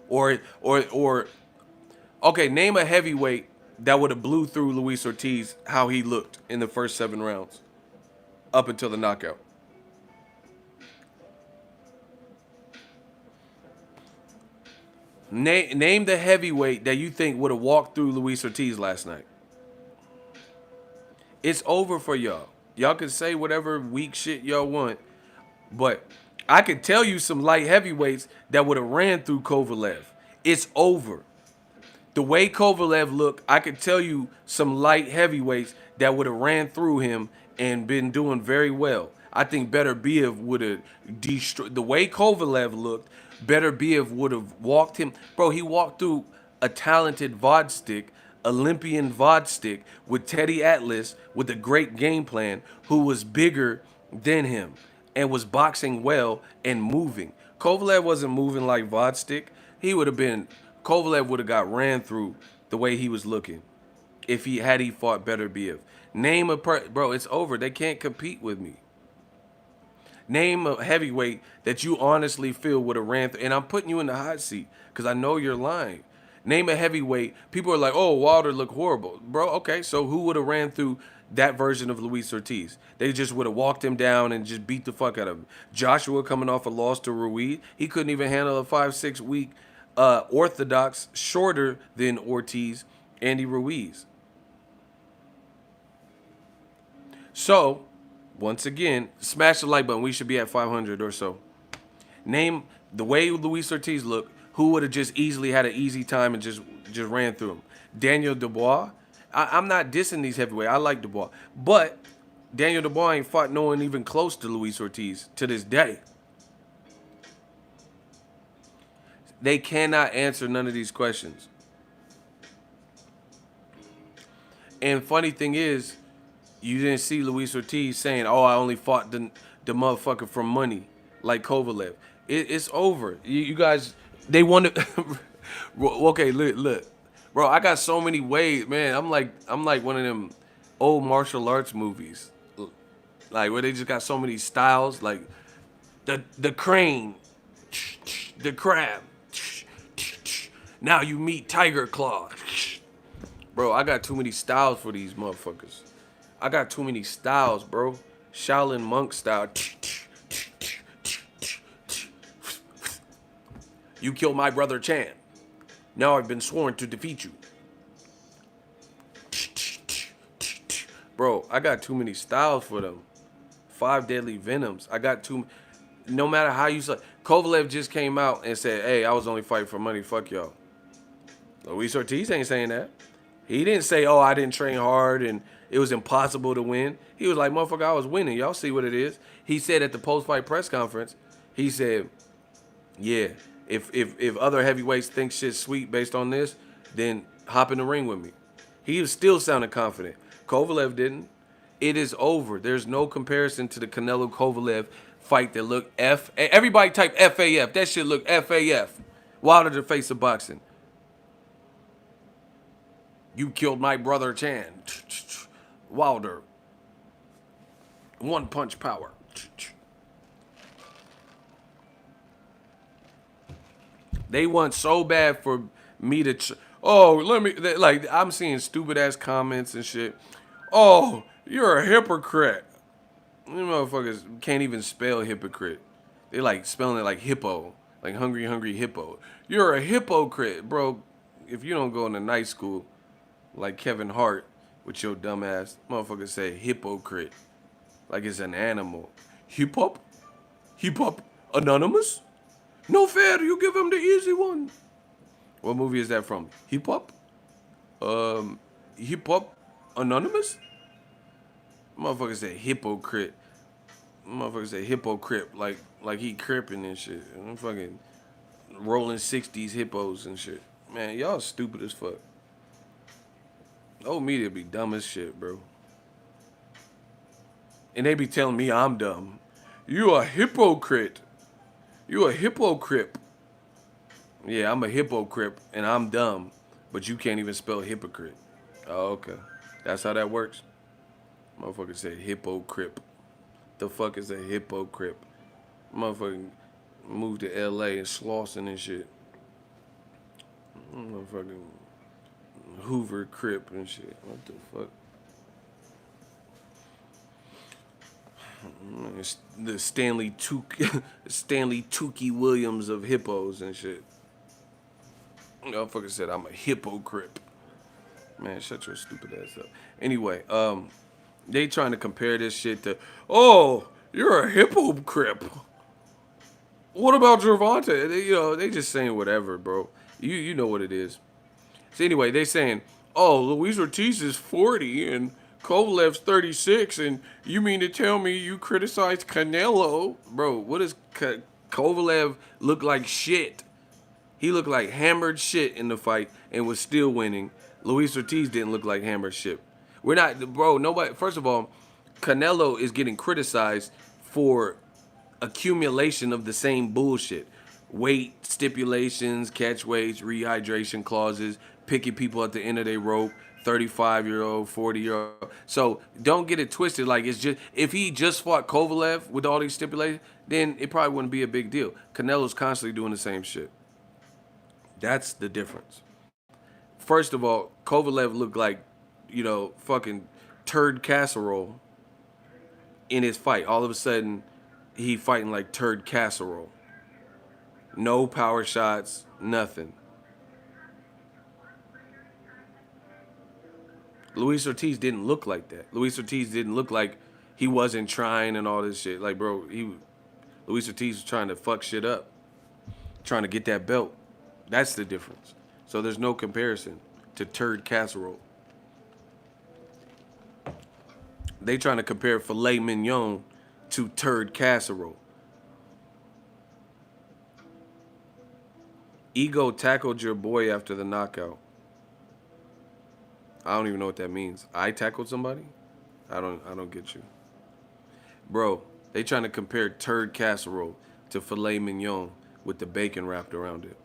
Or okay, name a heavyweight that would have blew through Luis Ortiz how he looked in the first 7 rounds up until the knockout. Name the heavyweight that you think would have walked through Luis Ortiz last night. It's over for y'all. Y'all can say whatever weak shit y'all want, but I could tell you some light heavyweights that would have ran through Kovalev. It's over. The way Kovalev looked, I could tell you some light heavyweights that would have ran through him and been doing very well. I think Better Biev would have destroyed. The way Kovalev looked, Better Biev would have walked him. Bro, he walked through a talented Vodstick, Olympian Vodstick with Teddy Atlas with a great game plan who was bigger than him and was boxing well and moving. Kovalev wasn't moving like Vodstick. Kovalev would have got ran through the way he was looking if he fought Better Biev. Bro, it's over. They can't compete with me. Name a heavyweight that you honestly feel would have ran through. And I'm putting you in the hot seat because I know you're lying. Name a heavyweight. People are like, oh, Wilder looked horrible. Bro, okay, so who would have ran through that version of Luis Ortiz? They just would have walked him down and just beat the fuck out of him. Joshua coming off a loss to Ruiz. He couldn't even handle a 5-6 week orthodox, shorter than Ortiz, Andy Ruiz. So, once again, smash the like button. We should be at 500 or so. Name the way Luis Ortiz looked. Who would have just easily had an easy time and just ran through him? Daniel Dubois. I'm not dissing these heavyweights. I like Dubois. But Daniel Dubois ain't fought no one even close to Luis Ortiz to this day. They cannot answer none of these questions. And funny thing is, you didn't see Luis Ortiz saying, oh, I only fought the motherfucker for money like Kovalev. It's over. You guys, they wanted. Okay, look. Bro, I got so many ways, man. I'm like one of them old martial arts movies. Like where they just got so many styles, like the crane, the crab. Now you meet Tiger Claw. Bro, I got too many styles for these motherfuckers. I got too many styles, bro. Shaolin monk style. You killed my brother Chan. Now I've been sworn to defeat you. Bro, I got too many styles for them. 5 deadly venoms. I got too. No matter how you say. Kovalev just came out and said, hey, I was only fighting for money. Fuck y'all. Luis Ortiz ain't saying that. He didn't say, oh, I didn't train hard and it was impossible to win. He was like, motherfucker, I was winning. Y'all see what it is. He said at the post-fight press conference, he said, yeah, if other heavyweights think shit's sweet based on this, then hop in the ring with me. He was still sounding confident. Kovalev didn't. It is over. There's no comparison to the Canelo Kovalev fight that looked Everybody type FAF. That shit looked FAF. Wilder the face of boxing. You killed my brother Chan. Wilder. One punch power. They want so bad for me to... I'm seeing stupid ass comments and shit. Oh, you're a hypocrite. You motherfuckers can't even spell hypocrite. They like spelling it like hippo. Like hungry, hungry hippo. You're a hypocrite, bro. If you don't go into night school like Kevin Hart with your dumb ass, motherfuckers say hypocrite. Like it's an animal. Hip Hop? Hip Hop Anonymous? No fair, you give him the easy one. What movie is that from? Hip Hop? Hip Hop Anonymous? Motherfucker said hypocrite. Motherfucker said hypocrite, like he cripping and shit. I'm fucking rolling 60s hippos and shit. Man, y'all stupid as fuck. Old media be dumb as shit, bro. And they be telling me I'm dumb. You a hypocrite. You a hypocrite. Yeah, I'm a hypocrite and I'm dumb, but you can't even spell hypocrite. Oh, okay. That's how that works. Motherfucker said hypocrite. The fuck is a hypocrite? Motherfucker moved to LA and Slauson and shit. Motherfucking Hoover Crip and shit. What the fuck? It's the Stanley Tukey Williams of hippos and shit. Motherfucker said I'm a hypocrite. Man, shut your stupid ass up. Anyway, they trying to compare this shit to, oh, you're a hypocrite. What about Gervonta? They just saying whatever, bro. You know what it is. So anyway, they saying, oh, Luis Ortiz is 40 and Kovalev's 36, and you mean to tell me you criticized Canelo? Bro, what does Kovalev look like shit? He looked like hammered shit in the fight and was still winning. Luis Ortiz didn't look like hammered shit. We're not, bro, nobody, first of all, Canelo is getting criticized for accumulation of the same bullshit. Weight stipulations, catch weights, rehydration clauses, picking people at the end of their rope, 35-year-old, 40-year-old. So don't get it twisted. Like, it's just, if he just fought Kovalev with all these stipulations, then it probably wouldn't be a big deal. Canelo's constantly doing the same shit. That's the difference. First of all, Kovalev looked like, fucking turd casserole in his fight. All of a sudden, he fighting like turd casserole. No power shots, nothing. Luis Ortiz didn't look like that. Luis Ortiz didn't look like he wasn't trying and all this shit. Like, bro, Luis Ortiz was trying to fuck shit up. Trying to get that belt. That's the difference. So there's no comparison to turd casserole. They trying to compare Filet Mignon to turd casserole. Ego tackled your boy after the knockout. I don't even know what that means. I tackled somebody? I don't get you. Bro, they trying to compare turd casserole to filet mignon with the bacon wrapped around it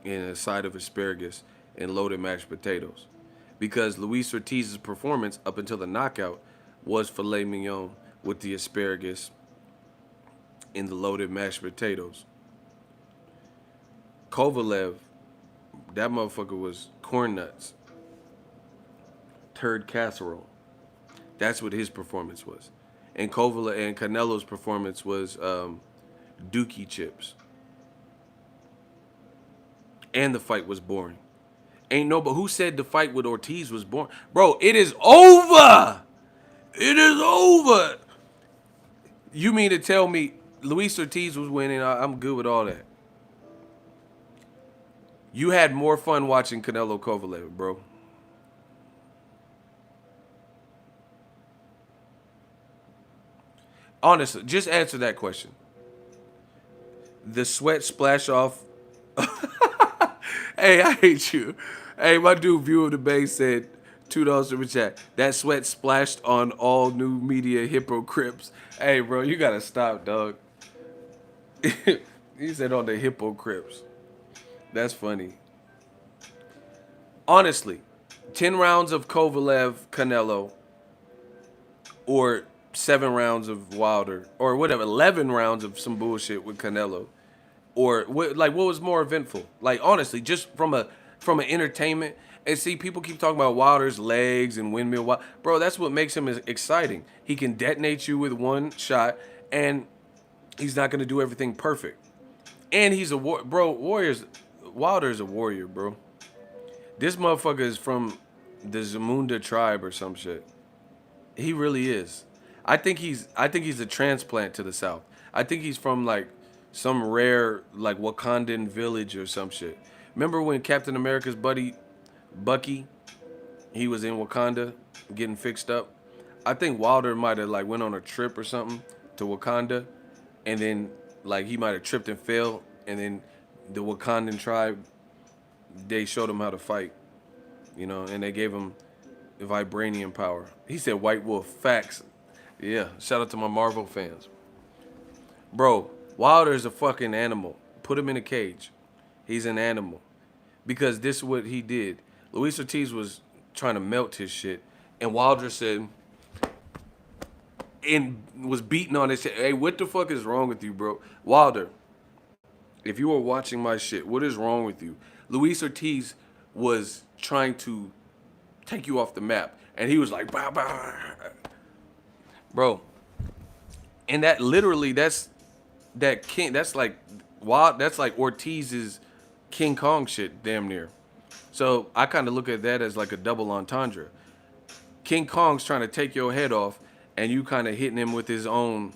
and a side of asparagus and loaded mashed potatoes. Because Luis Ortiz's performance up until the knockout was filet mignon with the asparagus and the loaded mashed potatoes. Kovalev, that motherfucker was corn nuts. Turd casserole. That's what his performance was. And Kovalev and Canelo's performance was dookie chips. And the fight was boring. But who said the fight with Ortiz was boring? Bro, it is over. It is over. You mean to tell me Luis Ortiz was winning? I'm good with all that. You had more fun watching Canelo Kovalev, bro. Honestly, just answer that question. The sweat splash off. Hey, I hate you. Hey, my dude, View of the Bay said $2 super chat. That sweat splashed on all new media hypocrites. Hey, bro, you gotta stop, dog. He said on the hypocrites. That's funny. Honestly, 10 rounds of Kovalev, Canelo, or 7 rounds of Wilder, or whatever, 11 rounds of some bullshit with Canelo, or what was more eventful? Like, honestly, just from an entertainment. And see, people keep talking about Wilder's legs and windmill. Bro, that's what makes him exciting. He can detonate you with one shot, and he's not going to do everything perfect. And he's a Wilder's a warrior, bro. This motherfucker is from the Zamunda tribe or some shit. He really is. I think he's a transplant to the South. I think he's from like some rare like Wakandan village or some shit. Remember when Captain America's buddy Bucky, he was in Wakanda getting fixed up? I think Wilder might have like went on a trip or something to Wakanda, and then like he might have tripped and fell, and then the Wakandan tribe, they showed him how to fight, and they gave him the vibranium power. He said White Wolf. Facts. Yeah, shout out to my Marvel fans. Bro, Wilder is a fucking animal. Put him in a cage. He's an animal. Because this is what he did. Luis Ortiz was trying to melt his shit, and Wilder said, and was beating on his shit. Hey, what the fuck is wrong with you, bro? Wilder, if you were watching my shit, what is wrong with you? Luis Ortiz was trying to take you off the map, and he was like, bah, bah. Bro. And that literally, that's like Ortiz's King Kong shit, damn near. So I kind of look at that as like a double entendre. King Kong's trying to take your head off, and you kind of hitting him with his own,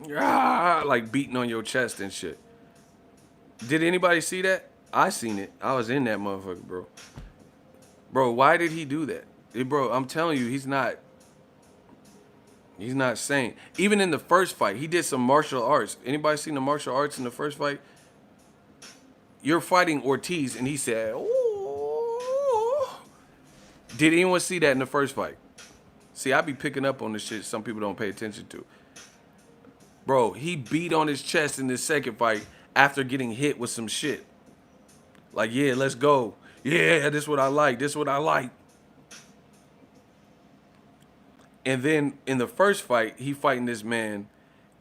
like beating on your chest and shit. Did anybody see that? I seen it. I was in that motherfucker, bro. Bro, why did he do that? Bro, I'm telling you, he's not sane. Even in the first fight, he did some martial arts. Anybody seen the martial arts in the first fight? You're fighting Ortiz, and he said, "Ooh." Did anyone see that in the first fight? See, I be picking up on this shit some people don't pay attention to. Bro, he beat on his chest in this second fight after getting hit with some shit. Like, yeah, let's go. Yeah, this is what I like. This is what I like. And then in the first fight, he fighting this man,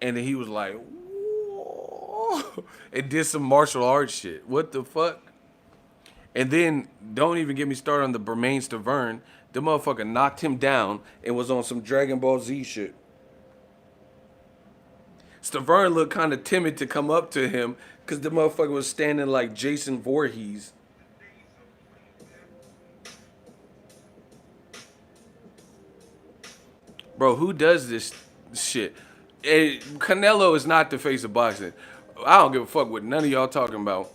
and then he was like, whoa, and did some martial arts shit. What the fuck? And then, don't even get me started on the Bermain Stavern. The motherfucker knocked him down and was on some Dragon Ball Z shit. Stavern looked kind of timid to come up to him because the motherfucker was standing like Jason Voorhees. Bro, who does this shit? Canelo is not the face of boxing. I don't give a fuck what none of y'all talking about.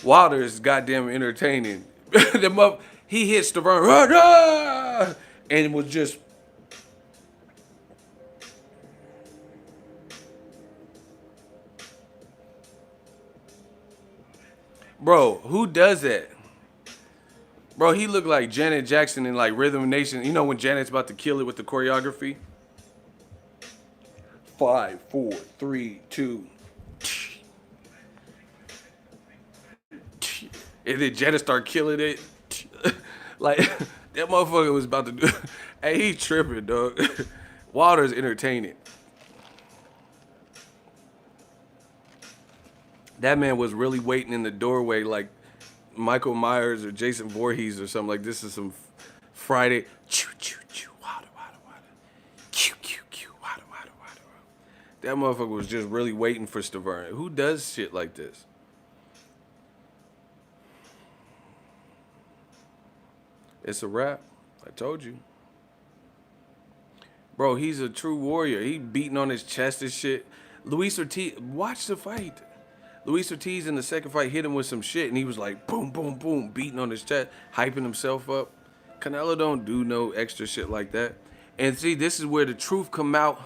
Wilder is goddamn entertaining. He hit Stavern and it was just. Bro, who does that? Bro, he looked like Janet Jackson in like Rhythm Nation. You know when Janet's about to kill it with the choreography? 5, 4, 3, 2. And then Janet start killing it. Like, that motherfucker was about to do. Hey, he tripping, dog. Wilder's entertaining. That man was really waiting in the doorway like Michael Myers or Jason Voorhees or something. Like, this is some Friday. Choo, choo, choo, Wilder, Wilder, Wilder. Choo, choo, choo, Wilder, Wilder, Wilder. That motherfucker was just really waiting for Stavern. Who does shit like this? It's a wrap. I told you. Bro, he's a true warrior. He beating on his chest and shit. Luis Ortiz, watch the fight. Luis Ortiz in the second fight hit him with some shit, and he was like, boom, boom, boom, beating on his chest, hyping himself up. Canelo don't do no extra shit like that. And see, this is where the truth come out.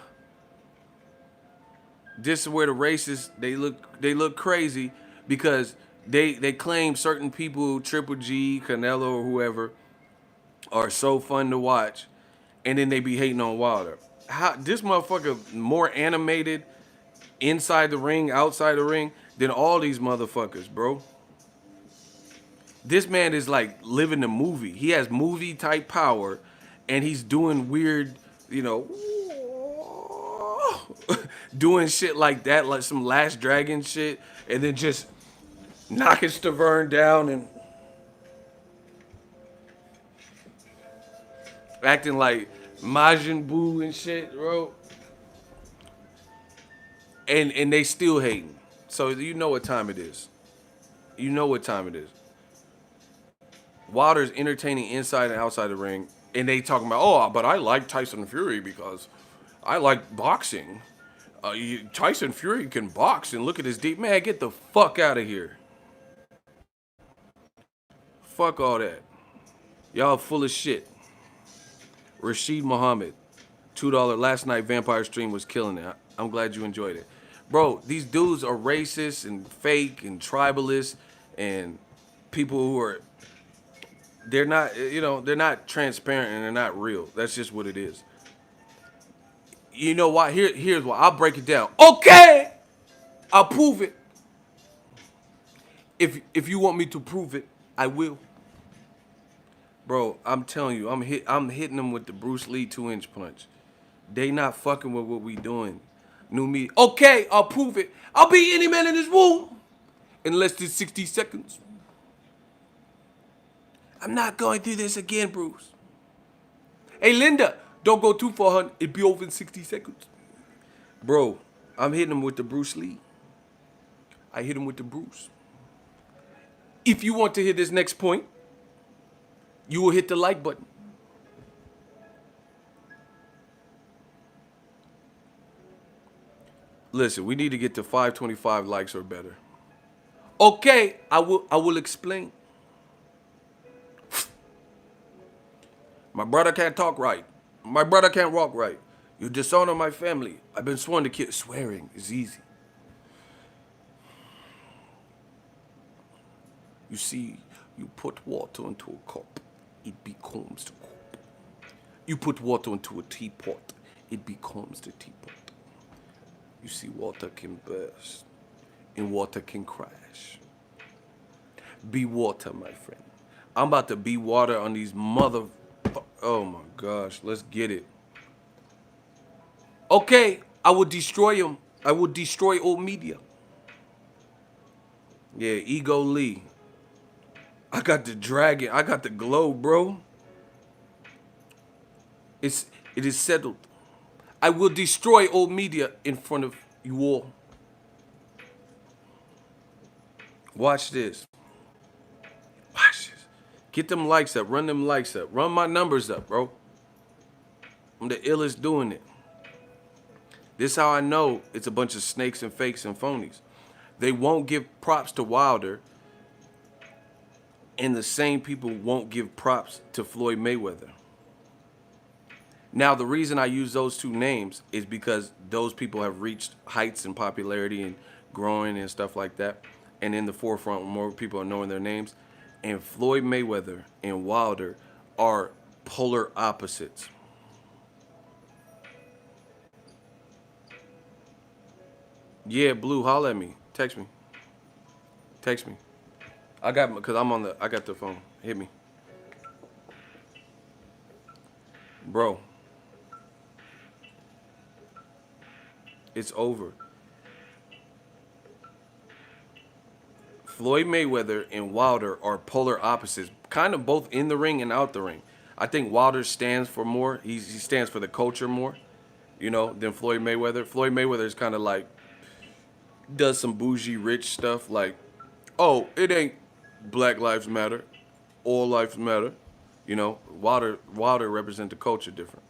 This is where the racists, they look crazy because they claim certain people, Triple G, Canelo, or whoever, are so fun to watch, and then they be hating on Wilder. How this motherfucker more animated inside the ring, outside the ring than all these motherfuckers, bro. This man is like living the movie. He has movie type power, and he's doing weird, doing shit like that, like some Last Dragon shit, and then just knocking Stavern down and acting like Majin Buu and shit, bro. And they still hating. So you know what time it is. You know what time it is. Wilder's entertaining inside and outside the ring, and they talking about, oh, but I like Tyson Fury because I like boxing. Tyson Fury can box and look at his deep man. Get the fuck out of here. Fuck all that. Y'all full of shit. Rashid Muhammad, $2 last night. Vampire stream was killing it. I'm glad you enjoyed it, bro. These dudes are racist and fake and tribalist and people who are they're not they're not transparent and they're not real. That's just what it is. You know why? Here's why. I'll break it down. Okay, I'll prove it. If you want me to prove it, I will. Bro, I'm telling you, I'm hitting them with the Bruce Lee 2-inch punch. They not fucking with what we doing. New me. Okay, I'll prove it. I'll beat any man in this room in less than 60 seconds. I'm not going through this again, Bruce. Hey, Linda, don't go too far, hun. It'll be over in 60 seconds. Bro, I'm hitting him with the Bruce Lee. I hit him with the Bruce. If you want to hit this next point, you will hit the like button. Listen, we need to get to 525 likes or better. Okay, I will explain. My brother can't talk right. My brother can't walk right. You dishonor my family. I've been sworn to kill. Swearing is easy. You see, you put water into a cup, it becomes the cup. You put water into a teapot, it becomes the teapot. You see, water can burst and water can crash. Be water, my friend. I'm about to be water on these mother... Oh my gosh, let's get it. Okay, I will destroy him. I will destroy old media. Yeah, Ego Lee. I got the dragon. I got the glow, bro. It is settled. I will destroy old media in front of you all. Watch this. Watch this. Get them likes up. Run them likes up. Run my numbers up, bro. I'm the illest doing it. This is how I know it's a bunch of snakes and fakes and phonies. They won't give props to Wilder, and the same people won't give props to Floyd Mayweather. Now, the reason I use those two names is because those people have reached heights in popularity and growing and stuff like that. And in the forefront, more people are knowing their names. And Floyd Mayweather and Wilder are polar opposites. Yeah, Blue, holla at me. Text me. Text me. I got, because I got the phone. Hit me. Bro. It's over. Floyd Mayweather and Wilder are polar opposites, kind of both in the ring and out the ring. I think Wilder stands for more. He stands for the culture more, than Floyd Mayweather. Floyd Mayweather is kind of like, does some bougie rich stuff like, oh, it ain't Black Lives Matter, all lives matter. Wilder represents the culture different.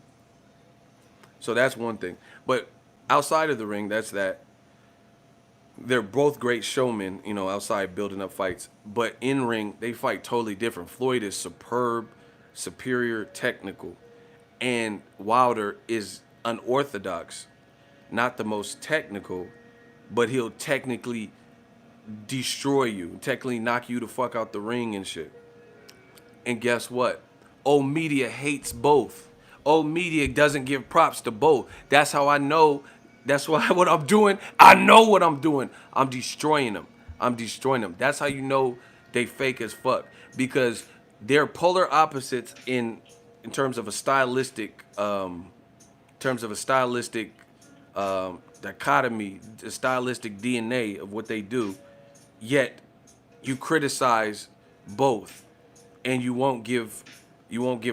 So that's one thing. But outside of the ring, that's that. They're both great showmen, outside building up fights. But in ring, they fight totally different. Floyd is superb, superior, technical. And Wilder is unorthodox. Not the most technical, but he'll technically destroy you, technically knock you the fuck out the ring and shit. And guess what? Old media hates both. Old media doesn't give props to both. That's how I know. That's why what I'm doing. I know what I'm doing. I'm destroying them. I'm destroying them. That's how you know they fake as fuck. Because they're polar opposites in terms of a stylistic dichotomy, the stylistic DNA of what they do. Yet you criticize both, and you won't give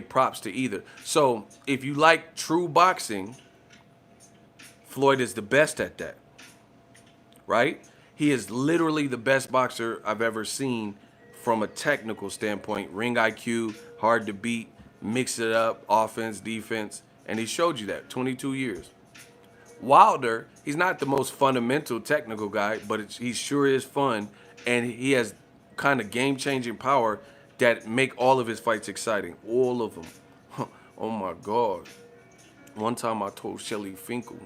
props to either. So if you like true boxing, Floyd is the best at that, right? He is literally the best boxer I've ever seen from a technical standpoint. Ring IQ, hard to beat, mix it up, offense, defense, and he showed you that. 22 years. Wilder, he's not the most fundamental technical guy, but he sure is fun, and he has kind of game-changing power that make all of his fights exciting. All of them. Oh my God. One time I told Shelly Finkel,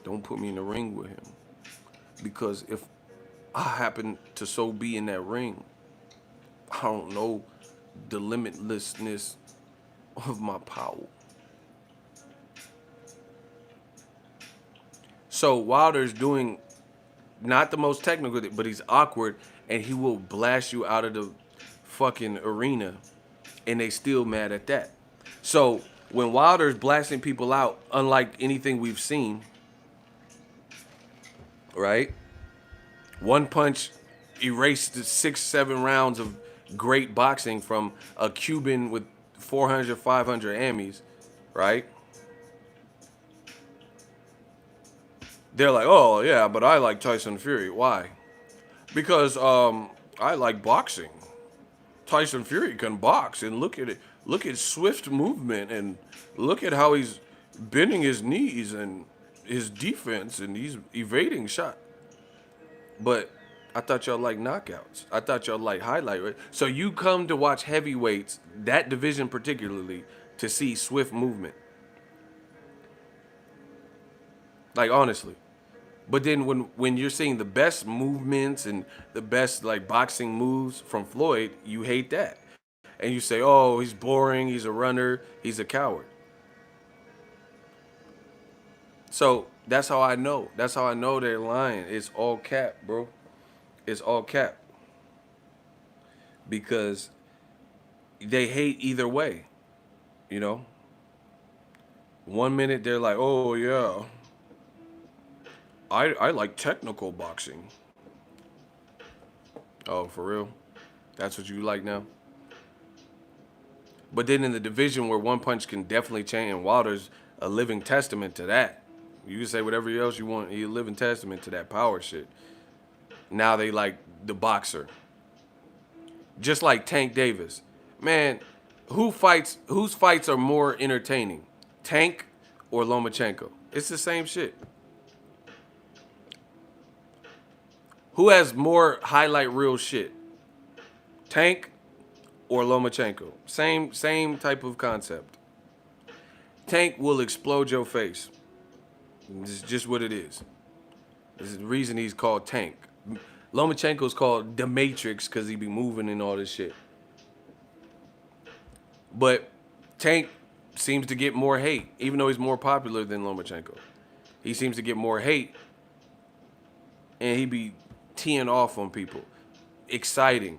don't put me in the ring with him. Because if I happen to so be in that ring, I don't know the limitlessness of my power. So Wilder's doing not the most technical, but he's awkward, and he will blast you out of the fucking arena, and they still mad at that. So when Wilder's blasting people out, unlike anything we've seen, right? One punch erased the 6-7 rounds of great boxing from a Cuban with 400, 500 Emmys, right? They're like, oh, yeah, but I like Tyson Fury. Why? Because I like boxing. Tyson Fury can box, and look at it. Look at swift movement, and look at how he's bending his knees and his defense, and he's evading shot. But I thought y'all like knockouts. I thought y'all like highlight, right? So you come to watch heavyweights, that division particularly, to see swift movement. Like, honestly. But then when you're seeing the best movements and the best like boxing moves from Floyd, you hate that. And you say, oh, he's boring, he's a runner, he's a coward. So that's how I know. That's how I know they're lying. It's all cap, bro. It's all cap. Because they hate either way, you know? 1 minute they're like, oh, yeah, I like technical boxing. Oh, for real? That's what you like now? But then in the division where one punch can definitely change, and Wilder's a living testament to that. You can say whatever else you want. He's a living testament to that power shit. Now they like the boxer. Just like Tank Davis. Man, whose fights are more entertaining? Tank or Lomachenko? It's the same shit. Who has more highlight reel shit? Tank or Lomachenko? Same type of concept. Tank will explode your face. This is just what it is. This is the reason he's called Tank. Lomachenko's called The Matrix because he be moving and all this shit. But Tank seems to get more hate, even though he's more popular than Lomachenko. He seems to get more hate, and he be teeing off on people. Exciting.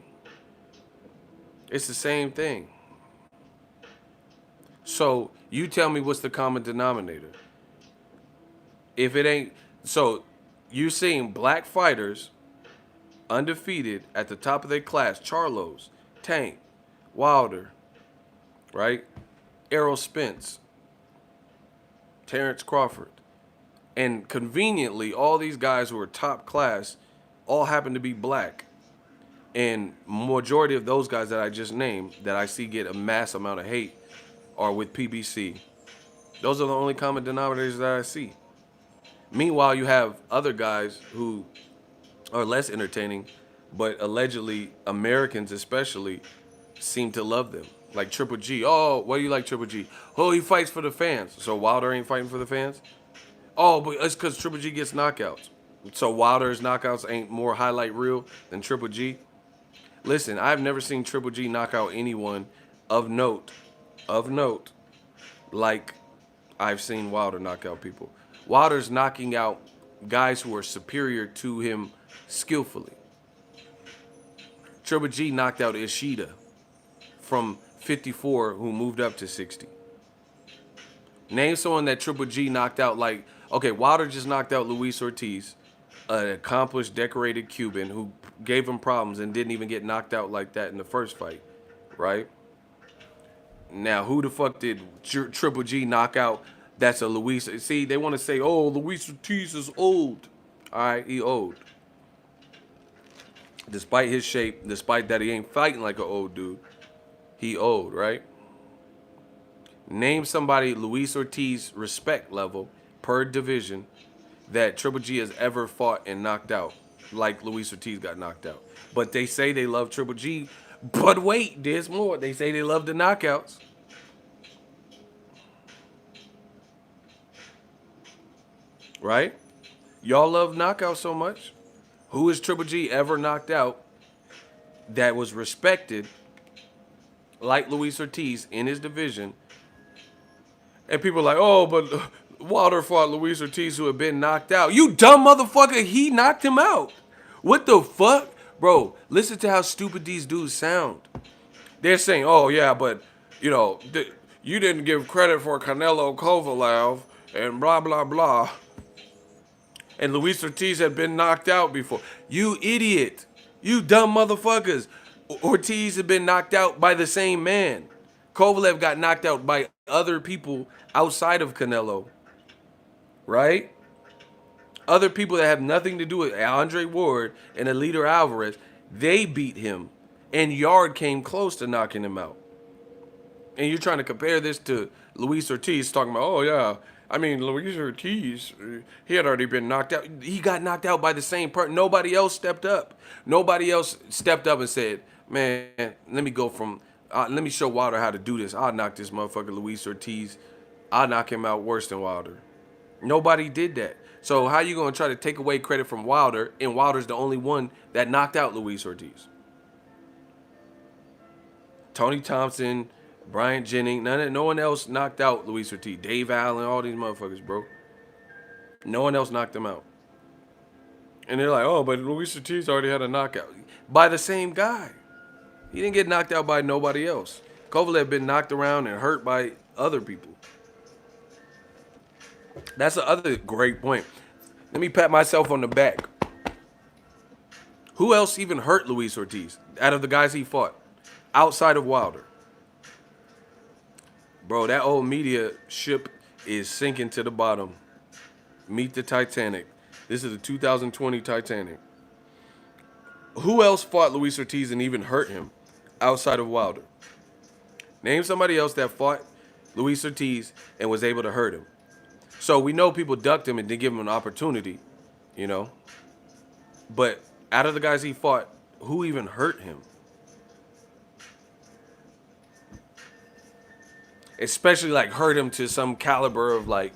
It's the same thing. So you tell me what's the common denominator. If it ain't, so you're seeing black fighters undefeated at the top of their class, Charlos, Tank, Wilder, right? Errol Spence, Terrence Crawford. And conveniently, all these guys who are top class all happen to be black. And majority of those guys that I just named that I see get a mass amount of hate are with PBC. Those are the only common denominators that I see. Meanwhile, you have other guys who are less entertaining, but allegedly Americans especially seem to love them. Like Triple G. Oh, why do you like Triple G? Oh, he fights for the fans. So Wilder ain't fighting for the fans? Oh, but it's because Triple G gets knockouts. So Wilder's knockouts ain't more highlight reel than Triple G? Listen, I've never seen Triple G knock out anyone of note, like I've seen Wilder knock out people. Wilder's knocking out guys who are superior to him skillfully. Triple G knocked out Ishida from 54 who moved up to 60. Name someone that Triple G knocked out like, okay, Wilder just knocked out Luis Ortiz, an accomplished, decorated Cuban who gave him problems and didn't even get knocked out like that in the first fight, right? Now, who the fuck did Triple G knock out that's a Luis? See, they want to say, oh, Luis Ortiz is old. All right, he old. Despite his shape, despite that he ain't fighting like an old dude, he old, right? Name somebody Luis Ortiz respect level, per division that Triple G has ever fought and knocked out, like Luis Ortiz got knocked out. But they say they love Triple G. But wait, there's more. They say they love the knockouts. Right? Y'all love knockouts so much. Who has Triple G ever knocked out that was respected like Luis Ortiz in his division? And people are like, oh, but Wilder fought Luis Ortiz who had been knocked out. You dumb motherfucker, he knocked him out. What the fuck? Bro, listen to how stupid these dudes sound. They're saying, oh, yeah, but, you know, you didn't give credit for Canelo Kovalev and blah, blah, blah. And Luis Ortiz had been knocked out before. You idiot. You dumb motherfuckers. Ortiz had been knocked out by the same man. Kovalev got knocked out by other people outside of Canelo. Right? Other people that have nothing to do with Andre Ward and Alito Alvarez, they beat him. And Yard came close to knocking him out. And you're trying to compare this to Luis Ortiz talking about, oh, yeah, I mean, Luis Ortiz, he had already been knocked out. He got knocked out by the same person. Nobody else stepped up. Nobody else stepped up and said, man, let me go from, let me show Wilder how to do this. I'll knock this motherfucker Luis Ortiz. I'll knock him out worse than Wilder. Nobody did that. So how you going to try to take away credit from Wilder, and Wilder's the only one that knocked out Luis Ortiz? Tony Thompson, Bryant Jennings, no one else knocked out Luis Ortiz. Dave Allen, all these motherfuckers, bro. No one else knocked them out. And they're like, oh, but Luis Ortiz already had a knockout. By the same guy. He didn't get knocked out by nobody else. Kovalev been knocked around and hurt by other people. That's the other great point. Let me pat myself on the back. Who else even hurt Luis Ortiz out of the guys he fought? Outside of Wilder. Bro, that old media ship is sinking to the bottom. Meet the Titanic. This is the 2020 Titanic. Who else fought Luis Ortiz and even hurt him outside of Wilder? Name somebody else that fought Luis Ortiz and was able to hurt him. So we know people ducked him and didn't give him an opportunity, you know. But out of the guys he fought, who even hurt him? Especially like hurt him to some caliber of like,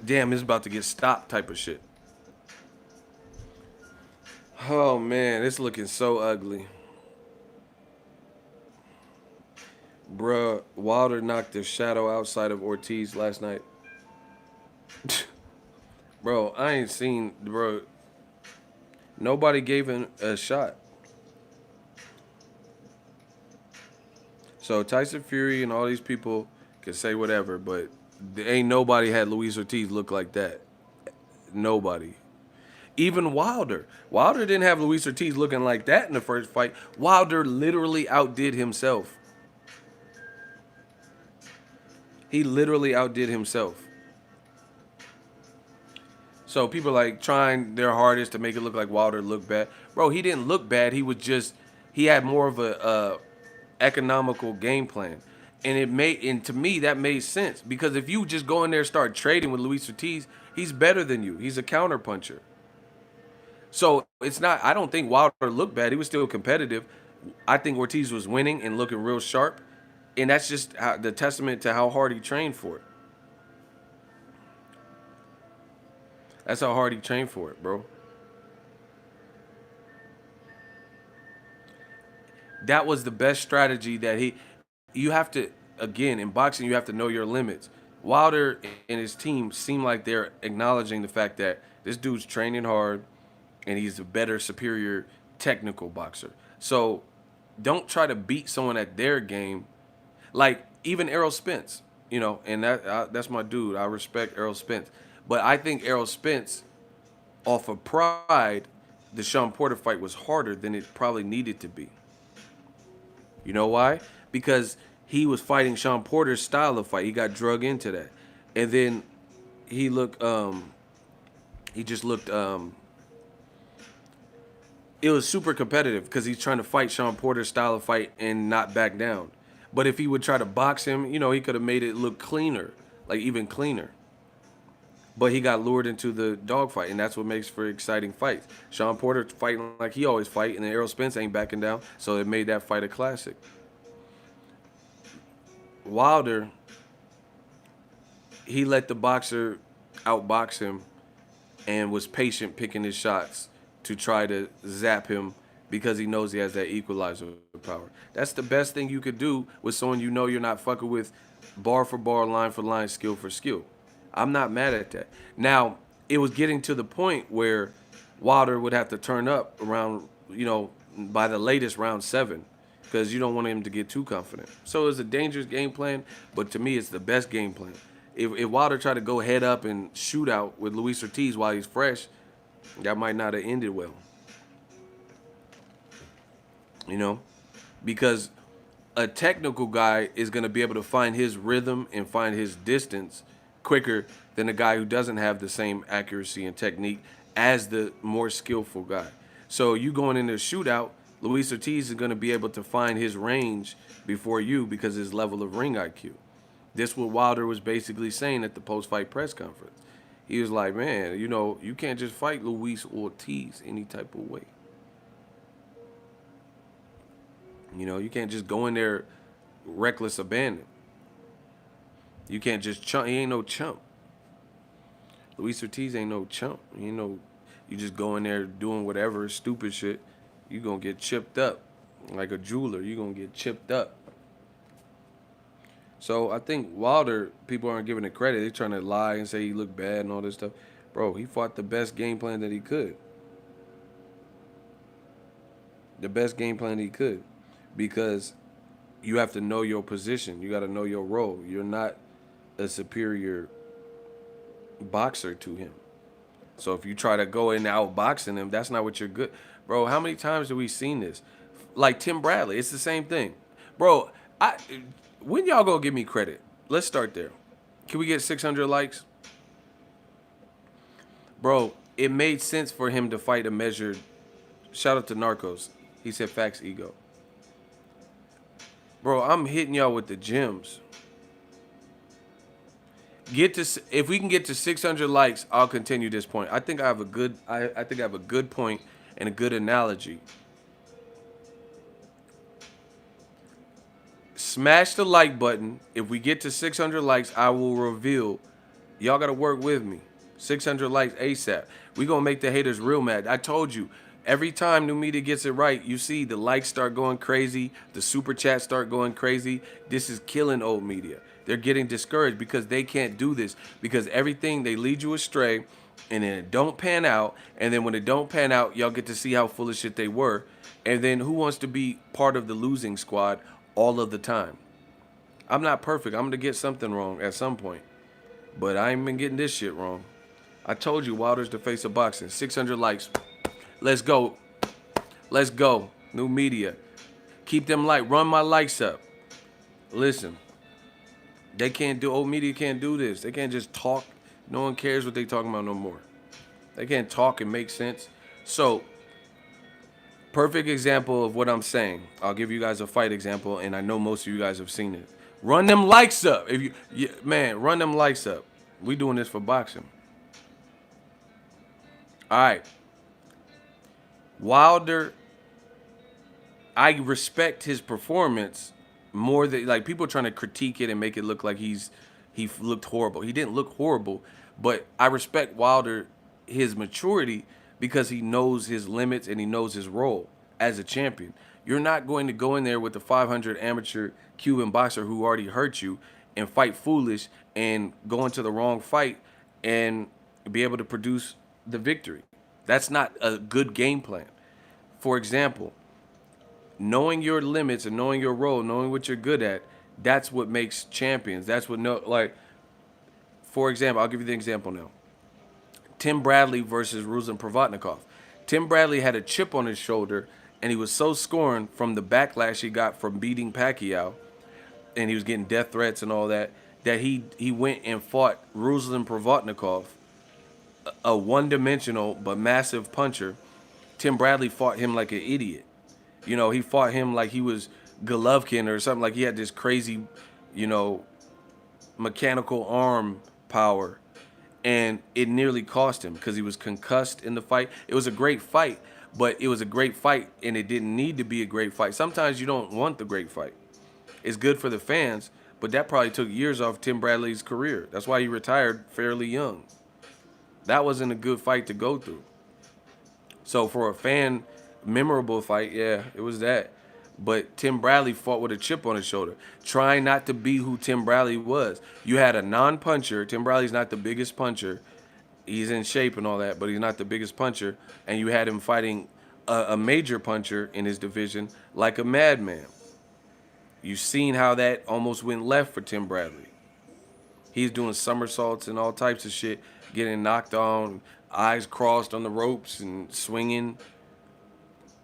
damn, it's about to get stopped type of shit. Oh man, it's looking so ugly. Bruh, Wilder knocked the shadow outside of Ortiz last night. Bro, I ain't seen, bro. Nobody gave him a shot. So Tyson Fury and all these people can say whatever, but ain't nobody had Luis Ortiz look like that. Nobody. Even Wilder. Wilder didn't have Luis Ortiz looking like that in the first fight. Wilder literally outdid himself. He literally outdid himself. So people like trying their hardest to make it look like Wilder looked bad. Bro, he didn't look bad. He was just, he had more of a economical game plan. And to me, that made sense. Because if you just go in there and start trading with Luis Ortiz, he's better than you. He's a counterpuncher. So it's not, I don't think Wilder looked bad. He was still competitive. I think Ortiz was winning and looking real sharp. And that's just the testament to how hard he trained for it. That's how hard he trained for it, bro. That was the best strategy that you have to, again, in boxing, you have to know your limits. Wilder and his team seem like they're acknowledging the fact that this dude's training hard and he's a better, superior technical boxer. So don't try to beat someone at their game. Like even Errol Spence, you know, and that's my dude. I respect Errol Spence. But I think Errol Spence, off of pride, the Sean Porter fight was harder than it probably needed to be. You know why? Because he was fighting Sean Porter's style of fight. He got drug into that. And then he just looked, it was super competitive because he's trying to fight Sean Porter's style of fight and not back down. But if he would try to box him, you know, he could have made it look cleaner, like even cleaner. but he got lured into the dogfight, and that's what makes for exciting fights. Sean Porter fighting like he always fight, and then Errol Spence ain't backing down, so it made that fight a classic. Wilder, he let the boxer outbox him and was patient picking his shots to try to zap him because he knows he has that equalizer power. That's the best thing you could do with someone you know you're not fucking with, bar for bar, line for line, skill for skill. I'm not mad at that. Now, it was getting to the point where Wilder would have to turn up around, by the latest round 7, because you don't want him to get too confident. So it's a dangerous game plan, but to me, it's the best game plan. If Wilder tried to go head up and shoot out with Luis Ortiz while he's fresh, that might not have ended well. Because a technical guy is going to be able to find his rhythm and find his distance quicker than a guy who doesn't have the same accuracy and technique as the more skillful guy. So you going into a shootout, Luis Ortiz is going to be able to find his range before you because of his level of ring IQ. This is what Wilder was basically saying at the post-fight press conference. He was like, man, you can't just fight Luis Ortiz any type of way. You can't just go in there reckless abandon. You can't just chump. He ain't no chump. Luis Ortiz ain't no chump. You just go in there doing whatever stupid shit, you going to get chipped up. Like a jeweler, you going to get chipped up. So I think Wilder, people aren't giving it credit. They're trying to lie and say he looked bad and all this stuff. Bro, he fought the best game plan that he could. The best game plan he could. Because you have to know your position. You got to know your role. You're not a superior boxer to him. So if you try to go in outboxing him, that's not what you're good. Bro, how many times have we seen this? Like Tim Bradley, it's the same thing. Bro, when y'all gonna give me credit? Let's start there. Can we get 600 likes? Bro, it made sense for him to fight a measured. Shout out to Narcos. He said facts, ego. Bro, I'm hitting y'all with the gems. If we can get to 600 likes, I'll continue this point. I think I have a good I think I have a good point and a good analogy. Smash the like button. If we get to 600 likes, I will reveal. Y'all got to work with me. 600 likes ASAP. We going to make the haters real mad. I told you, every time New Media gets it right, you see the likes start going crazy. The super chats start going crazy. This is killing old media. They're getting discouraged because they can't do this. Because everything, they lead you astray, and then it don't pan out. And then when it don't pan out, y'all get to see how full of shit they were. And then who wants to be part of the losing squad all of the time? I'm not perfect. I'm going to get something wrong at some point. But I ain't been getting this shit wrong. I told you, Wilder's the face of boxing. 600 likes. Let's go. Let's go. New Media. Keep them like. Run my likes up. Listen. They can't do, old media can't do this. They can't just talk. No one cares what they talking about no more. They can't talk and make sense. So, perfect example of what I'm saying. I'll give you guys a fight example, and I know most of you guys have seen it. Run them likes up. Man, run them likes up. We doing this for boxing. All right. Wilder, I respect his performance more than, like, people trying to critique it and make it look like he looked horrible. He didn't look horrible, but I respect Wilder, his maturity, because he knows his limits and he knows his role as a champion. You're not going to go in there with the 500 amateur Cuban boxer who already hurt you and fight foolish and go into the wrong fight and be able to produce the victory. That's not a good game plan. For example, knowing your limits and knowing your role, knowing what you're good at, that's what makes champions. That's what, for example, I'll give you the example now. Tim Bradley versus Ruslan Provodnikov. Tim Bradley had a chip on his shoulder, and he was so scorned from the backlash he got from beating Pacquiao, and he was getting death threats and all that, that he went and fought Ruslan Provodnikov, a one-dimensional but massive puncher. Tim Bradley fought him like an idiot. He fought him like he was Golovkin or something, like he had this crazy, mechanical arm power. and it nearly cost him because he was concussed in the fight. It was a great fight, but it was a great fight, and it didn't need to be a great fight. Sometimes you don't want the great fight. It's good for the fans, but that probably took years off Tim Bradley's career. That's why he retired fairly young. That wasn't a good fight to go through. So for a fan, memorable fight, yeah, it was that. But Tim Bradley fought with a chip on his shoulder, trying not to be who Tim Bradley was. You had a non-puncher. Tim Bradley's not the biggest puncher. He's in shape and all that, but he's not the biggest puncher. And you had him fighting a major puncher in his division like a madman. You've seen how that almost went left for Tim Bradley. He's doing somersaults and all types of shit, getting knocked on, eyes crossed on the ropes and swinging.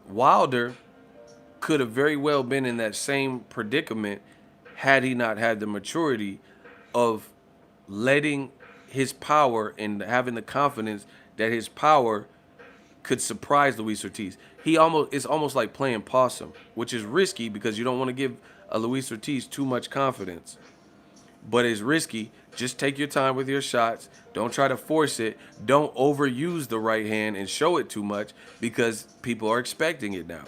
Wilder could have very well been in that same predicament had he not had the maturity of letting his power and having the confidence that his power could surprise Luis Ortiz. It's almost like playing possum, which is risky because you don't want to give a Luis Ortiz too much confidence. But it's risky. Just take your time with your shots. Don't try to force it. Don't overuse the right hand and show it too much because people are expecting it now,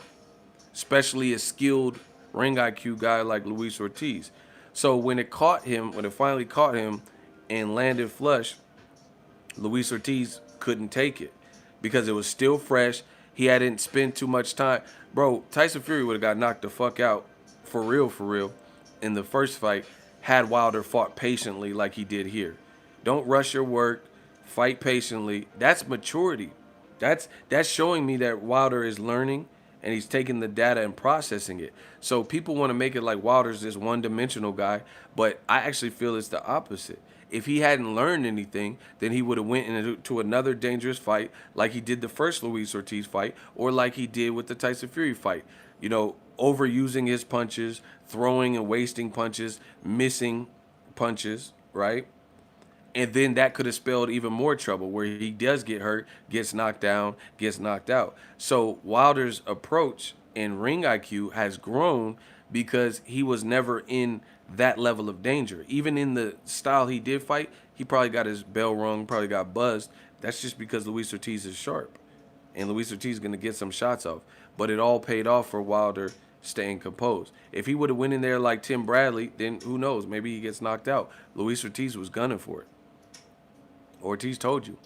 especially a skilled ring IQ guy like Luis Ortiz. So when it finally caught him and landed flush, Luis Ortiz couldn't take it because it was still fresh. He hadn't spent too much time. Bro, Tyson Fury would have got knocked the fuck out for real, in the first fight had Wilder fought patiently like he did here. Don't rush your work. Fight patiently. That's maturity. That's showing me that Wilder is learning and he's taking the data and processing it. So people want to make it like Wilder's this one-dimensional guy, but I actually feel it's the opposite. If he hadn't learned anything, then he would have went into another dangerous fight like he did the first Luis Ortiz fight or like he did with the Tyson Fury fight. You know, overusing his punches, throwing and wasting punches, missing punches, right? And then that could have spelled even more trouble where he does get hurt, gets knocked down, gets knocked out. So Wilder's approach and ring IQ has grown because he was never in that level of danger. Even in the style he did fight, he probably got his bell rung, probably got buzzed. That's just because Luis Ortiz is sharp. And Luis Ortiz is going to get some shots off. But it all paid off for Wilder staying composed. If he would have went in there like Tim Bradley, then who knows? Maybe he gets knocked out. Luis Ortiz was gunning for it. Ortiz told you,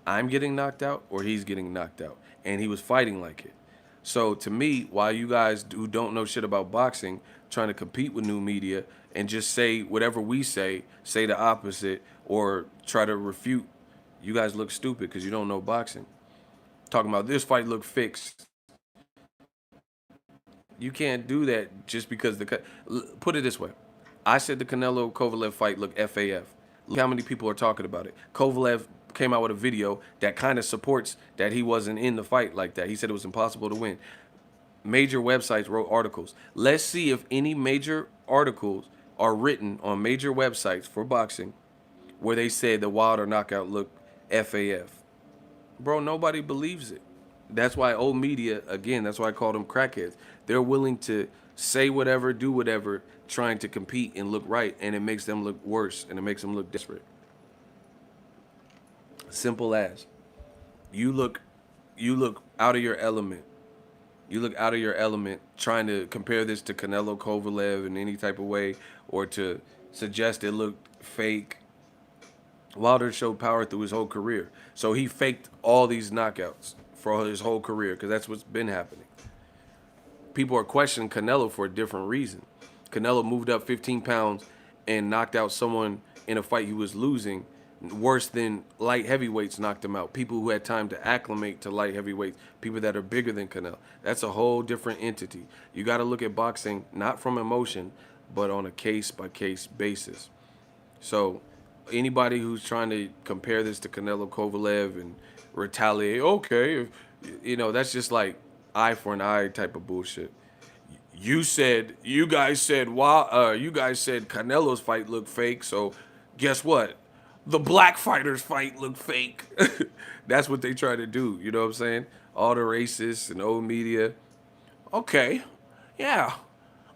I'm getting knocked out or he's getting knocked out. And he was fighting like it. So to me, while you guys who don't know shit about boxing trying to compete with new media and just say whatever we say the opposite, or try to refute, you guys look stupid because you don't know boxing. Talking about this fight look fixed. You can't do that just because put it this way. I said the Canelo Kovalev fight looked FAF. Look how many people are talking about it. Kovalev came out with a video that kind of supports that he wasn't in the fight like that. He said it was impossible to win. Major websites wrote articles. Let's see if any major articles are written on major websites for boxing where they said the Wilder knockout looked FAF. Bro, nobody believes it. That's why old media, again, that's why I call them crackheads. They're willing to say whatever, do whatever, trying to compete and look right, and it makes them look worse, and it makes them look desperate. Simple as. You look out of your element. You look out of your element trying to compare this to Canelo Kovalev in any type of way or to suggest it looked fake. Wilder showed power through his whole career. So he faked all these knockouts for his whole career because that's what's been happening. People are questioning Canelo for a different reason. Canelo moved up 15 pounds and knocked out someone in a fight he was losing worse than light heavyweights knocked him out. People who had time to acclimate to light heavyweights, people that are bigger than Canelo. That's a whole different entity. You got to look at boxing not from emotion, but on a case-by-case basis. So anybody who's trying to compare this to Canelo Kovalev and retaliate, okay, that's just like eye for an eye type of bullshit. You guys said Canelo's fight looked fake, so guess what? The black fighter's fight looked fake. That's what they try to do, you know what I'm saying? All the racists and old media. Okay, yeah.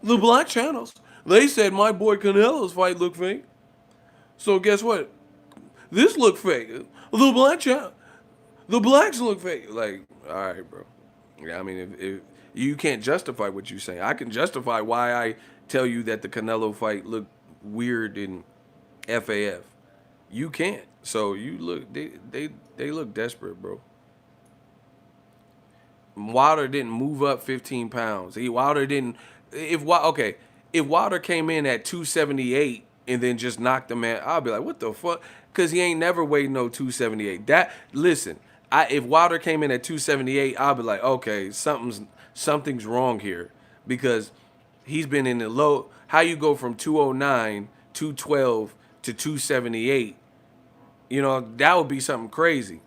The black channels, they said my boy Canelo's fight looked fake. So guess what? This look fake. The black child, the blacks look fake. Like, all right, bro. Yeah, I mean, if you can't justify what you're saying, I can justify why I tell you that the Canelo fight looked weird in FAF. You can't. So you look, they look desperate, bro. Wilder didn't move up 15 pounds. Wilder didn't. Okay, if Wilder came in at 278 and then just knocked the man, I'll be like, what the fuck? Because he ain't never weighed no 278. That listen, if Wilder came in at 278, I'll be like, okay, something's wrong here because he's been in the low. How you go from 209, 212 to 278? You know that would be something crazy.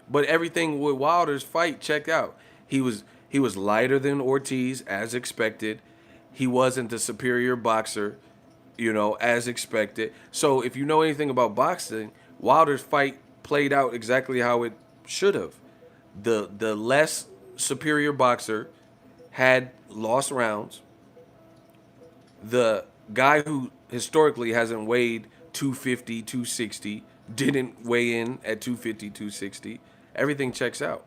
But everything with Wilder's fight, check out. He was lighter than Ortiz as expected. He wasn't the superior boxer, as expected. So if you know anything about boxing, Wilder's fight played out exactly how it should have. The less superior boxer had lost rounds. The guy who historically hasn't weighed 250, 260 didn't weigh in at 250, 260. Everything checks out.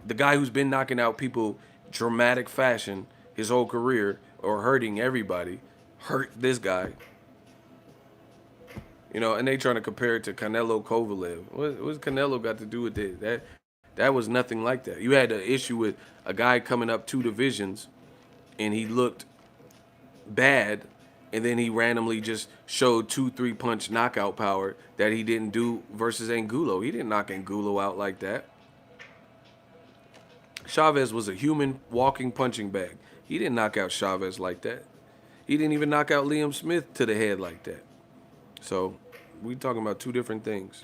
The guy who's been knocking out people dramatic fashion his whole career or hurting everybody hurt this guy. And they trying to compare it to Canelo Kovalev. What's Canelo got to do with this? That was nothing like that. You had an issue with a guy coming up 2 divisions and he looked bad, and then he randomly just showed 2-3 punch knockout power that he didn't do versus Angulo. He didn't knock Angulo out like that. Chavez was a human walking punching bag. He didn't knock out Chavez like that. He didn't even knock out Liam Smith to the head like that. So we talking about 2 different things.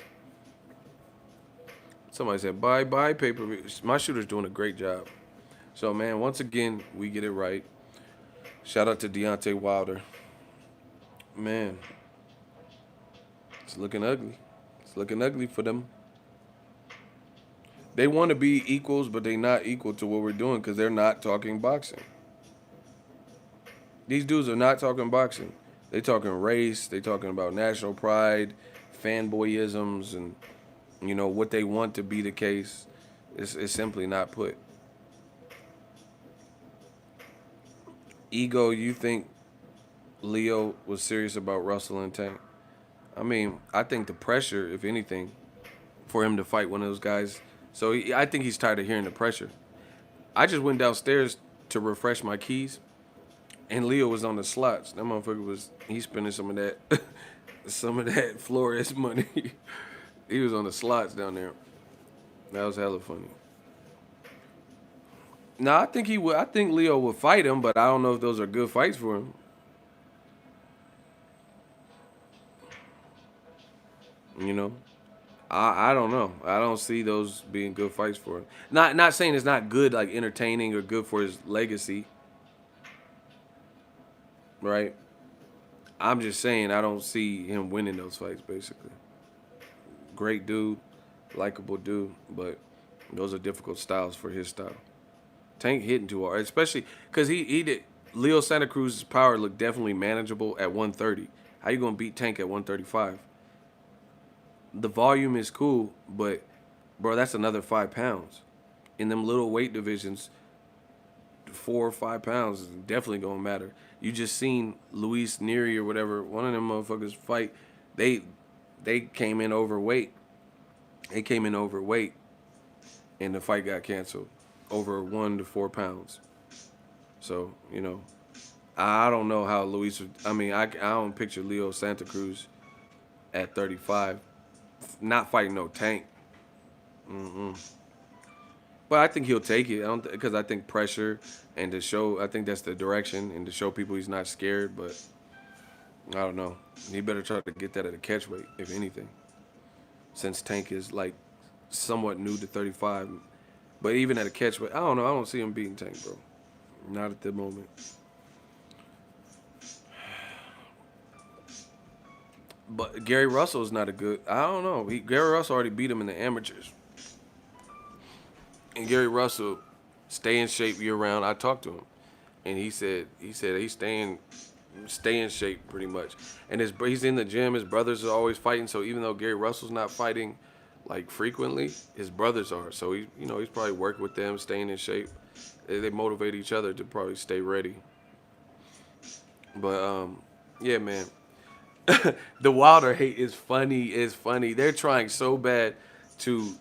Somebody said, bye, pay-per-view. My shooter's doing a great job. So, man, once again, we get it right. Shout out to Deontay Wilder. Man, it's looking ugly. It's looking ugly for them. They want to be equals, but they're not equal to what we're doing because they're not talking boxing. These dudes are not talking boxing. They talking race. They talking about national pride, fanboyisms, and what they want to be the case. It's simply not put. Ego, you think Leo was serious about Russell and Tank? I mean, I think the pressure, if anything, for him to fight one of those guys. So I think he's tired of hearing the pressure. I just went downstairs to refresh my keys, and Leo was on the slots. That motherfucker he's spending some of that Flores money. He was on the slots down there. That was hella funny. No, I think he would. I think Leo would fight him, but I don't know if those are good fights for him. I don't know. I don't see those being good fights for him. Not saying it's not good, like entertaining or good for his legacy, right? I'm just saying I don't see him winning those fights. Basically, great dude, likable dude, but those are difficult styles for his style. Tank hitting too hard, especially because he did. Leo Santa Cruz's power looked definitely manageable at 130. How you gonna beat Tank at 135? The volume is cool, but bro, that's another 5 pounds. In them little weight divisions, 4 or 5 pounds is definitely gonna matter. You just seen Luis Nery or whatever, one of them motherfuckers fight. They came in overweight. They came in overweight, and the fight got canceled over 1 to 4 pounds. So I don't know how Luis. I don't picture Leo Santa Cruz at 35, not fighting no Tank. But I think he'll take it. Because I think pressure and to show. I think that's the direction and to show people he's not scared. But I don't know. He better try to get that at a catch weight, if anything. Since Tank is like somewhat new to 35. But even at a catch weight, I don't know. I don't see him beating Tank, bro. Not at the moment. But Gary Russell is not a good. I don't know. Gary Russell already beat him in the amateurs. And Gary Russell stay in shape year round. I talked to him, and he said he's staying stay in shape pretty much. And he's in the gym. His brothers are always fighting. So even though Gary Russell's not fighting like frequently, his brothers are. So he's probably working with them, staying in shape. They motivate each other to probably stay ready. But yeah, man. The Wilder hate is funny. Is funny. They're trying so bad to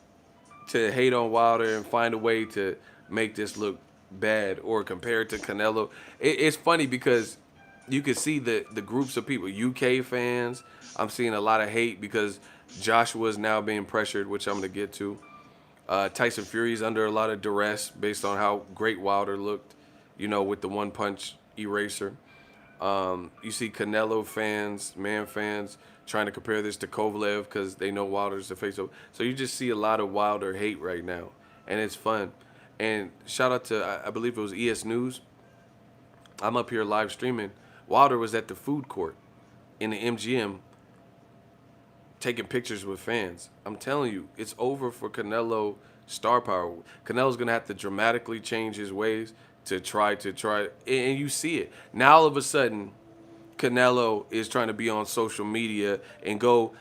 hate on Wilder and find a way to make this look bad or compare it to Canelo. It's funny because you can see the groups of people. UK fans, I'm seeing a lot of hate because Joshua is now being pressured, which I'm going to get to. Tyson Fury's under a lot of duress based on how great Wilder looked, with the one punch eraser. You see Canelo fans, fans, trying to compare this to Kovalev because they know Wilder's the face of. So you just see a lot of Wilder hate right now, and it's fun. And shout out to, I believe it was ES News. I'm up here live streaming. Wilder was at the food court in the MGM taking pictures with fans. I'm telling you, it's over for Canelo star power. Canelo's going to have to dramatically change his ways to try, and you see it. Now all of a sudden, Canelo is trying to be on social media and go,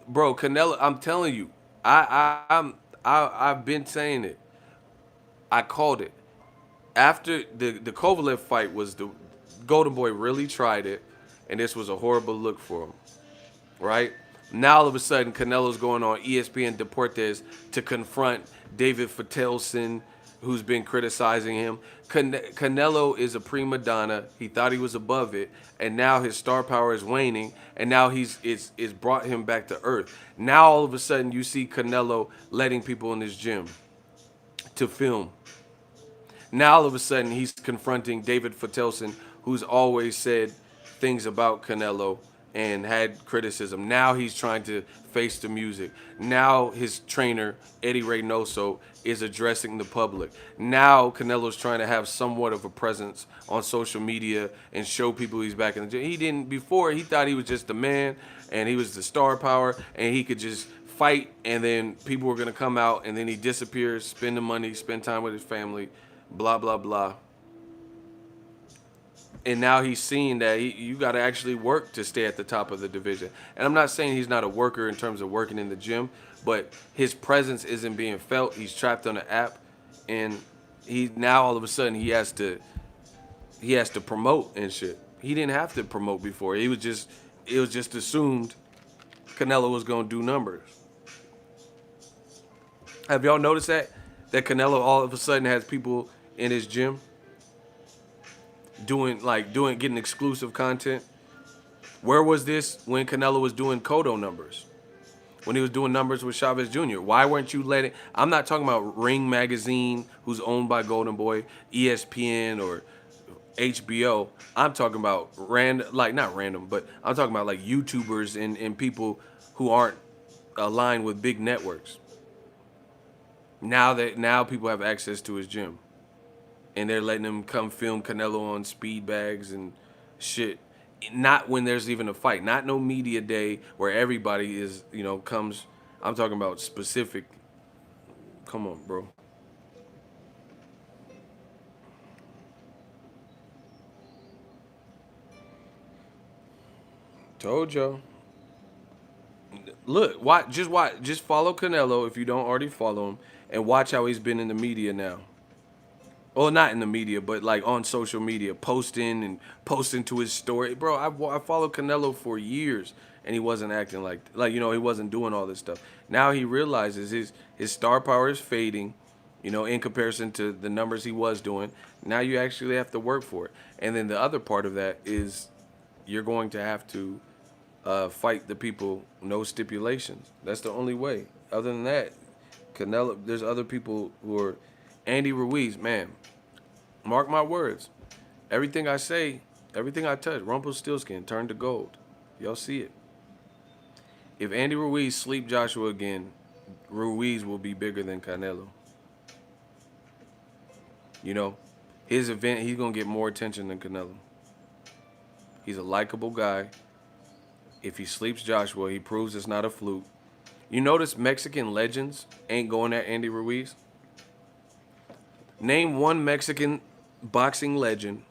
bro, Canelo, I'm telling you, I've been saying it. I called it. After the Kovalev fight was the Golden Boy really tried it, and this was a horrible look for him, right? Now all of a sudden, Canelo's going on ESPN Deportes to confront David Fetelson, who's been criticizing him. Canelo is a prima donna. He thought he was above it, and now his star power is waning, and now it's brought him back to earth. Now all of a sudden, you see Canelo letting people in his gym to film. Now all of a sudden, he's confronting David Fetelson, who's always said things about Canelo and had criticism. Now he's trying to face the music. Now his trainer, Eddie Reynoso, is addressing the public. Now Canelo's trying to have somewhat of a presence on social media and show people he's back in the gym. He didn't before. He thought he was just the man and he was the star power and he could just fight and then people were going to come out and then he disappears, spend the money, spend time with his family, blah, blah, blah. And now he's seeing that you got to actually work to stay at the top of the division. And I'm not saying he's not a worker in terms of working in the gym, but his presence isn't being felt. He's trapped on the app, and he now all of a sudden he has to promote and shit. He didn't have to promote before. It was just assumed Canelo was gonna do numbers. Have y'all noticed that Canelo all of a sudden has people in his gym getting exclusive content? Where was this when Canelo was doing Cotto numbers? When he was doing numbers with Chavez Jr.? Why weren't you letting... I'm not talking about Ring Magazine, who's owned by Golden Boy, ESPN, or HBO. I'm talking about not random, but I'm talking about like YouTubers and people who aren't aligned with big networks. Now people have access to his gym. And they're letting him come film Canelo on speed bags and shit. Not when there's even a fight. Not no media day where everybody is, comes. I'm talking about specific. Come on, bro. Told y'all. Look, watch. Just follow Canelo if you don't already follow him, and watch how he's been in the media now. Well, not in the media, but like on social media, posting to his story. Bro, I followed Canelo for years, and he wasn't acting he wasn't doing all this stuff. Now he realizes his star power is fading, in comparison to the numbers he was doing. Now you actually have to work for it. And then the other part of that is you're going to have to fight the people, no stipulations. That's the only way. Other than that, Canelo, there's other people who are... Andy Ruiz, man, mark my words. Everything I say, everything I touch, Rumpelstiltskin, turn to gold. Y'all see it. If Andy Ruiz sleep Joshua again, Ruiz will be bigger than Canelo. His event, he's going to get more attention than Canelo. He's a likable guy. If he sleeps Joshua, he proves it's not a fluke. You notice Mexican legends ain't going at Andy Ruiz? Name one Mexican boxing legend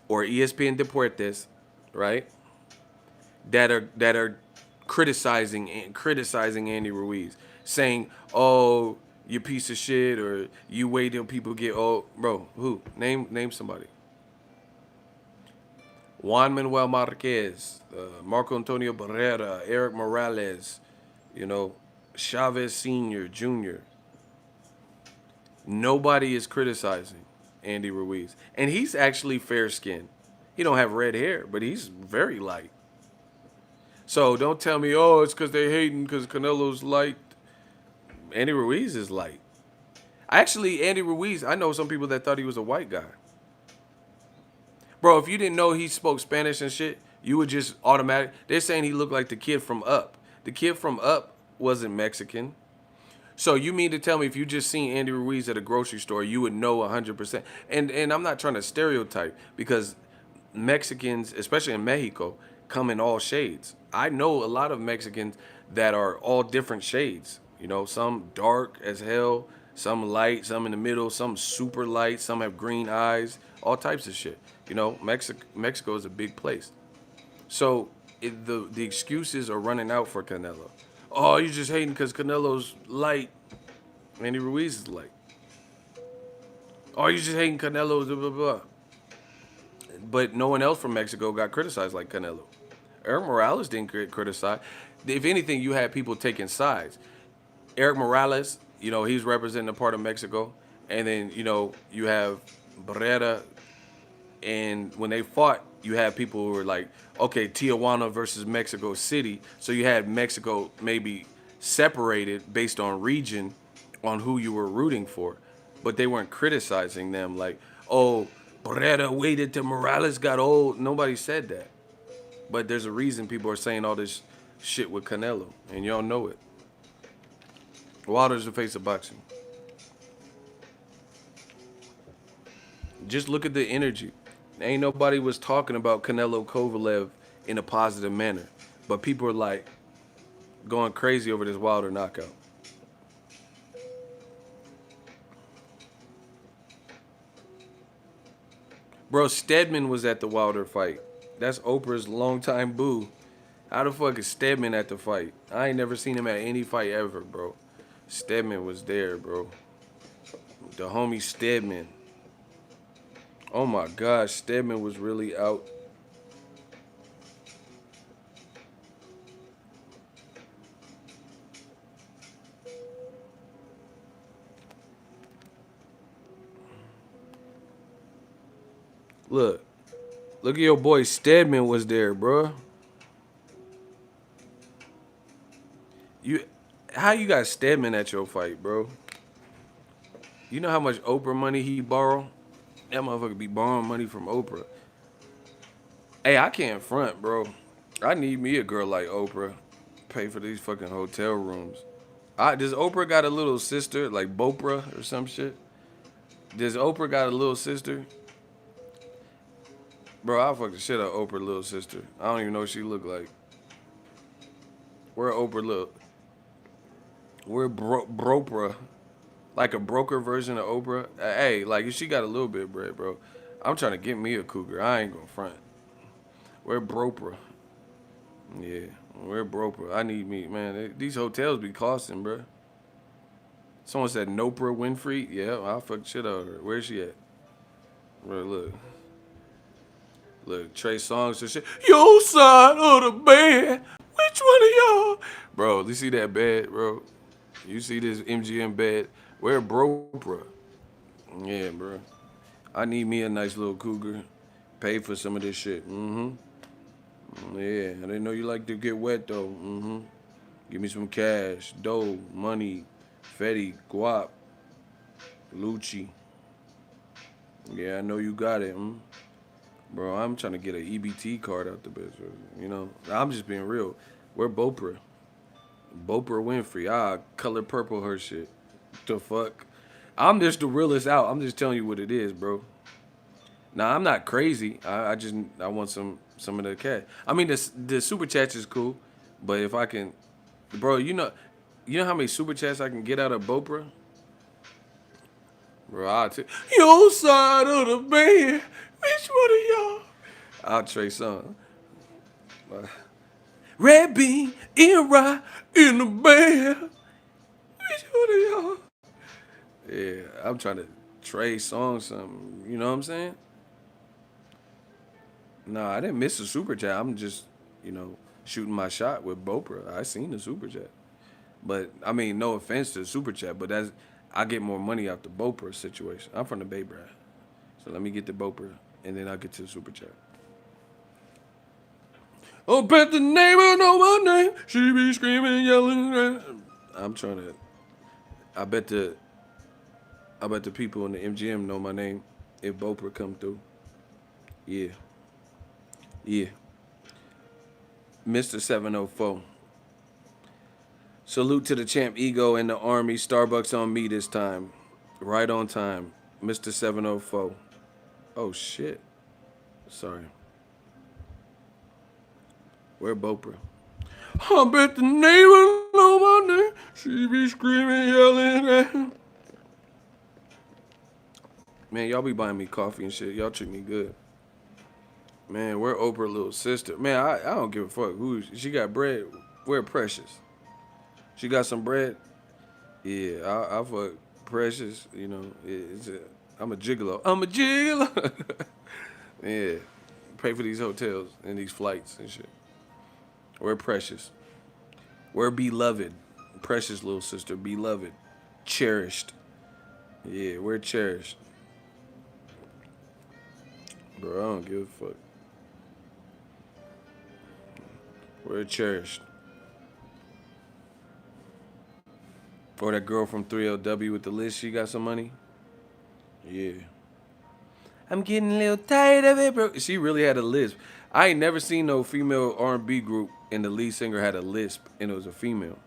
or ESPN Deportes right? That are criticizing Andy Ruiz, saying, "Oh, you piece of shit," or "You wait till people get old." Bro, who? Name somebody. Juan Manuel Marquez, Marco Antonio Barrera, Eric Morales, you know, Chavez Senior, Junior. Nobody is criticizing Andy Ruiz, and he's actually fair skinned. He don't have red hair, but he's very light. So don't tell me, oh, it's because they're hating because Canelo's light. Andy Ruiz is light. Actually, Andy Ruiz, I know some people that thought he was a white guy. Bro, if you didn't know he spoke Spanish and shit, you would just automatic. They're saying he looked like the kid from Up. The kid from Up wasn't Mexican. So you mean to tell me if you just seen Andy Ruiz at a grocery store, you would know 100%? And I'm not trying to stereotype because Mexicans, especially in Mexico, come in all shades. I know a lot of Mexicans that are all different shades. You know, some dark as hell, some light, some in the middle, some super light, some have green eyes, all types of shit. You know, Mexico is a big place. So the excuses are running out for Canelo. Oh, you're just hating because Canelo's light. Andy Ruiz is light. Oh, you're just hating Canelo, blah, blah, blah. But no one else from Mexico got criticized like Canelo. Eric Morales didn't get criticized. If anything, you had people taking sides. Eric Morales, you know, he's representing a part of Mexico. And then, you know, you have Barrera. And when they fought, you had people who were like, okay, Tijuana versus Mexico City. So you had Mexico maybe separated based on region on who you were rooting for. But they weren't criticizing them like, oh, Barrera waited till Morales got old. Nobody said that. But there's a reason people are saying all this shit with Canelo. And y'all know it. Wilder's the face of boxing. Just look at the energy. Ain't nobody was talking about Canelo Kovalev in a positive manner. But people are like going crazy over this Wilder knockout. Bro, Stedman was at the Wilder fight. That's Oprah's longtime boo. How the fuck is Stedman at the fight? I ain't never seen him at any fight ever, bro. Stedman was there, bro. The homie Stedman. Oh my gosh, Stedman was really out. Look. Look at your boy Stedman was there, bro. You how you got Stedman at your fight, bro? You know how much Oprah money he borrow? That motherfucker be borrowing money from Oprah. Hey, I can't front, bro. I need me a girl like Oprah. Pay for these fucking hotel rooms. Does Oprah got a little sister, like Bopra or some shit? Does Oprah got a little sister? Bro, I'll fuck the shit out of Oprah little sister. I don't even know what she look like. Where Oprah look? Where Bropra? Like a broker version of Oprah? Hey, like if she got a little bit of bread, bro. I'm trying to get me a cougar. I ain't gonna front. Where Bropra? Yeah, where Bropra? I need me, man. These hotels be costing, bro. Someone said Nopra Winfrey. Yeah, I'll fuck the shit out of her. Where's she at? Bro, look. Look, Trey Songz and shit. Your side of the bed. Which one of y'all? Bro, you see that bed, bro? You see this MGM bed? Where Bropra? Yeah, bro. I need me a nice little cougar. Pay for some of this shit. Mm-hmm. Yeah, I didn't know you like to get wet, though. Mm-hmm. Give me some cash, dough, money, Fetty, guap, Lucci. Yeah, I know you got it. Bro, I'm trying to get an EBT card out the bitch. You know, I'm just being real. Where Bopra? Bopra Winfrey. Color purple her shit. The fuck? I'm just the realest out. I'm just telling you what it is, bro. Nah, I'm not crazy. I want some of the cash. I mean, the super chats is cool, but if I can, bro, you know how many super chats I can get out of Bopra? Bro, I'll take your side of the bed. Which one of y'all? I'll Trey Songz. Red bean in rye in the band. Which one of y'all? Yeah, I'm trying to trade songs, something. You know what I'm saying? Nah, I didn't miss a super chat. I'm just, shooting my shot with Bopra. I seen the super chat, but I mean, no offense to the super chat, but I get more money out the Bopra situation. I'm from the Bay Brad, so let me get the Bopra, and then I'll get to the super chat. Oh, bet the neighbor know my name. She be screaming, yelling. I'm trying to. I bet the. I bet the people in the MGM know my name if Bopra come through. Yeah. Yeah. Mr. 704. Salute to the champ Ego and the army. Starbucks on me this time. Right on time. Mr. 704. Oh, shit. Sorry. Where Bopra? I bet the neighbor know my name. She be screaming, yelling. Man, y'all be buying me coffee and shit. Y'all treat me good. Man, where Oprah little sister? Man, I don't give a fuck. She got bread? Where Precious? She got some bread? Yeah, I fuck Precious. I'm a gigolo. I'm a gigolo. Yeah, pay for these hotels and these flights and shit. Where Precious? Where Beloved? Precious little sister, beloved, cherished. Yeah, we're cherished. Bro, I don't give a fuck. We're cherished. Or that girl from 3LW with the list, she got some money? Yeah. I'm getting a little tired of it, bro. She really had a lisp. I ain't never seen no female R&B group and the lead singer had a lisp and it was a female.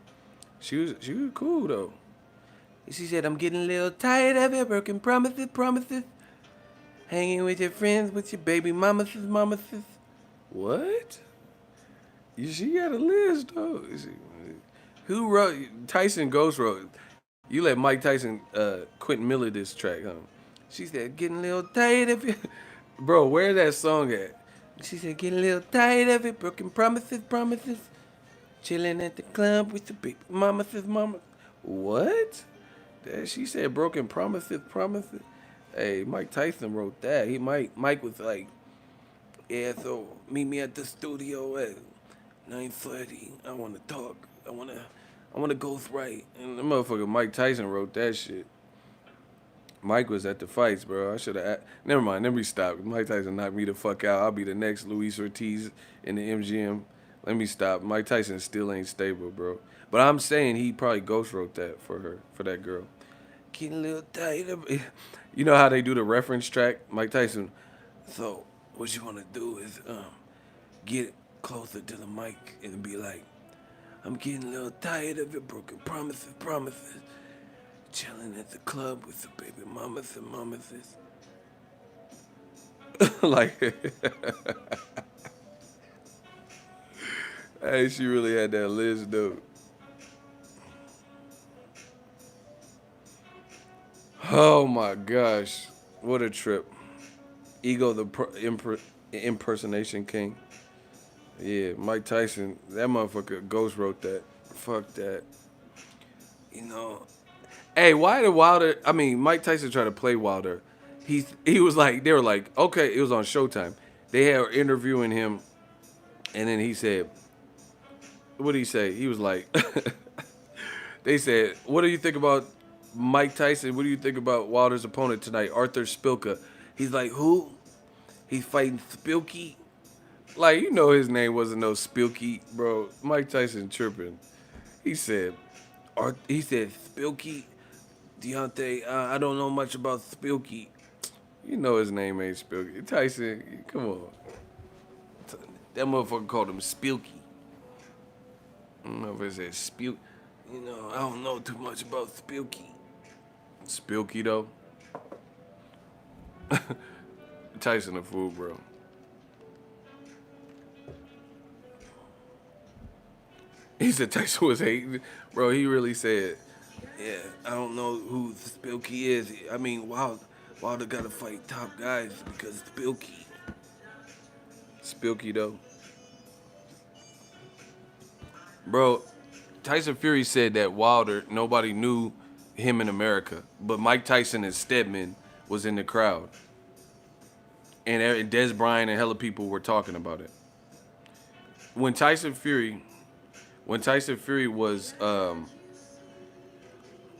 She was cool though. She said, I'm getting a little tired of it, broken promises. Hanging with your friends, with your baby mamas. What? She got a list though. Who wrote? Tyson Ghost wrote. You let Mike Tyson, Quentin Miller this track, huh? She said, getting a little tired of it. Bro, where's that song at? She said, getting a little tired of it. Broken promises. Chilling at the club with the big mamas. What? She said broken promises. Hey, Mike Tyson wrote that. Mike was like, yeah, so meet me at the studio at 9:30. I want to talk. I want to go right. And the motherfucker Mike Tyson wrote that shit. Mike was at the fights, bro. I should have. Never mind. Let me stop. Mike Tyson knocked me the fuck out. I'll be the next Luis Ortiz in the MGM. Let me stop. Mike Tyson still ain't stable, bro. But I'm saying he probably ghost wrote that for her, for that girl. Getting a little tired of it. You know how they do the reference track? Mike Tyson. So what you want to do is get closer to the mic and be like, I'm getting a little tired of it. Broken promises. Chilling at the club with the baby mamas. Like, hey, she really had that list, though. Oh my gosh, what a trip! Ego, the impersonation king. Yeah, Mike Tyson, that motherfucker ghost wrote that. Fuck that. Hey, why did Wilder? I mean, Mike Tyson tried to play Wilder. He was like, they were like, okay, it was on Showtime. They had interviewing him, and then he said, what did he say? He was like, they said, what do you think about Mike Tyson? What do you think about Wilder's opponent tonight, Arthur Spilka? He's like, who? He's fighting Spilky. Like, his name wasn't no Spilky, bro. Mike Tyson tripping. He said, Spilky, Deontay, I don't know much about Spilky. His name ain't Spilky. Tyson, come on. That motherfucker called him Spilky. I don't know if it said Spilky. I don't know too much about Spilky. Spilky, though. Tyson a fool, bro. He said Tyson was hating. Bro, he really said, yeah, I don't know who Spilky is. I mean, Wilder got to fight top guys because Spilky. Spilky, though. Bro, Tyson Fury said that Wilder, nobody knew him in America, but Mike Tyson and Stedman was in the crowd, and Des Bryant and hella people were talking about it. When Tyson Fury, when Tyson Fury was,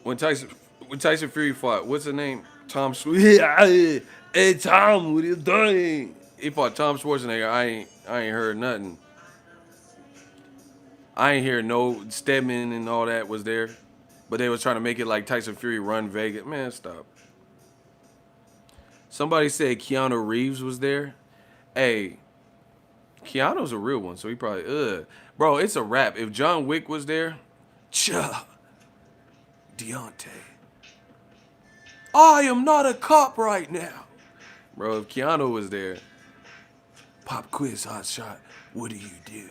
when Tyson, when Tyson Fury fought, what's the name? Tom. Hey Tom, what are you doing? He fought Tom Schwarzenegger. I ain't heard nothing. I ain't hear no Stedman and all that was there, but they was trying to make it like Tyson Fury run Vegas. Man, stop. Somebody said Keanu Reeves was there. Hey, Keanu's a real one, so he probably bro, it's a wrap. If John Wick was there, cha, Deontay. I am not a cop right now. Bro, if Keanu was there, pop quiz, hot shot. What do you do?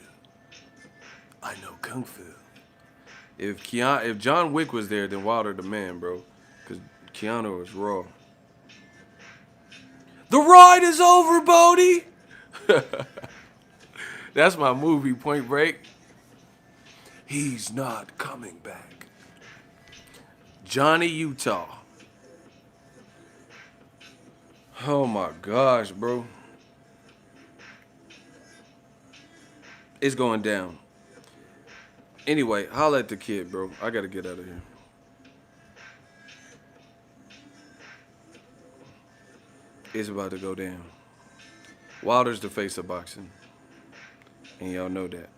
I know kung fu. If John Wick was there, then Wilder the man, bro. Because Keanu was raw. The ride is over, Bodie. That's my movie, Point Break. He's not coming back. Johnny Utah. Oh my gosh, bro. It's going down. Anyway, holla at the kid, bro. I gotta get out of here. It's about to go down. Wilder's the face of boxing. And y'all know that.